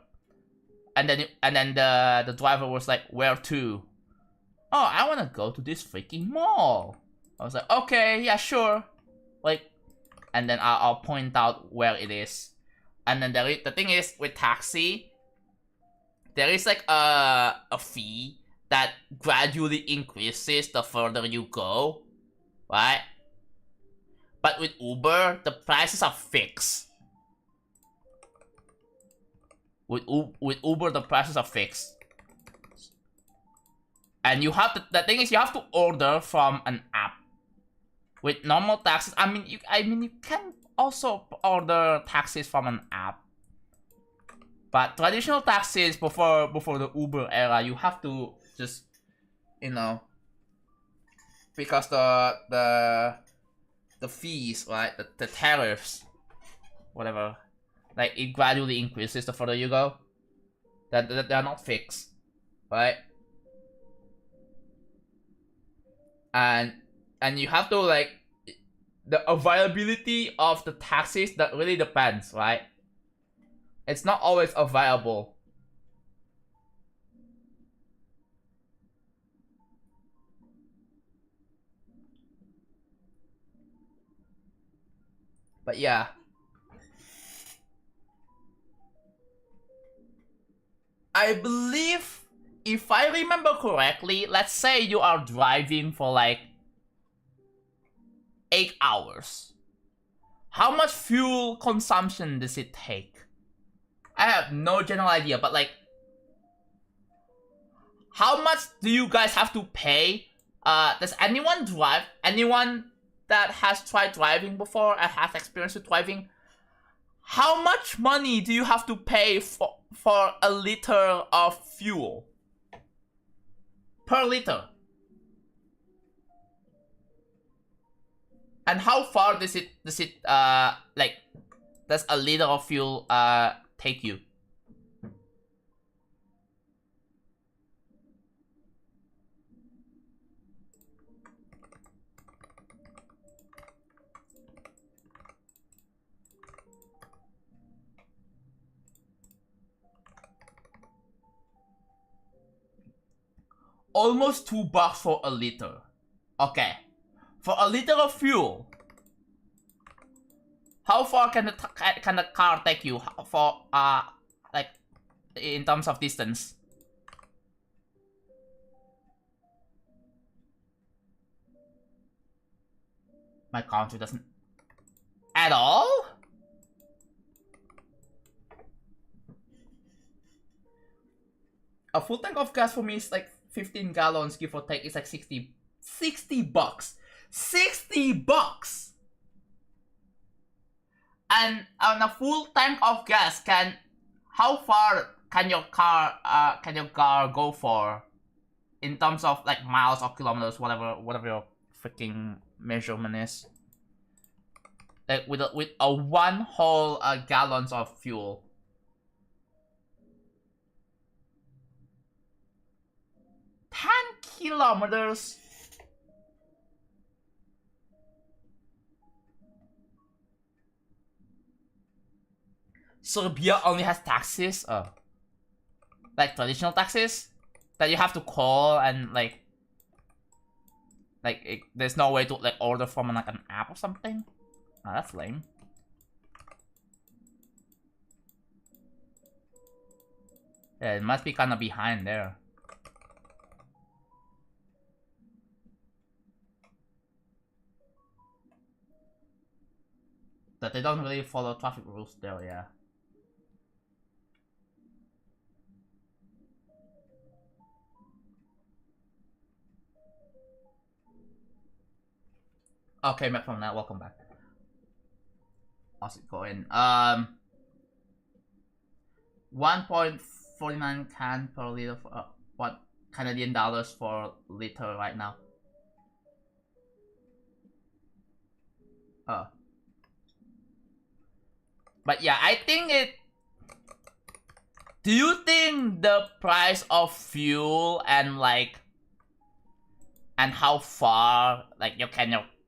[SPEAKER 1] and then the driver was like, where to? Oh, I wanna go to this freaking mall. I was like, okay, yeah, sure, like, and then I'll point out where it is, and then the thing is with taxi, there is like a fee that gradually increases the further you go, right? But with Uber, the prices are fixed. With Uber, the prices are fixed. And you have to, the thing is, you have to order from an app. With normal taxis, I mean you can also order taxis from an app. But traditional taxis before the Uber era, you have to just, you know, because the fees, right, the tariffs, whatever, like it gradually increases the further you go. That they're not fixed, right? And you have to, like, the availability of the taxis, that really depends, right? It's not always available. But yeah. I believe, if I remember correctly, let's say you are driving for like 8 hours. How much fuel consumption does it take? I have no general idea, but like, how much do you guys have to pay? Does anyone drive? Anyone that has tried driving before and has experience with driving? How much money do you have to pay for a liter of fuel? Per liter. And how far does it like, does a liter of fuel take you? Almost $2 for a liter. Okay. For a liter of fuel, how far can the car take you for like, in terms of distance? My country doesn't at all. A full tank of gas for me is like 15 gallons, give or take. It's like 60 bucks. 60 bucks! And on a full tank of gas, how far can your car go for, in terms of like miles or kilometers, whatever your freaking measurement is? Like with a one whole gallons of fuel. 10 kilometers. Serbia only has taxis, like traditional taxis that you have to call, and like there's no way to like order from like an app or something. Oh, that's lame. Yeah, it must be kind of behind there. That they don't really follow traffic rules there, yeah. Okay, back from that. Welcome back. How's it going? 1.49 can per liter for what? Canadian dollars for liter right now. Oh. But yeah, I think it... Do you think the price of fuel and like... And how far like your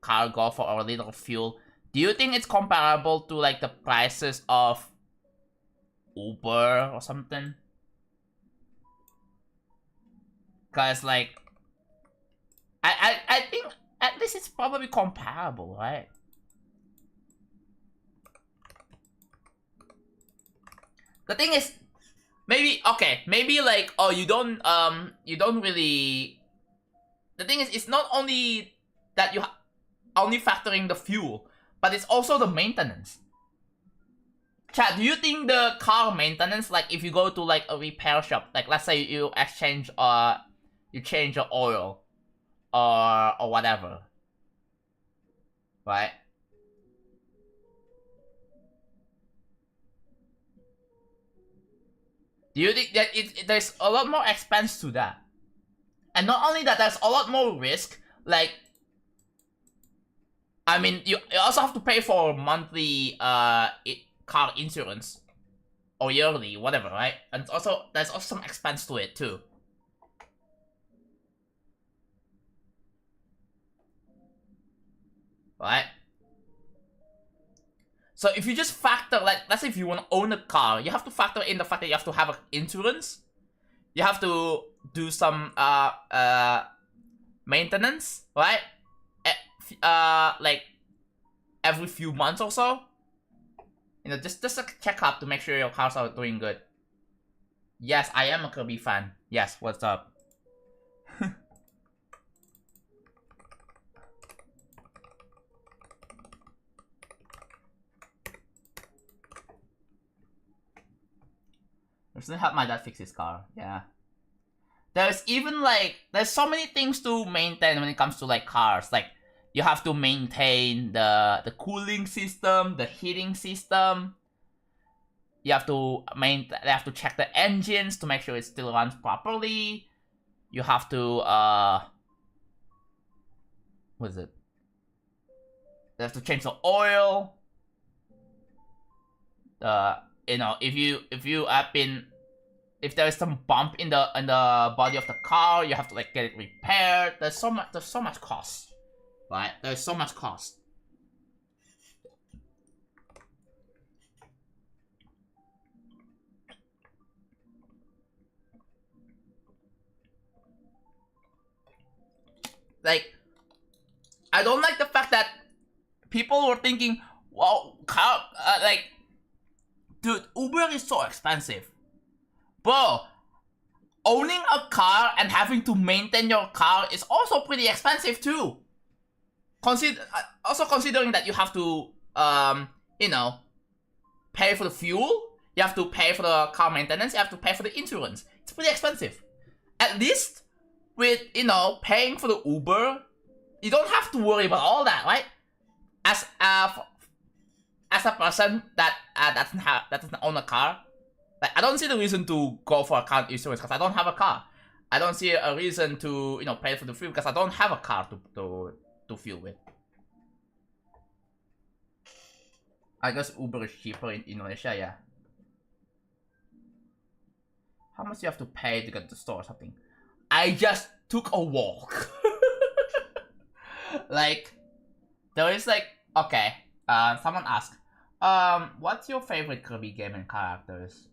[SPEAKER 1] car go for a liter of fuel? Do you think it's comparable to like the prices of Uber or something? Cause like... I think at least it's probably comparable, right? The thing is, maybe like, oh, you don't really. The thing is, it's not only that you only factoring the fuel, but it's also the maintenance. Chat, do you think the car maintenance, like if you go to like a repair shop, like let's say you exchange you change your oil or whatever, right? Do you think that there's a lot more expense to that? And not only that, there's a lot more risk. Like, I mean, you also have to pay for monthly car insurance or yearly, whatever, right? And also, there's also some expense to it too. Right? So if you just factor, like, let's say if you want to own a car, you have to factor in the fact that you have to have insurance. You have to do some maintenance, right? Like every few months or so. You know, just a checkup to make sure your cars are doing good. Yes, I am a Kirby fan. Yes, what's up? I still help my dad fix his car. Yeah. There's even like there's so many things to maintain when it comes to like cars. Like you have to maintain the cooling system, the heating system. You have to check the engines to make sure it still runs properly. You have to what is it? You have to change the oil. You know, if there is some bump in the body of the car, you have to like get it repaired. There's so much cost, right? There's so much cost. Like, I don't like the fact that people were thinking, well, car, like, dude, Uber is so expensive. Bro, owning a car and having to maintain your car is also pretty expensive too. Also considering that you have to, you know, pay for the fuel, you have to pay for the car maintenance, you have to pay for the insurance. It's pretty expensive. At least with, you know, paying for the Uber, you don't have to worry about all that, right? As a person that doesn't own a car, like I don't see the reason to go for a car insurance because I don't have a car. I don't see a reason to, you know, pay for the fuel because I don't have a car to fuel with. I guess Uber is cheaper in Indonesia, yeah. How much do you have to pay to get to the store or something? I just took a walk. Like, there is like, okay, someone asked, what's your favorite Kirby game and characters?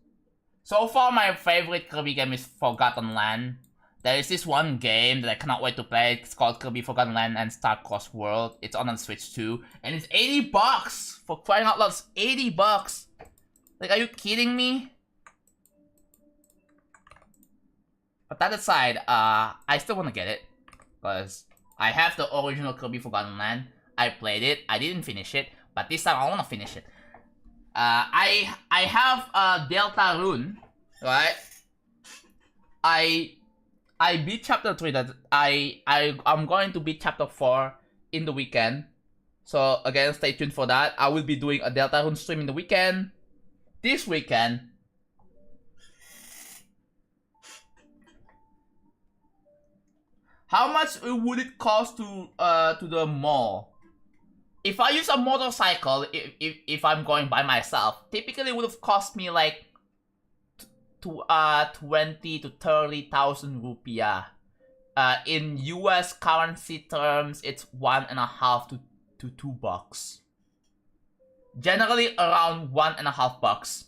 [SPEAKER 1] So far, my favorite Kirby game is Forgotten Land. There is this one game that I cannot wait to play. It's called Kirby Forgotten Land and Star-Crossed World. It's on Switch too, and it's $80 for crying out loud. It's $80. Like, are you kidding me? But that aside, I still want to get it because I have the original Kirby Forgotten Land. I played it. I didn't finish it, but this time I want to finish it. I have Delta Rune, right? I beat chapter 3. That I'm going to beat chapter 4 in the weekend. So again, stay tuned for that. I will be doing a Delta Rune stream in the weekend. This weekend. How much would it cost to the mall? If I use a motorcycle, if I'm going by myself, typically it would have cost me like 20 to 30,000 rupiah. In US currency terms, it's $1.5 to $2. Generally around $1.5.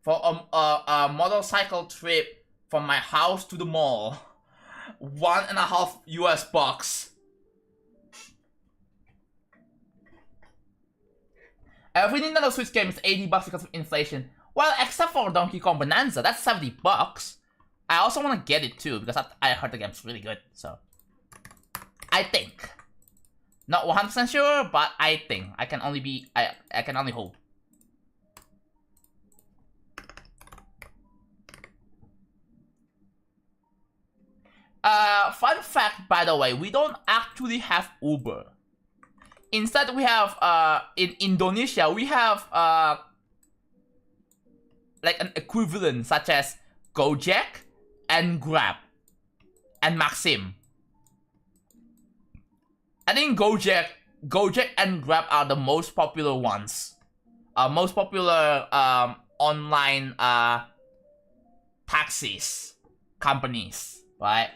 [SPEAKER 1] For a motorcycle trip from my house to the mall, $1.5 US. Every Nintendo Switch game is $80 because of inflation. Well, except for Donkey Kong Bonanza, that's $70. I also want to get it too because I heard the game's really good. So I think, not 100% sure, but I think I can only hope. Fun fact, by the way, we don't actually have Uber. Instead, we have, in Indonesia, we have, like an equivalent such as Gojek and Grab and Maxim. I think Gojek and Grab are the most popular ones. Most popular, online, taxis companies, right?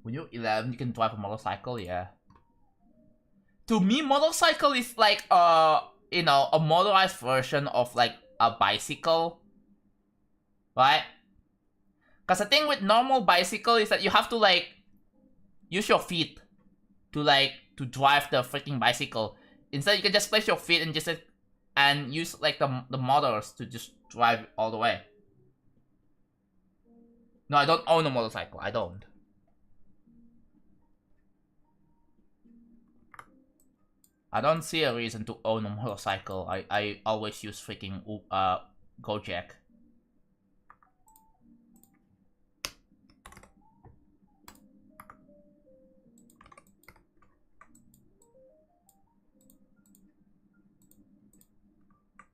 [SPEAKER 1] When you're 11, you can drive a motorcycle, yeah. To me, motorcycle is like, you know, a motorized version of like a bicycle, right? Because the thing with normal bicycle is that you have to like use your feet to drive the freaking bicycle. Instead, you can just place your feet and just and use like the motors to just drive all the way. No, I don't own a motorcycle. I don't. I don't see a reason to own a motorcycle. I always use freaking Gojek.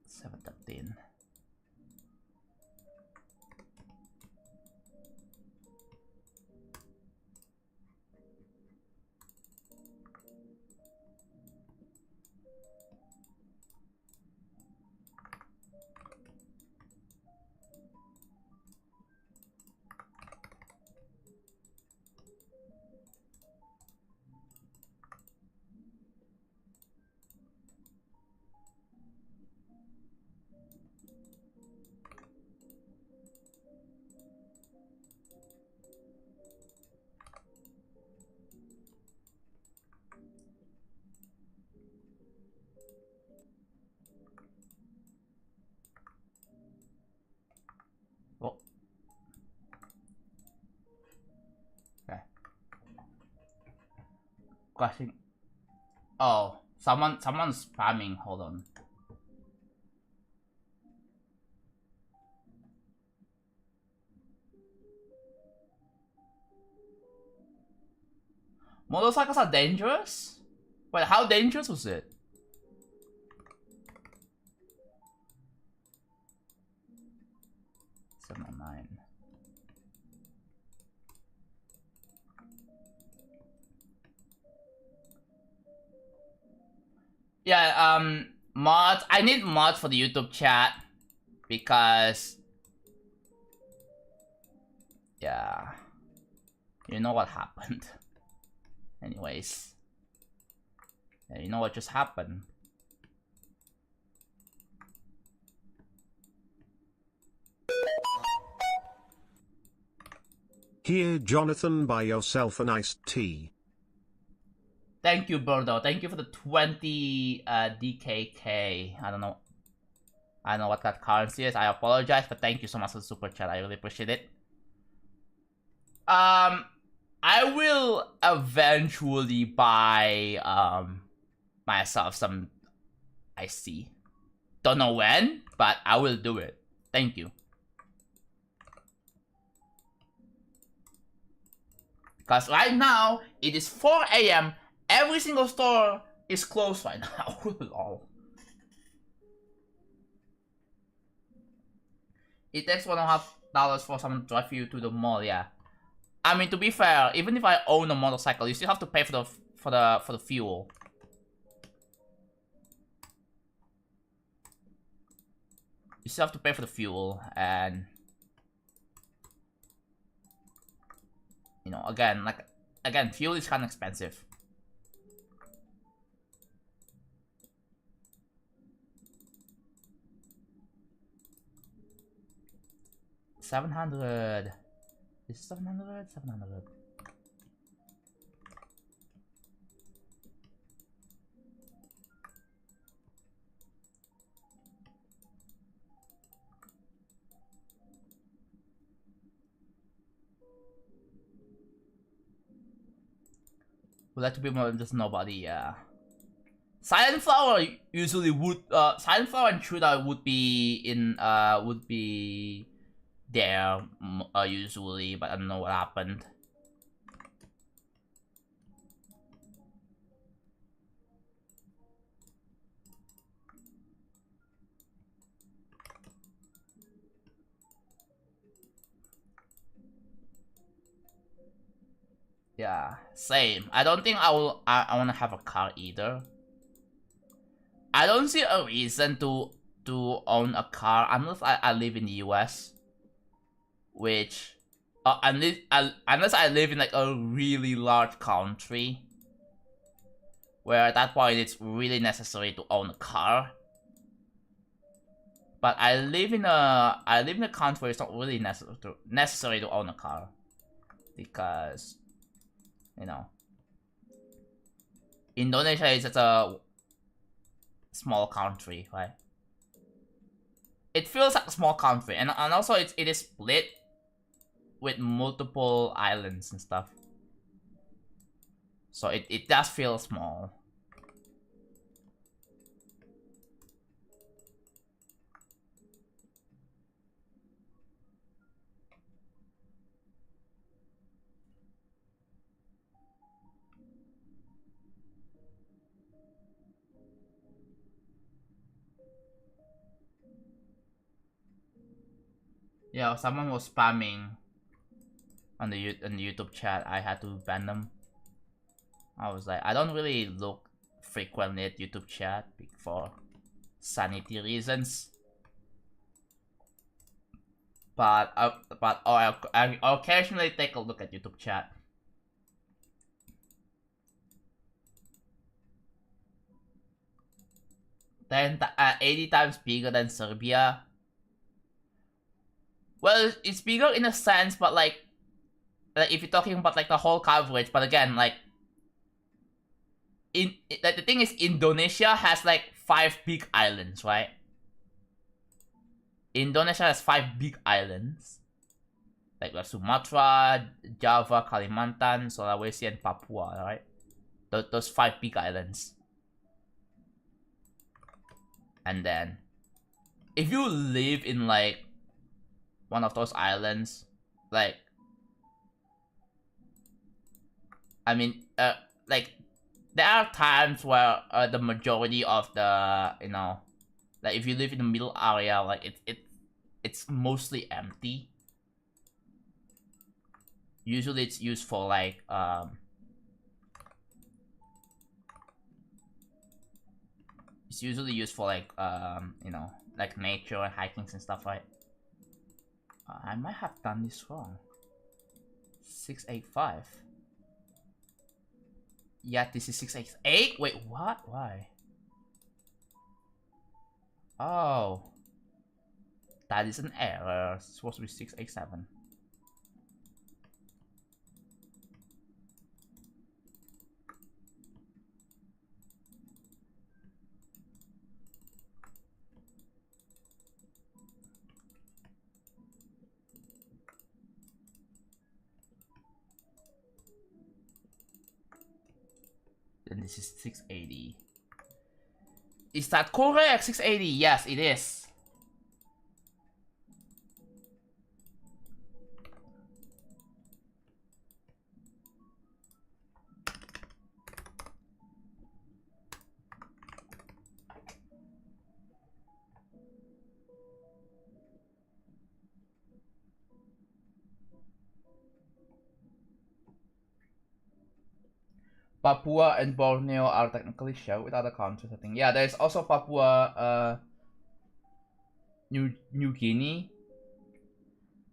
[SPEAKER 1] $7.13. Oh. Okay. Question. Oh, someone's spamming. Hold on. Motorcycles are dangerous? Wait, how dangerous was it? $7.09. Yeah, mods. I need mods for the YouTube chat because, yeah, you know what happened. Anyways, yeah, you know what just happened.
[SPEAKER 2] Here, Jonathan, buy yourself an iced tea.
[SPEAKER 1] Thank you, Birdo. Thank you for the 20 DKK. I don't know what that currency is. I apologize, but thank you so much for the super chat. I really appreciate it. I will eventually buy myself some iced tea. Don't know when, but I will do it. Thank you. Because right now, it is 4 a.m. Every single store is closed right now. Lol. It takes $1.5 for someone to drive you to the mall, yeah. I mean, to be fair, even if I own a motorcycle, you still have to pay for the fuel. You still have to pay for the fuel, and you know, again, fuel is kind of expensive. $700. Is it 700? 700. Would like to be more than just nobody, yeah. Silent Flower usually would Silent Flower and Shooter would be there usually, but I don't know what happened. Yeah, same. I don't think I want to have a car either. I don't see a reason to own a car unless I live in the US. Which, unless I live in like a really large country, where at that point it's really necessary to own a car. But I live in a country where it's not really necessary to own a car, because, you know, Indonesia is such a small country, right? It feels like a small country, and also it is split with multiple islands and stuff. So it does feel small. Yeah, someone was spamming on the YouTube chat. I had to ban them. I was like, I don't really look frequently at YouTube chat for sanity reasons. But I occasionally take a look at YouTube chat. Then 80 times bigger than Serbia. Well, it's bigger in a sense, but like if you're talking about like the whole coverage, but again, like the thing is, Indonesia has like 5 big islands, right? Indonesia has 5 big islands, like Sumatra, Java, Kalimantan, Sulawesi, and Papua, right? Those 5 big islands. And then, if you live in like one of those islands, like, I mean, like, there are times where the majority of the, you know, like if you live in the middle area, like it's mostly empty. Usually it's used for like it's usually used for like you know, like nature and hikings and stuff, right? I might have done this wrong. 685. Yeah, this is 688. Wait, what? Why? Oh, that is an error. It's supposed to be 687. Then this is 680. Is that correct? 680. Yes, it is. Papua and Borneo are technically shared with other countries, I think. Yeah, there's also Papua, New Guinea.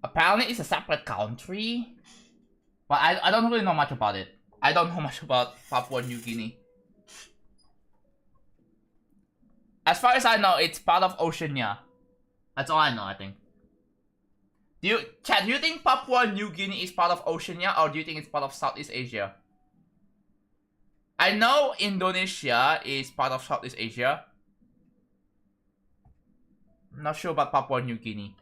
[SPEAKER 1] Apparently, it's a separate country. But I don't really know much about it. I don't know much about Papua New Guinea. As far as I know, it's part of Oceania. That's all I know, I think. Chad, do you think Papua New Guinea is part of Oceania, or do you think it's part of Southeast Asia? I know Indonesia is part of Southeast Asia. I'm not sure about Papua New Guinea.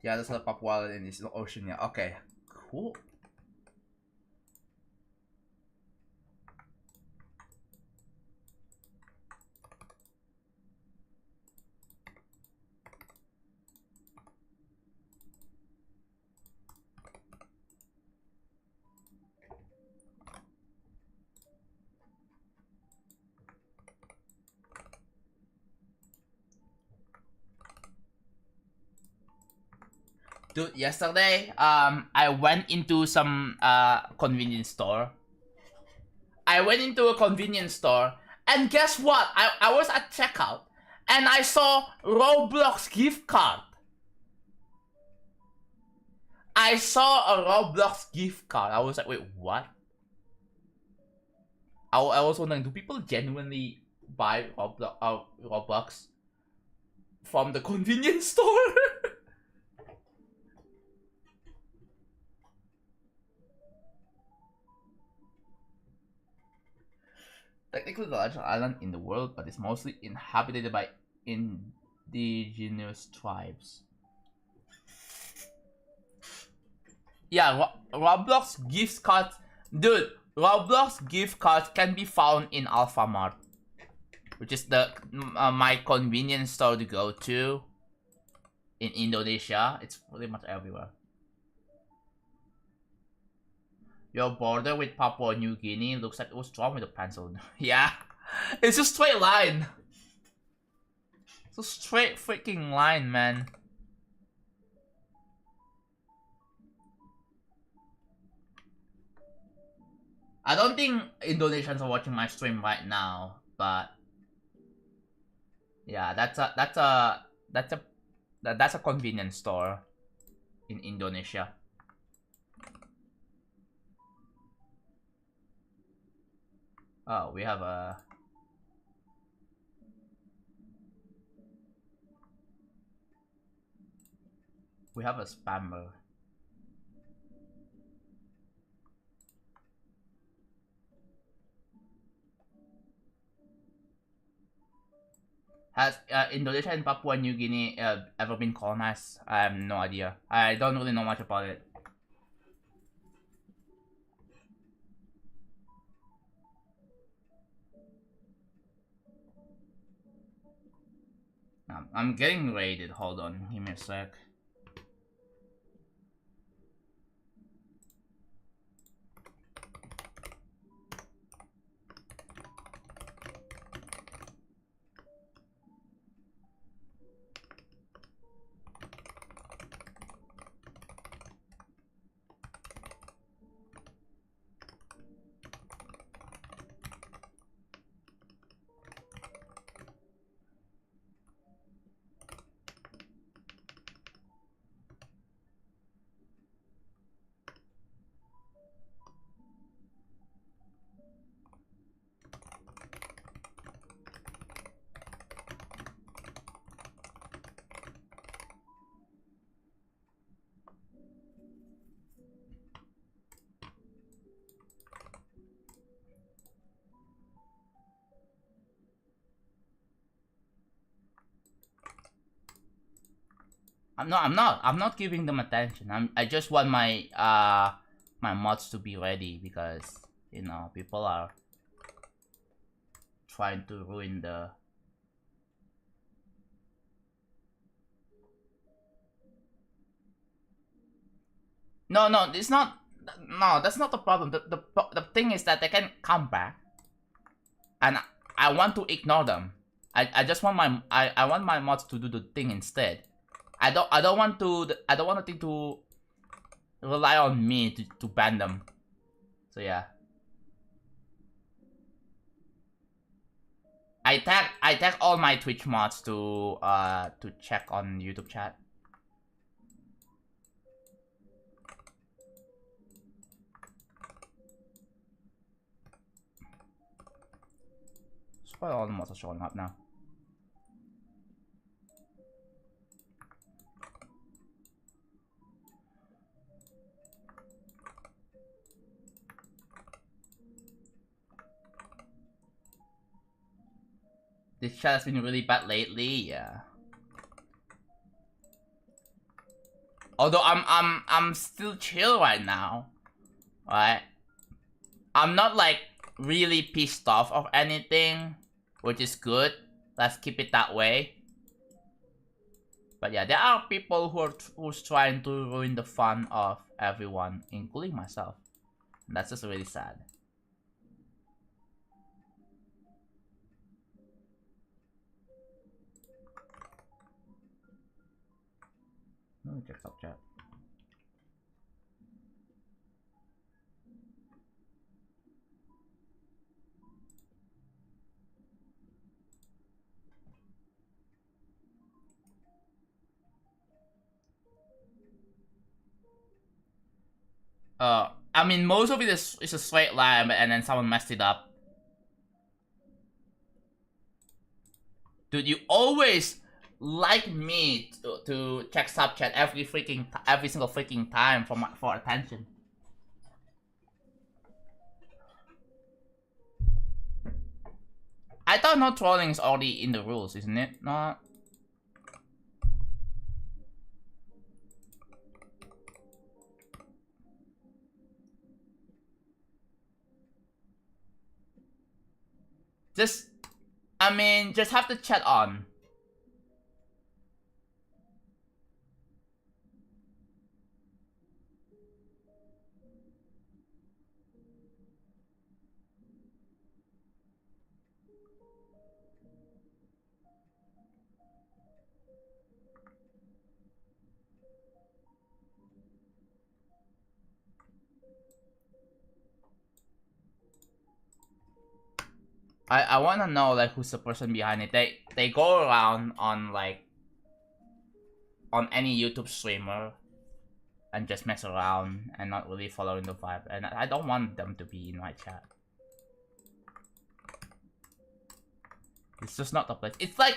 [SPEAKER 1] Yeah, that's a Papua Island in Oceania. Okay, cool. Dude, yesterday, I went into some convenience store. And guess what? I was at checkout, and I saw Roblox gift card. I saw a Roblox gift card. I was like, wait, what? I was wondering, do people genuinely buy Roblox from the convenience store? Technically the largest island in the world, but it's mostly inhabited by indigenous tribes. Yeah, Roblox gift cards. Dude, Roblox gift cards can be found in Alfamart, which is the my convenience store to go to in Indonesia. It's pretty much everywhere. Your border with Papua New Guinea looks like it was drawn with a pencil. Yeah, it's a straight line. It's a straight freaking line, man. I don't think Indonesians are watching my stream right now, but yeah, that's a convenience store in Indonesia. Oh, we have a spammer. Has Indonesia and Papua New Guinea ever been colonized? I have no idea. I don't really know much about it. I'm getting raided. Hold on, give me a sec. I'm not giving them attention. I just want my my mods to be ready because, you know, people are trying to ruin the... No, it's not. No, that's not the problem. The thing is that they can come back, and I want to ignore them. I just want I want my mods to do the thing instead. I don't want the thing to rely on me to ban them. So yeah. I tag all my Twitch mods to check on YouTube chat. Why all the mods are showing up now? This chat has been really bad lately, yeah. Although I'm still chill right now, right? I'm not like really pissed off of anything, which is good. Let's keep it that way. But yeah, there are people who's trying to ruin the fun of everyone, including myself. And that's just really sad. Let me check sub chat. I mean, most of it is a straight line, and then someone messed it up. Dude, you always like me to check sub chat every single freaking time for attention. I thought no trolling is already in the rules, isn't it? No. Just have the chat on. I wanna know like who's the person behind it. They go around on like on any YouTube streamer and just mess around and not really following the vibe, and I don't want them to be in my chat. It's just not the place. It's like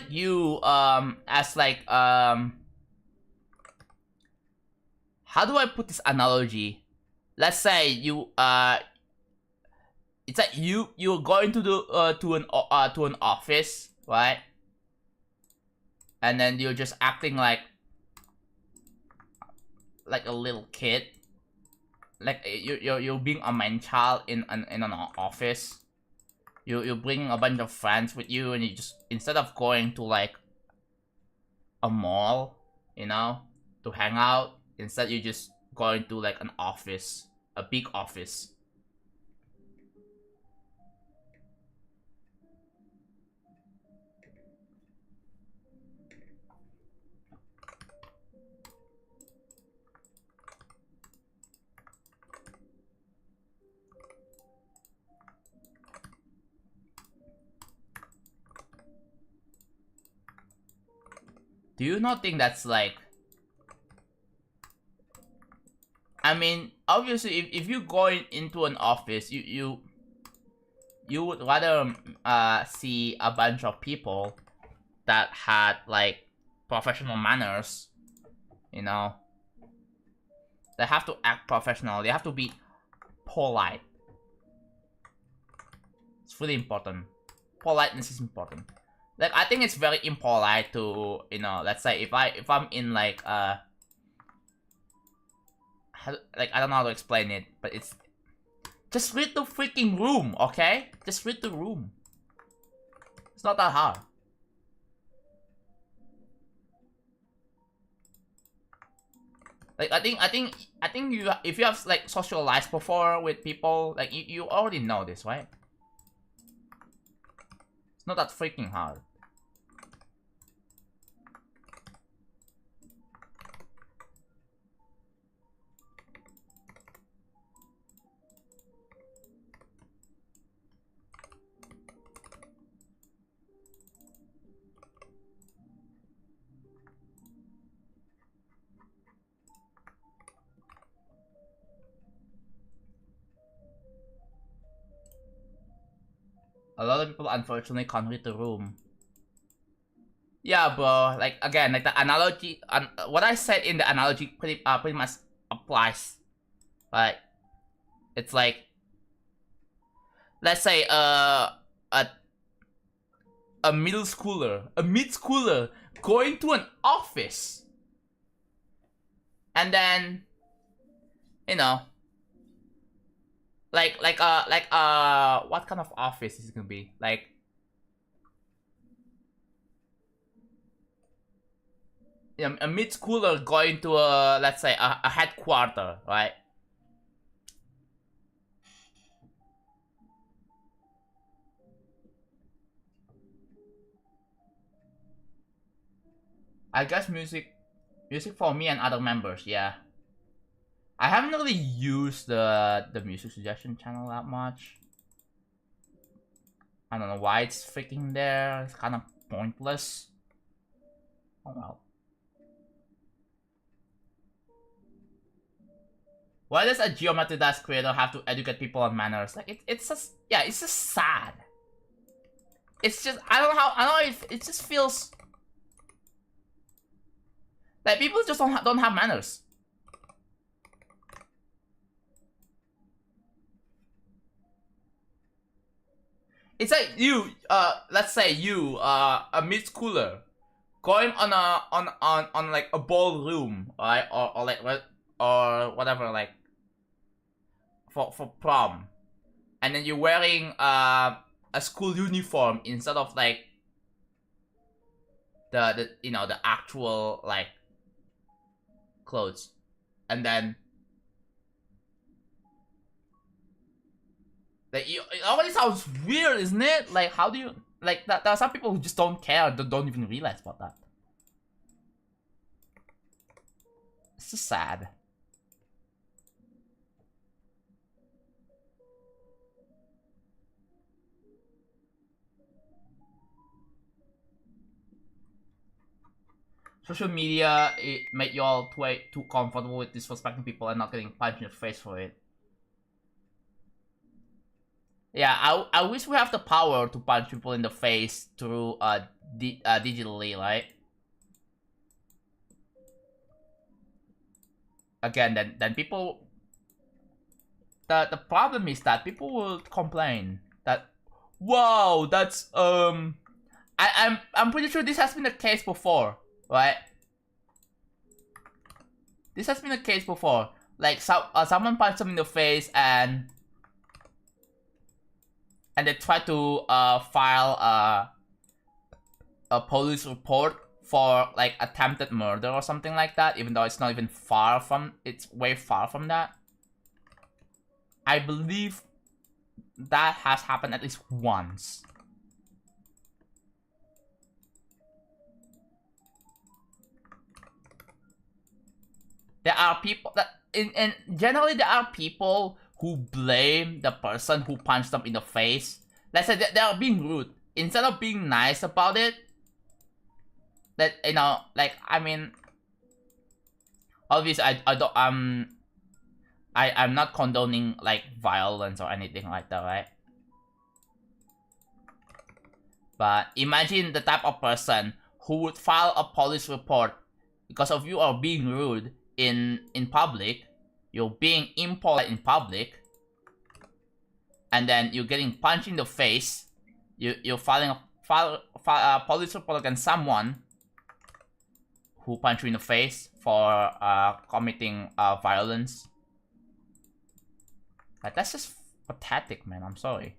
[SPEAKER 1] you as like how do I put this analogy? Let's say you it's like you're going to an office, right? And then you're just acting like a little kid, like you're being a man child in an office. You bring a bunch of friends with you, and you just, instead of going to like a mall, you know, to hang out, instead you're just going to like an office, a big office. Do you not think that's like... I mean, obviously, if you go into an office, you would rather see a bunch of people that had like professional manners, you know? They have to act professional. They have to be polite. It's really important. Politeness is important. Like, I think it's very impolite to, you know, let's say if I'm in like I don't know how to explain it, but it's just read the freaking room, okay? Just read the room. It's not that hard. Like I think you, if you have like socialized before with people, like you already know this, right? It's not that freaking hard. A lot of people unfortunately can't read the room. Yeah, bro. Like again, like the analogy, what I said in the analogy pretty much applies. Like, it's like, let's say a middle schooler, a mid schooler going to an office, and then, you know, like what kind of office is it gonna be? Like, you know, a mid schooler going to a, let's say a headquarter, right? I guess music for me and other members, yeah. I haven't really used the music suggestion channel that much. I don't know why it's freaking there. It's kind of pointless. Oh well. Why does a geometry dash creator have to educate people on manners? Like it's just, yeah, it's just sad. It's just, I don't know if it just feels like people just don't have manners. It's like you, let's say you, a mid schooler, going on like a ballroom, right, or like or whatever, like for prom, and then you're wearing a school uniform instead of like the you know, the actual like clothes, and then like it already sounds weird, isn't it? Like, how do you, like, that there are some people who just don't care, don't even realize about that. It's just sad. Social media, it made you all too comfortable with disrespecting people and not getting punched in the face for it. Yeah, I wish we have the power to punch people in the face through digitally, right? Again, then people, the problem is that people will complain that, wow, that's I'm pretty sure this has been the case before, right? This has been the case before. Like, someone punched them in the face and they try to file a police report for like attempted murder or something like that, even though it's not even far from, it's way far from that. I believe that has happened at least once. There are people that, and generally there are people who blame the person who punched them in the face. Let's say they are being rude. Instead of being nice about it, that, you know, like, I mean, obviously I'm not condoning like violence or anything like that, right? But imagine the type of person who would file a police report because of you are being rude in public, you're being impolite in public, and then you're getting punched in the face. You're filing a police report against someone who punched you in the face for committing violence. Like, that's just pathetic, man. I'm sorry.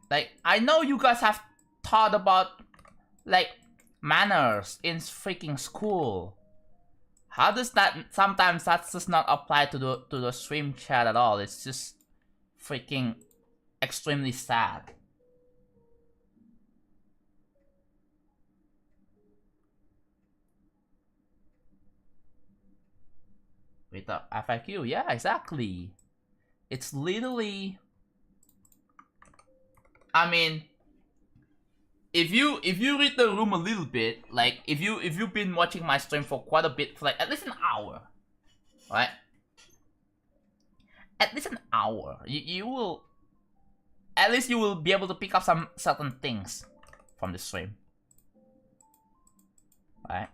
[SPEAKER 1] Like, I know you guys have thought about, like, manners in freaking school. How does that, sometimes that's just not apply to the stream chat at all. It's just freaking extremely sad. With the FAQ, yeah, exactly. It's literally, I mean, if you read the room a little bit, like if you've been watching my stream for quite a bit, for like at least an hour, right? At least an hour, you will, at least you will be able to pick up some certain things from the stream, right?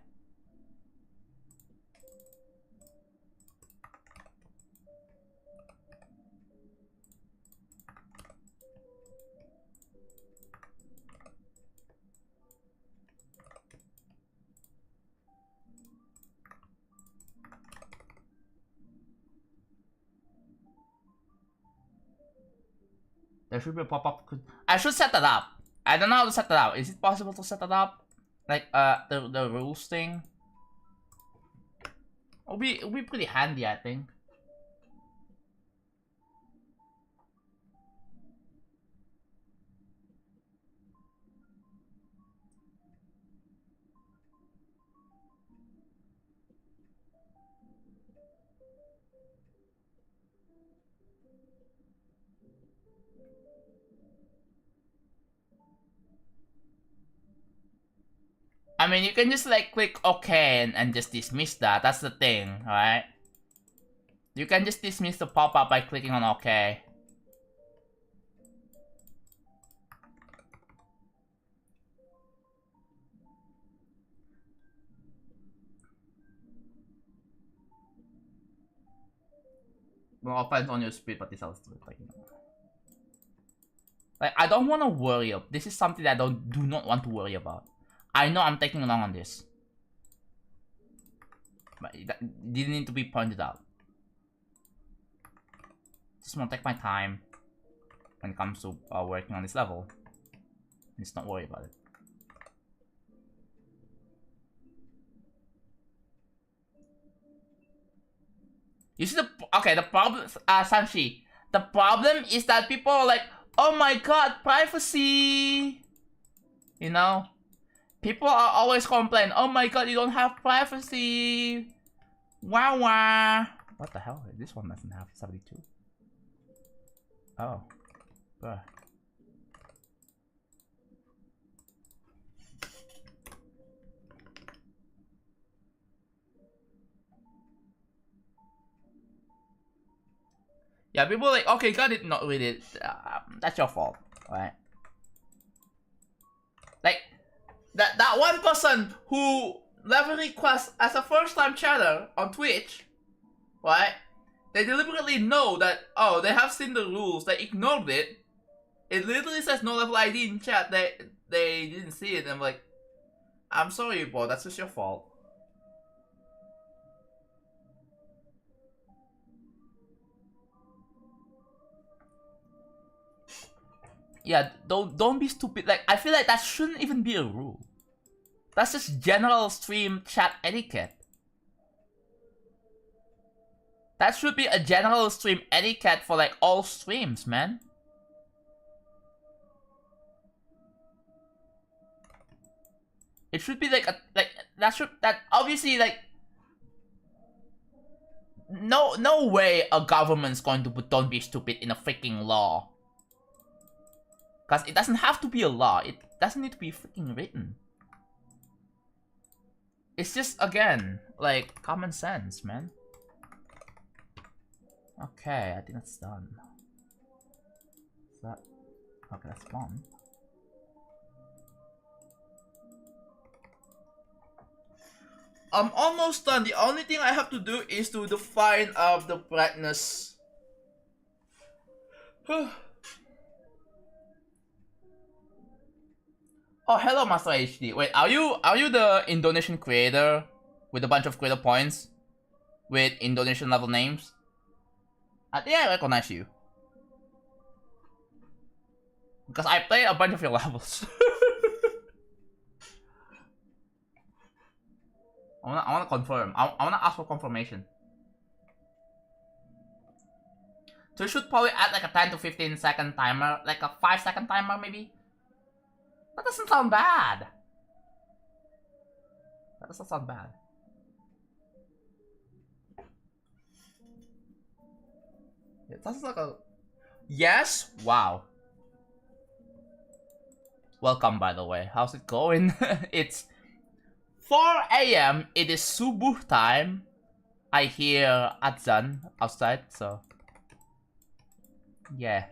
[SPEAKER 1] There should be a pop-up. I should set that up. I don't know how to set that up. Is it possible to set that up? Like the rules thing? It'll be pretty handy, I think. I mean, you can just like click OK and just dismiss that. That's the thing, right? You can just dismiss the pop-up by clicking on OK. Well, depends on your speed, but this I'll still like, you know. Like, I don't want to worry about. This is something I do not want to worry about. I know I'm taking long on this, but it didn't need to be pointed out. Just want to take my time when it comes to working on this level. Let's not worry about it. You see the problem, Sanshi. The problem is that people are like, oh my god, privacy. You know. People are always complaining, oh my god, you don't have privacy. Wow, wow. What the hell? This one doesn't have 72. Oh. Bruh. Yeah, people are like, okay, got it, not read it. That's your fault, right? Like, that one person who left a request as a first-time chatter on Twitch, right? They deliberately know that, oh, they have seen the rules, they ignored it. It literally says no level ID in chat, they didn't see it, and I'm like, I'm sorry, bro, that's just your fault. Yeah, don't be stupid. Like, I feel like that shouldn't even be a rule. That's just general stream chat etiquette. That should be a general stream etiquette for like all streams, man. It should be like that obviously like no way a government's going to put don't be stupid in a freaking law. Cause it doesn't have to be a law. It doesn't need to be freaking written. It's just, again, like, common sense, man. Okay, I think that's done. Is that... Okay, that's fun. I'm almost done. The only thing I have to do is to define the brightness. Oh, hello, Master HD. Wait, are you the Indonesian creator with a bunch of creator points with Indonesian level names? I think I recognize you. Because I played a bunch of your levels. I wanna confirm. I wanna ask for confirmation. So you should probably add like a 10 to 15 second timer, like a 5-second timer maybe. That doesn't sound bad. That doesn't sound bad. It sounds like a... Yes? Wow. Welcome, by the way. How's it going? It's 4 a.m. It is subuh time. I hear Adzan outside, so... Yeah.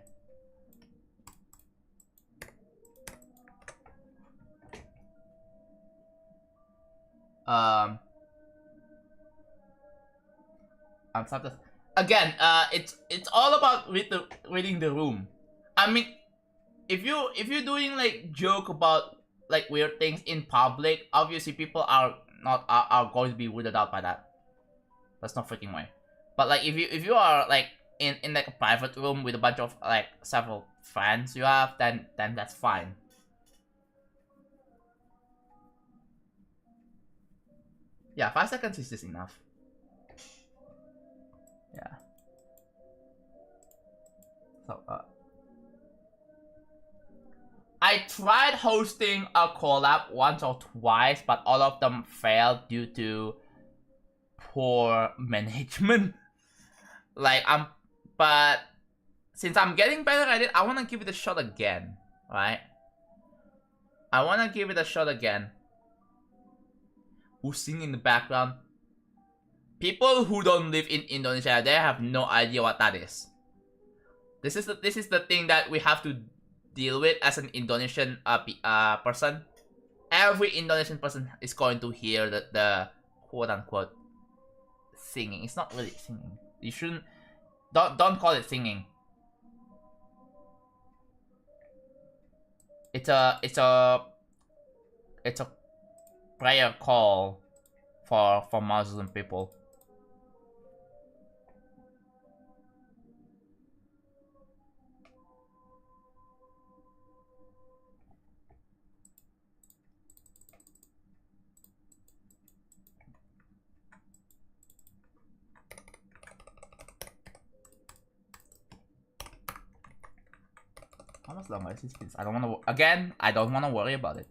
[SPEAKER 1] I'm sorry. Again, it's all about reading the room. I mean, if you're doing like joke about like weird things in public, obviously people are going to be weirded out by that. That's no freaking way. But like if you are like in like a private room with a bunch of like several friends you have, then that's fine. Yeah, 5 seconds is just enough. Yeah. So I tried hosting a collab once or twice, but all of them failed due to poor management. But since I'm getting better at it, I wanna give it a shot again, right? I wanna give it a shot again. Who's singing in the background? People who don't live in Indonesia, they have no idea what that is. This is the thing that we have to deal with as an Indonesian person. Every Indonesian person is going to hear the quote unquote singing. It's not really singing. You shouldn't. Don't call it singing. It's a prayer call for Muslim people. How much longer is this? I don't want to worry about it.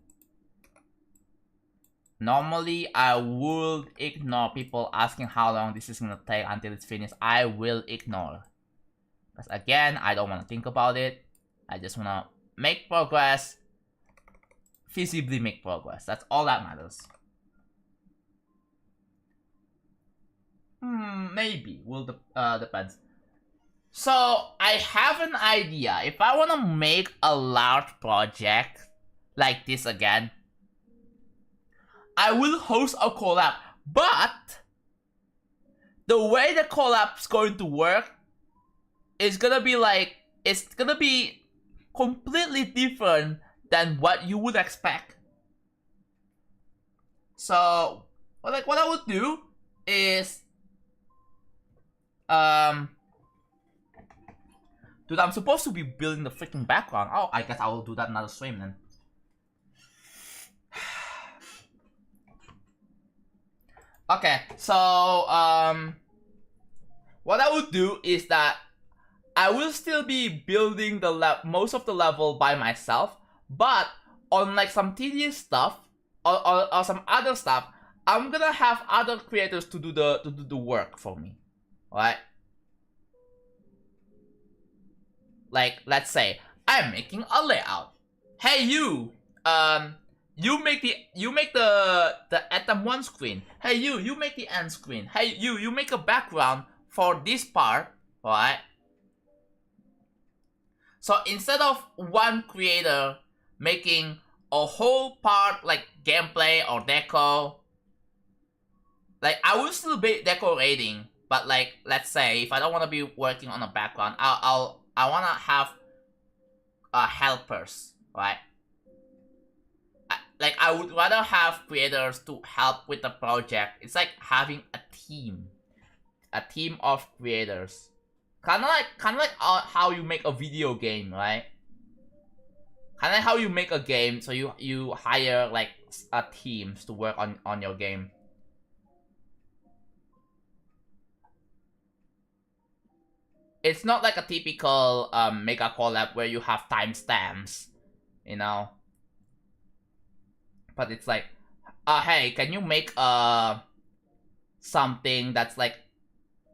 [SPEAKER 1] Normally, I would ignore people asking how long this is gonna take until it's finished. I will ignore. Because again, I don't want to think about it. I just want to make progress. Visibly make progress. That's all that matters. Maybe. Depends. So, I have an idea. If I want to make a large project like this again, I will host a collab. But the way the collab's going to work is gonna be like, it's gonna be completely different than what you would expect. So, what I would do is, dude, I'm supposed to be building the freaking background. Oh, I guess I will do that another stream then. Okay, so what I would do is that I will still be building the most of the level by myself, but on like some tedious stuff or some other stuff, I'm gonna have other creators to do the work for me, right? Like, let's say I'm making a layout. Hey, you make the atom 1 screen. Hey, you make the end screen. Hey, you make a background for this part, right? So instead of one creator making a whole part like gameplay or deco, like I will still be decorating, but like let's say if I don't want to be working on a background, I want to have helpers, right? Like I would rather have creators to help with the project. It's like having a team of creators. Kind of like how you make a video game, right? kind of how you make a game. So you hire like teams to work on your game. It's not like a typical mega collab where you have timestamps, you know. But it's like, hey, can you make something that's like,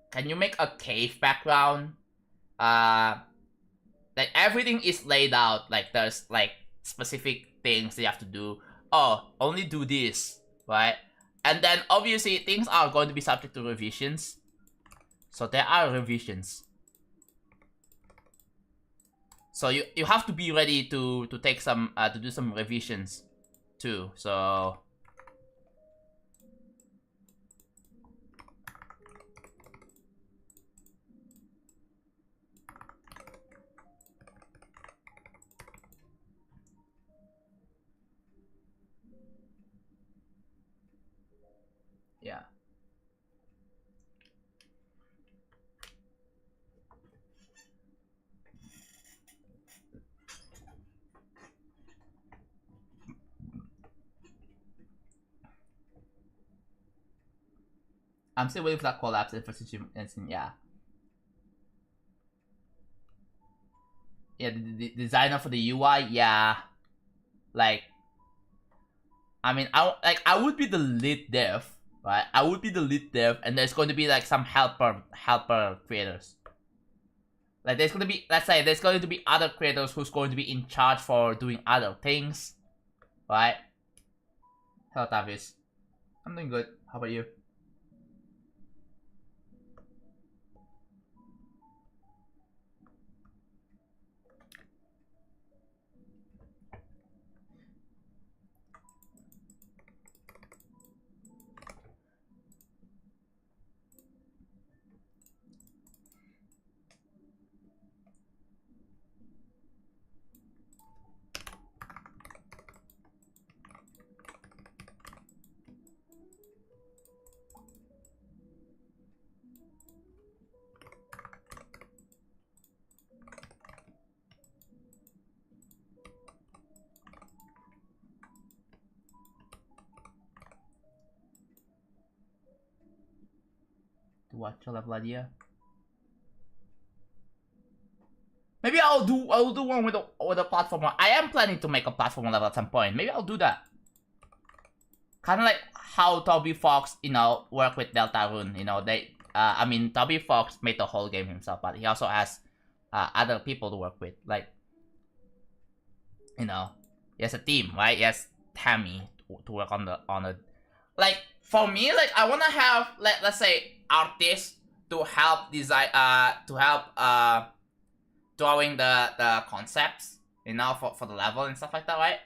[SPEAKER 1] can you make a cave background? Like everything is laid out. Like there's like specific things you have to do. Oh, only do this, right? And then obviously things are going to be subject to revisions. So there are revisions. So you have to be ready to take some to do some revisions too. So yeah. I'm still waiting for that collapse and yeah. Yeah, the designer for the UI, yeah. Like, I mean, I would be the lead dev, right? I would be the lead dev, and there's going to be like some helper creators. Like, there's going to be, let's say, there's going to be other creators who's going to be in charge for doing other things, right? Hello, Tavis. I'm doing good. How about you? To watch a level idea. Maybe I'll do one with a platformer. I am planning to make a platformer level at some point. Maybe I'll do that. Kind of like how Toby Fox, you know, worked with Deltarune. You know, they, I mean, Toby Fox made the whole game himself, but he also has other people to work with. Like, you know, he has a team, right? He has Tammy to work on the Like, for me, like, I wanna have, like, let's say, artists to help design, to help drawing the concepts, you know, for the level and stuff like that, right?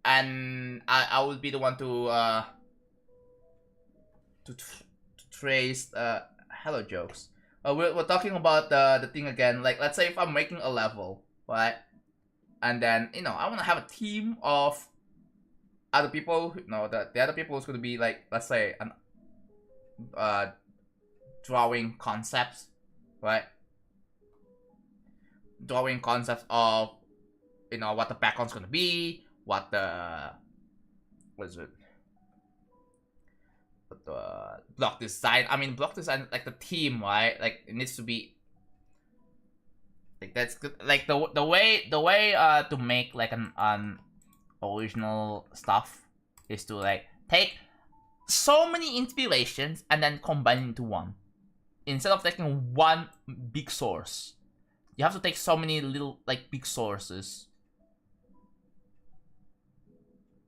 [SPEAKER 1] And I would be the one to trace hello jokes. We're talking about the thing again. Like, let's say if I'm making a level, right? And then, you know, I want to have a team of other people. You know, the other people is going to be like, let's say, an drawing concepts, right? Drawing concepts of, you know, what the background's going to be, what the, what is it? The block design. I mean, block design, like the theme, right? Like, it needs to be like, that's good. Like the way to make like an original stuff is to like take so many inspirations and then combine into one. Instead of taking one big source, you have to take so many little like big sources.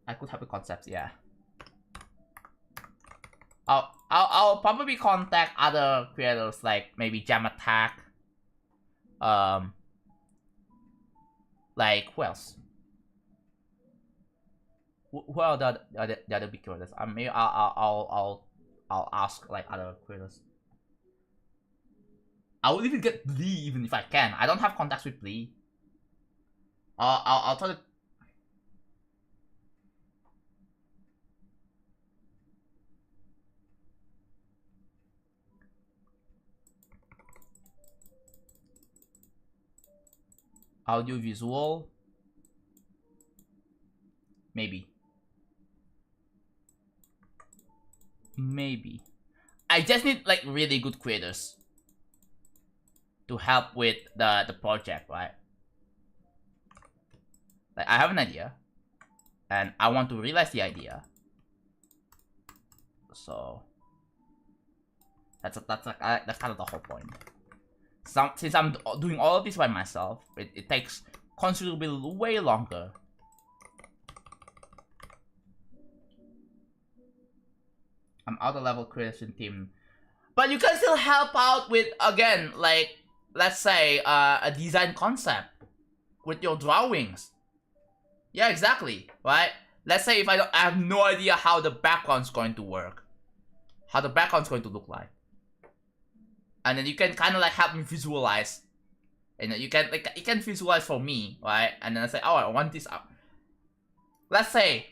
[SPEAKER 1] I could have the concepts, yeah. I'll probably contact other creators like maybe Jam Attack. Like who else? Who are the other big creators? Maybe I'll ask like other creators. I will even get Blee even if I can. I don't have contacts with Blee. I'll try to. Audio visual. Maybe. Maybe. I just need like really good creators to help with the project, right? Like I have an idea, and I want to realize the idea. So that's kind of the whole point. Since I'm doing all of this by myself, it takes considerably way longer. I'm out of level creation team, but you can still help out with, again, like let's say a design concept with your drawings. Yeah, exactly, right? Let's say if I have no idea how the background's going to work, how the background's going to look like, and then you can kind of like help me visualize. And you can visualize for me, right? And then I say, oh, I want this up. Let's say,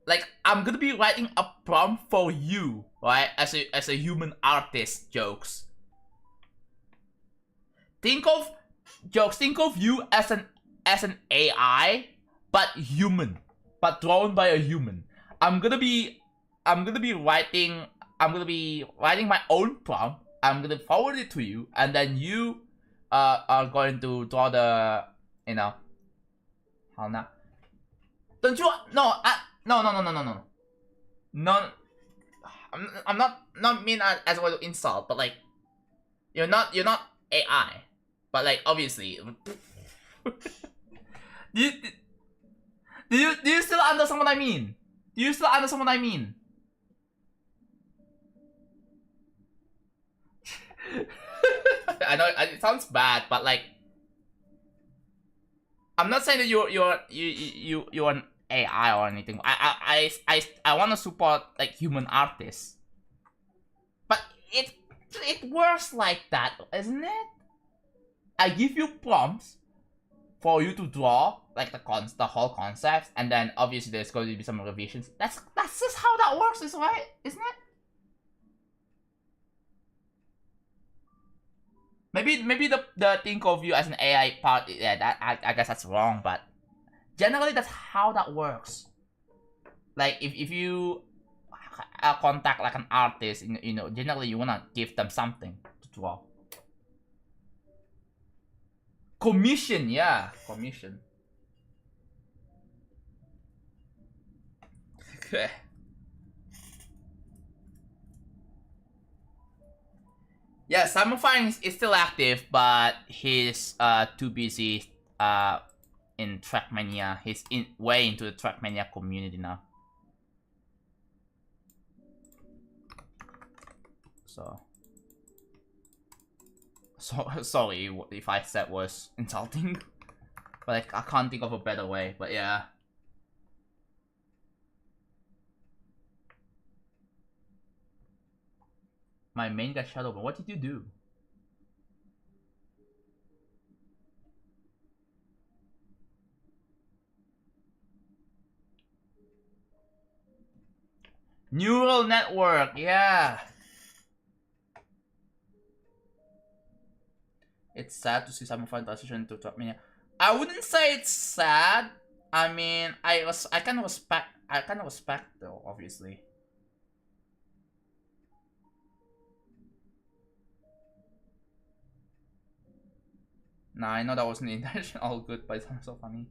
[SPEAKER 1] like I'm gonna be writing a prompt for you, right? As a human artist, jokes. Think of you as an AI, but human, but drawn by a human. I'm gonna be writing my own prompt. I'm gonna forward it to you, and then you are going to draw the, you know, how now? Don't you? No, no. I'm not mean as a way to insult, but like you're not AI, but like obviously. do you still understand what I mean? Do you still understand what I mean? I know it sounds bad, but like I'm not saying that you're an AI or anything. I want to support like human artists, but it works like that, isn't it? I give you prompts for you to draw like the whole concept, and then obviously there's going to be some revisions. That's just how that works, isn't it? Maybe the think of you as an AI part, yeah, that I guess that's wrong, but generally that's how that works. Like if you contact like an artist, you know, generally you wanna give them something to draw. Commission, yeah, commission. Okay. Yeah, Simon Fine is still active, but he's too busy in Trackmania. He's way into the Trackmania community now. So sorry if I said was insulting, but like, I can't think of a better way. But yeah. My main guy Shadowburn, what did you do? Neural network, yeah. It's sad to see Simon Fine transition to Trackmania. I wouldn't say it's sad. I mean, I kind of respect though, obviously. Nah, I know that wasn't the intention. All good, but it sounds so funny.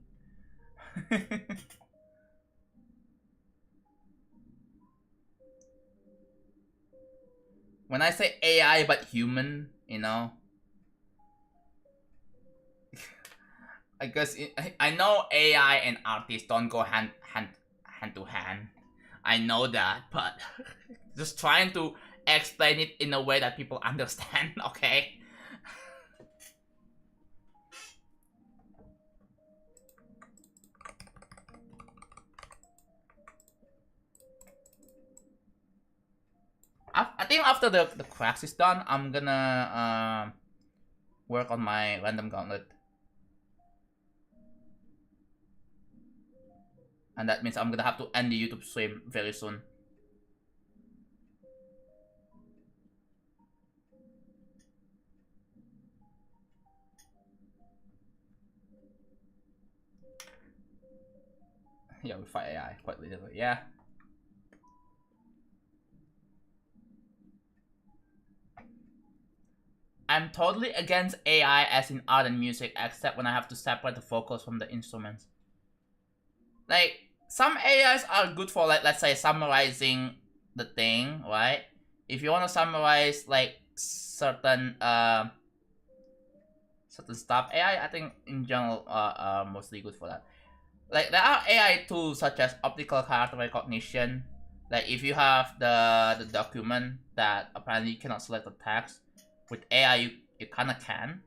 [SPEAKER 1] When I say AI but human, you know, I guess I know AI and artists don't go hand to hand. I know that, but just trying to explain it in a way that people understand, okay? I think after the cracks is done, I'm gonna work on my random gauntlet. And that means I'm gonna have to end the YouTube stream very soon. Yeah, we fight AI quite literally. Yeah. I'm totally against AI as in art and music, except when I have to separate the vocals from the instruments. Like, some AIs are good for, like, let's say, summarizing the thing, right? If you want to summarize, like, certain stuff, AI, I think, in general, are mostly good for that. Like, there are AI tools such as optical character recognition. Like, if you have the document that apparently you cannot select the text, with AI, you kind of can.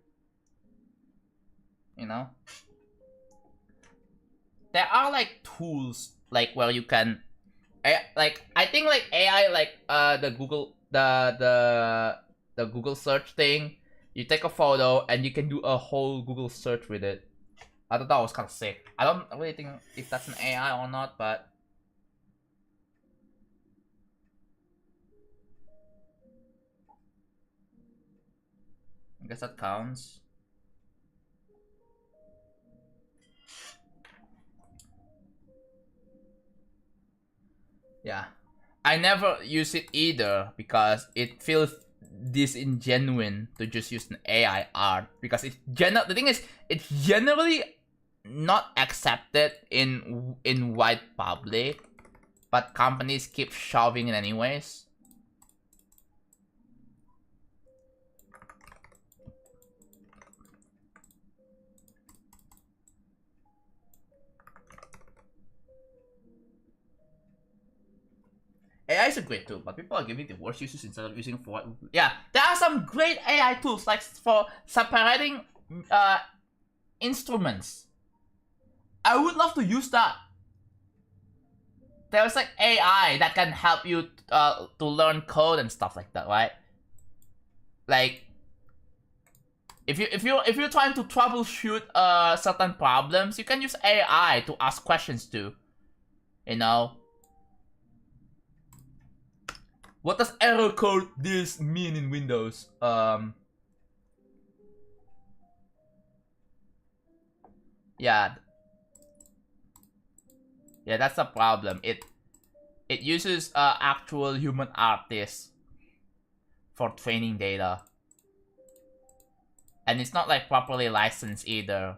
[SPEAKER 1] You know? There are, like, tools, like, where you can... like, I think, like, AI, like, the Google search thing, you take a photo, and you can do a whole Google search with it. I thought that was kind of sick. I don't really think if that's an AI or not, but... I guess that counts. Yeah. I never use it either because it feels disingenuine to just use an AI art, because the thing is, it's generally not accepted in wide public, but companies keep shoving it anyways. AI is a great tool, but people are giving the worst uses instead of using for... Yeah, there are some great AI tools, like for separating instruments. I would love to use that. There's like AI that can help you to learn code and stuff like that, right? Like, if you're trying to troubleshoot certain problems, you can use AI to ask questions to, you know. What does error code this mean in Windows? Yeah. Yeah, that's the problem. It uses actual human artists for training data. And it's not like properly licensed either.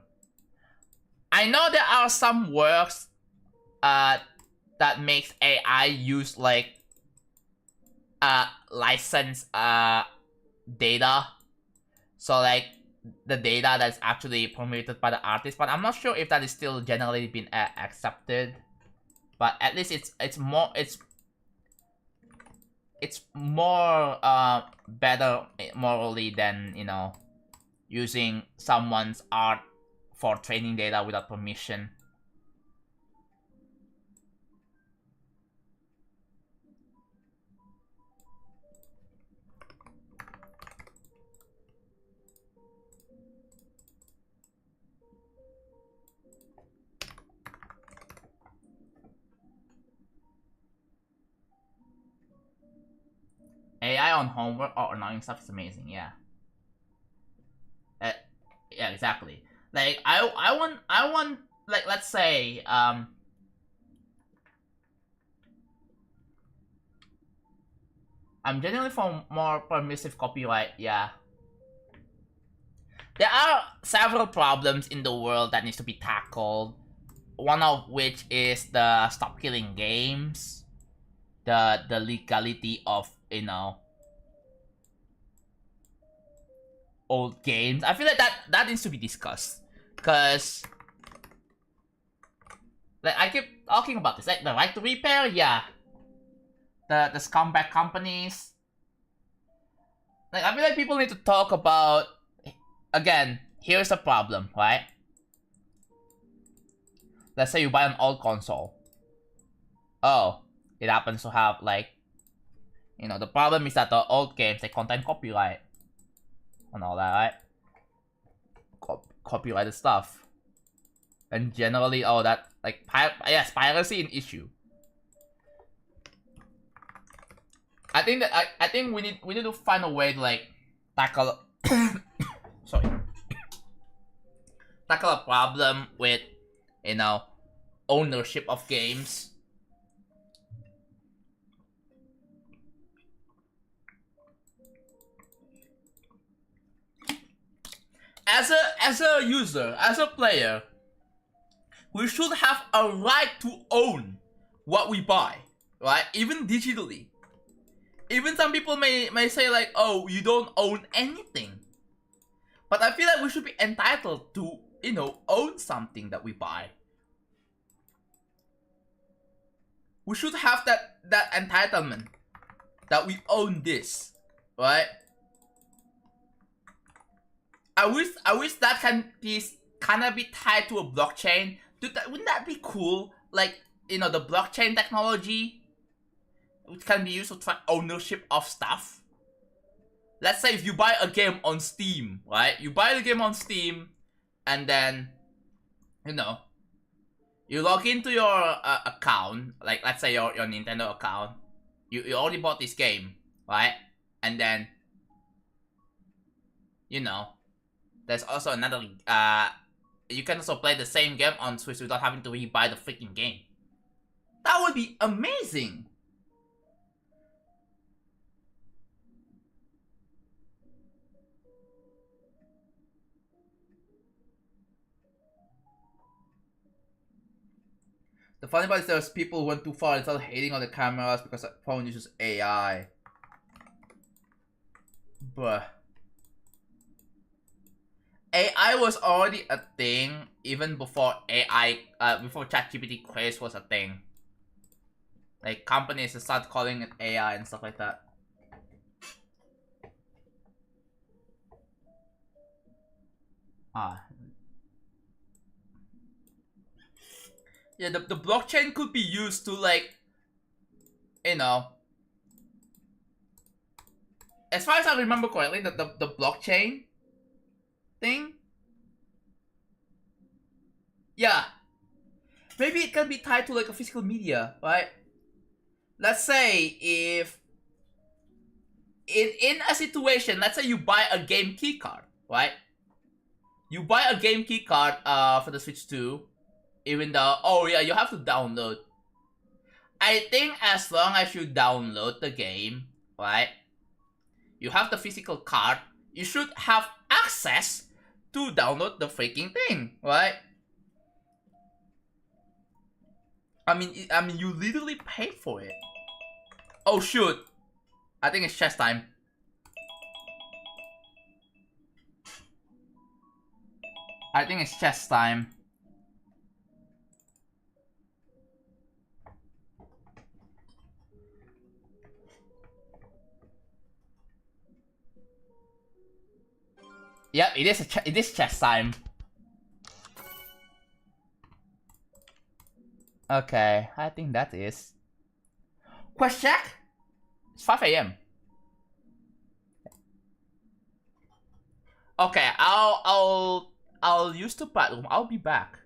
[SPEAKER 1] I know there are some works that makes AI use like licensed data. So like the data that's actually permitted by the artist, but I'm not sure if that is still generally been accepted. But at least it's more better morally than, you know, using someone's art for training data without permission. AI on homework or annoying stuff is amazing, yeah. Yeah, exactly. Like I want like, let's say I'm generally for more permissive copyright, yeah. There are several problems in the world that needs to be tackled. One of which is the stop killing games, the legality of, you know, old games. I feel like that needs to be discussed, because like I keep talking about this, like the right to repair, yeah. The scumbag companies. Like, I feel like people need to talk about, again, here's the problem, right? Let's say you buy an old console. Oh, it happens to have, like, you know, the problem is that the old games, they contain copyright and all that, right? Copyrighted stuff. And generally, all that, like, yes, piracy an issue. I think that I think we need to find a way to, like, tackle sorry, tackle a problem with, you know, ownership of games. As a user, as a player, we should have a right to own what we buy, right? Even digitally. Even some people may say like, oh, you don't own anything. But I feel like we should be entitled to, you know, own something that we buy. We should have that entitlement that we own this, right? I wish that can be kind of be tied to a blockchain. Dude, wouldn't that be cool? Like, you know, the blockchain technology, which can be used to track ownership of stuff. Let's say if you buy a game on Steam, right? You buy the game on Steam, and then, you know, you log into your account, like let's say your Nintendo account. You already bought this game, right? And then, you know, there's also another, you can also play the same game on Switch without having to rebuy the freaking game. That would be amazing! The funny part is there's people who went too far and started hating on the cameras because the phone uses AI. Bruh. AI was already a thing even before before ChatGPT craze was a thing. Like, companies start calling it AI and stuff like that. Yeah, the blockchain could be used to, like, you know, as far as I remember correctly, the blockchain thing, yeah, maybe it can be tied to like a physical media, right? Let's say if in a situation, let's say you buy a game key card, right? You buy a game key card for the Switch 2, even though, oh yeah, you have to download. I think as long as you download the game, right? You have the physical card, you should have access to download the freaking thing, right? I mean, you literally paid for it. Oh shoot! I think it's chess time. I think it's chess time. Yep, it is chess time. Okay, I think that is. Quest check? It's 5 AM. Okay, I'll use the bathroom. I'll be back.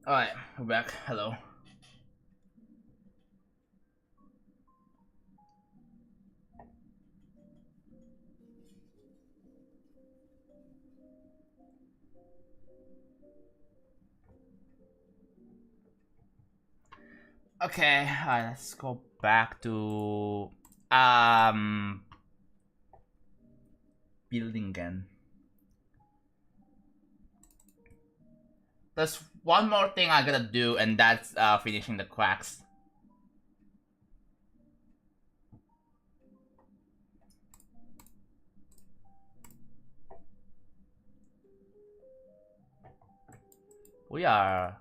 [SPEAKER 1] Alright, we're back. Hello. Okay, alright, let's go back to building again. There's one more thing I gotta do, and that's finishing the cracks. We are,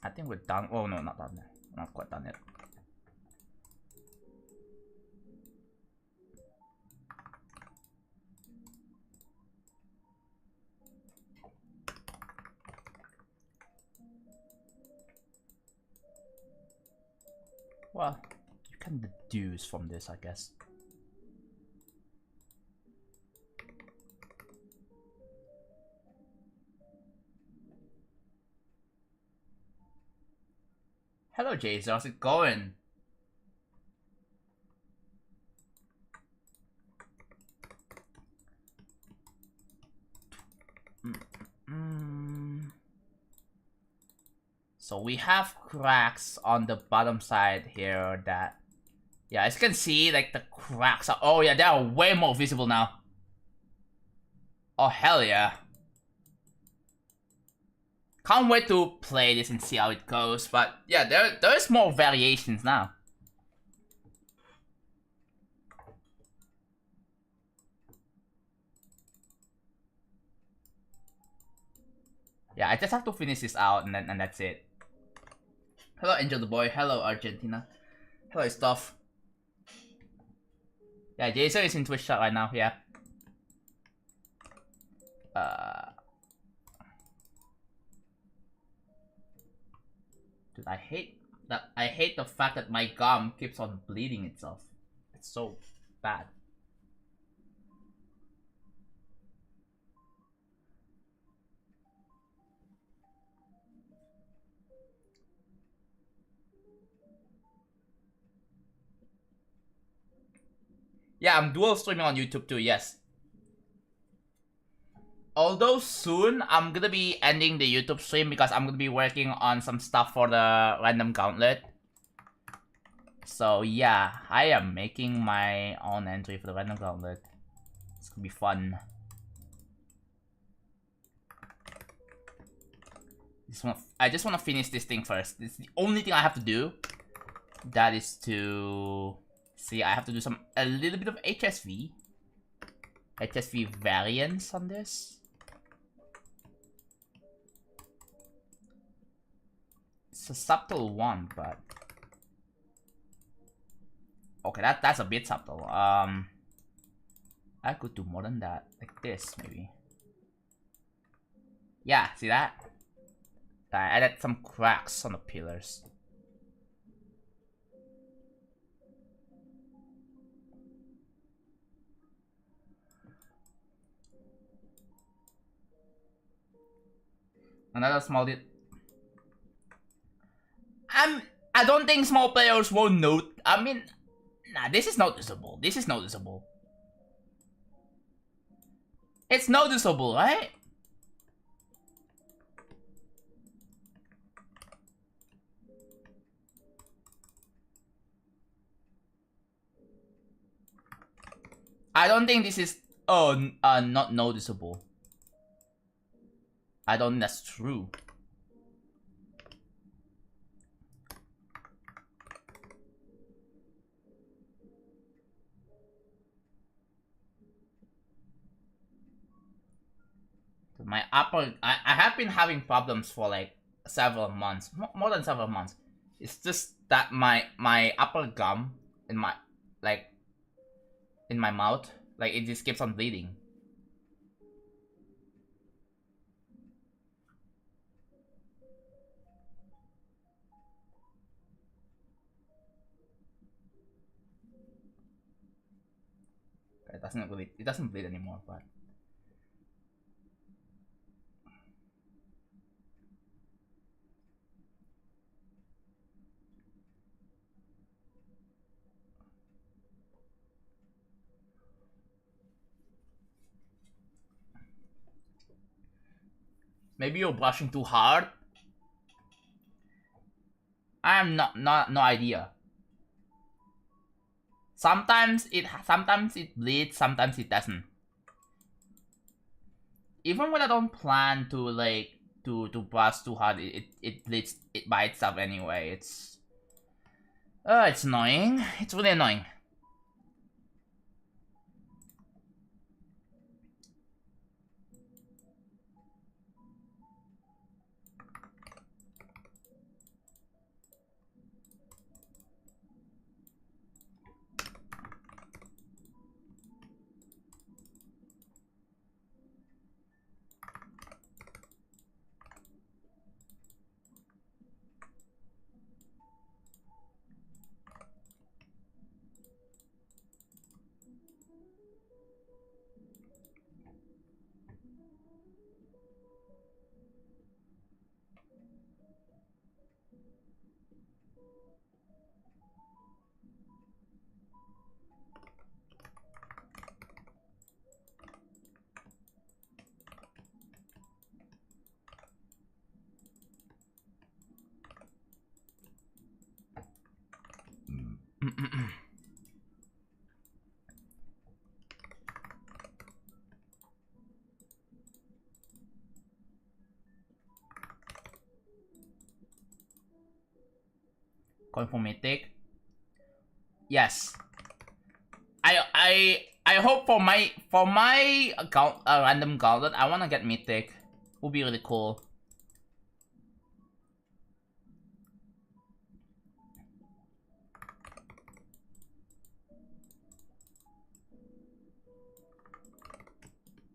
[SPEAKER 1] I think we're done. Oh no, not done yet. Not quite done yet. Well, you can deduce from this, I guess. Hello, Jason. How's it going? So we have cracks on the bottom side here that, yeah, as you can see, like the cracks are, oh yeah, they are way more visible now. Oh hell yeah. Can't wait to play this and see how it goes, but yeah, there's more variations now. Yeah, I just have to finish this out and that's it. Hello, Angel the Boy. Hello, Argentina. Hello, Stuff. Yeah, Jason is in Twitch chat right now. Yeah. Dude, I hate that. I hate the fact that my gum keeps on bleeding itself. It's so bad. Yeah, I'm dual streaming on YouTube too, yes. Although soon, I'm gonna be ending the YouTube stream because I'm gonna be working on some stuff for the random gauntlet. So yeah, I am making my own entry for the random gauntlet. It's gonna be fun. I just wanna finish this thing first. It's the only thing I have to do. That is to... See, I have to do a little bit of HSV. HSV variance on this. It's a subtle one, but... Okay, that's a bit subtle. I could do more than that. Like this, maybe. Yeah, see that? I added some cracks on the pillars. Another small bit. I don't think small players won't note. I mean, nah, this is noticeable. This is noticeable. It's noticeable, right? I don't think this is not noticeable. I don't think that's true. My upper, I have been having problems for like several months, more than several months. It's just that my upper gum in my in my mouth, like it just keeps on bleeding. It doesn't bleed anymore, but. Maybe you're brushing too hard. I have no idea. Sometimes it bleeds, sometimes it doesn't. Even when I don't plan to like to brush too hard, it bleeds it by itself anyway. It's annoying. It's really annoying. Going for mythic. Yes. I hope for my account random gauntlet, I wanna get mythic. Would be really cool.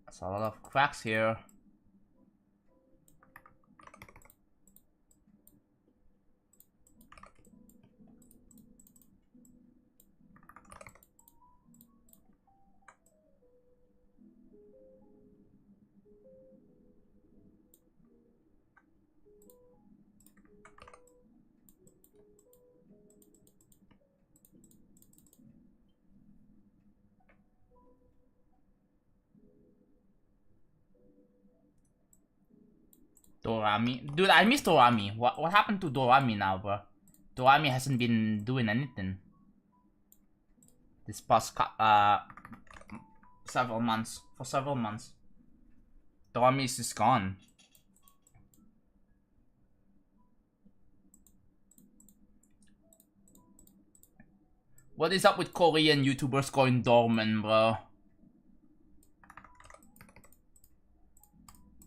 [SPEAKER 1] There's a lot of cracks here. Dorami. Dude, I miss Dorami. What happened to Dorami now, bro? Dorami hasn't been doing anything. This past several months. For several months. Dorami is just gone. What is up with Korean YouTubers going dormant, bro?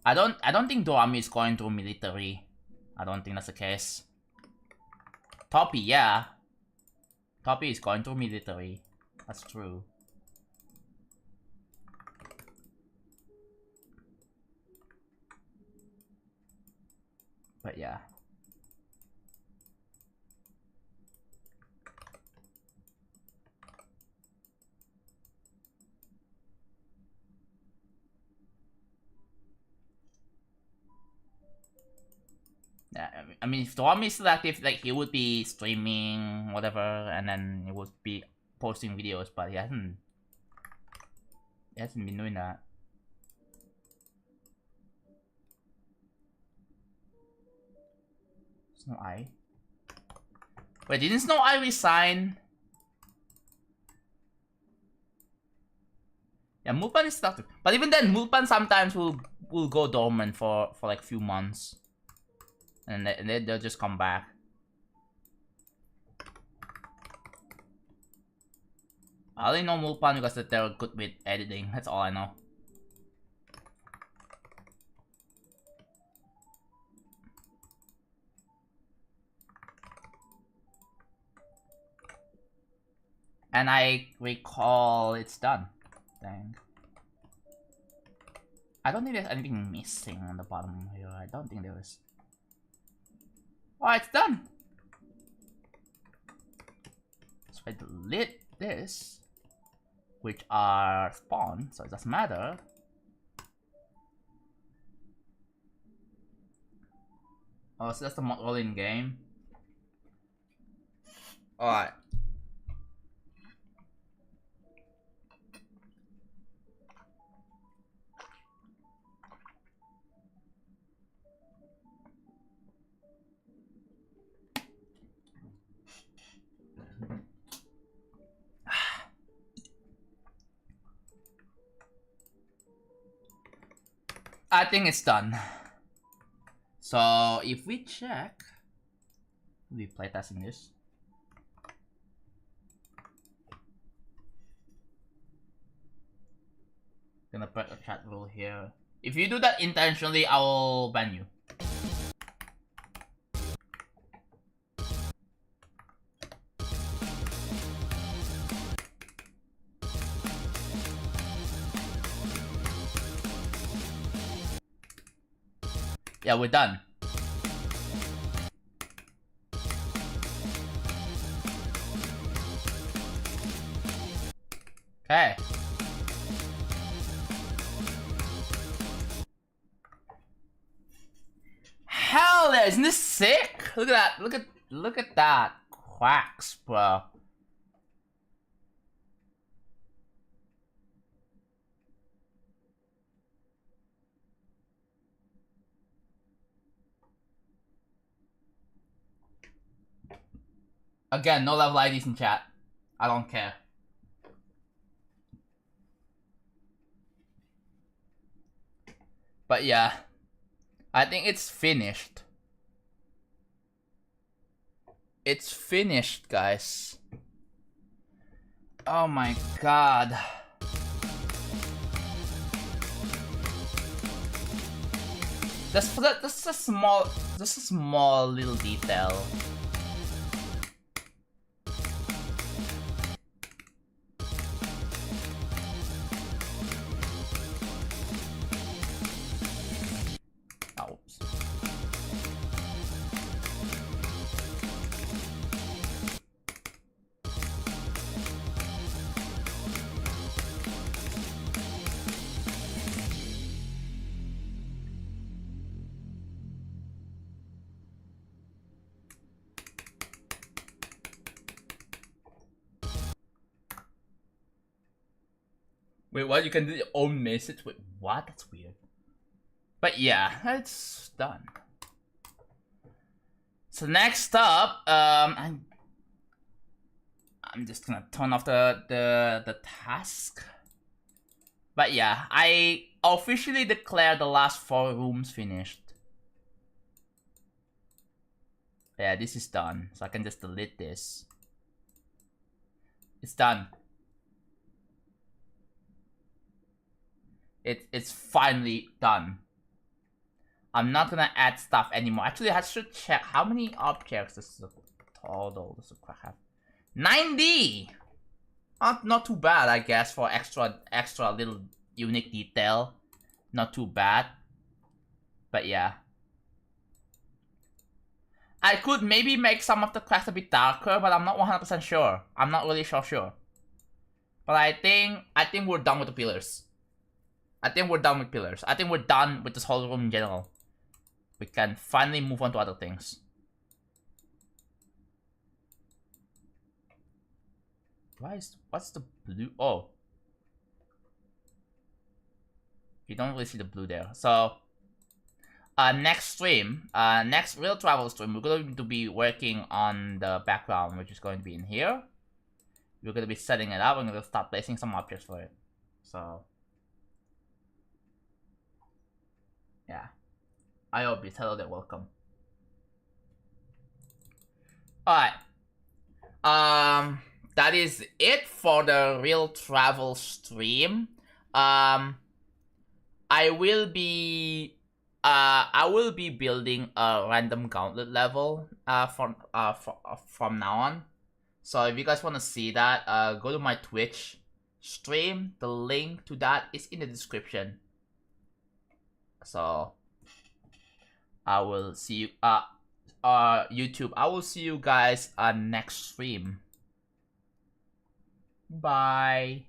[SPEAKER 1] I don't think Dorami is going to military. I don't think that's the case. Toppy, yeah. Toppy is going to military. That's true. But yeah. Yeah, I mean, if Dorami is still active, like, he would be streaming, whatever, and then he would be posting videos, but he hasn't been doing that. Snow Eye? Wait, didn't Snow Eye resign? Yeah, Mulpan is stuck. But even then, Mulpan sometimes will go dormant for like few months. And then they'll just come back. I only know Mulpan because they're good with editing. That's all I know. And I recall it's done. Dang. I don't think there's anything missing on the bottom here. I don't think there is. Oh, it's done. So I delete this, which are spawn, so it doesn't matter. Oh, so that's the mod rolling game. Alright. I think it's done. So if we check, we playtesting this. Gonna put a chat rule here. If you do that intentionally, I will ban you. Yeah, we're done. Okay. Hell yeah, isn't this sick? Look at that. Look at that. Quacks, bro. Again, no level IDs in chat. I don't care. But yeah, I think it's finished. It's finished, guys. Oh my god. That's a small little detail. Oops. Wait, what? You can do your own message? Wait, what? That's weird. But yeah, it's done. So next up, I'm just gonna turn off the task. But yeah, I officially declare the last 4 rooms finished. Yeah, this is done. So I can just delete this. It's done. It's finally done. I'm not gonna add stuff anymore. Actually, I should check how many objects this is a total. This is have 90. Not too bad, I guess, for extra little unique detail. Not too bad. But yeah, I could maybe make some of the cracks a bit darker, but I'm not 100% sure. I'm not really sure. But I think we're done with the pillars. I think we're done with pillars. I think we're done with this whole room in general. We can finally move on to other things. What's the blue? Oh, you don't really see the blue there. So, next stream, next real travel stream, we're going to be working on the background, which is going to be in here. We're going to be setting it up. We're going to start placing some objects for it. So, yeah. I hope you tell them welcome. Alright. That is it for the real travel stream. I will be building a random gauntlet level from now on. So if you guys want to see that, go to my Twitch stream. The link to that is in the description. So I will see you YouTube. I will see you guys next stream. Bye.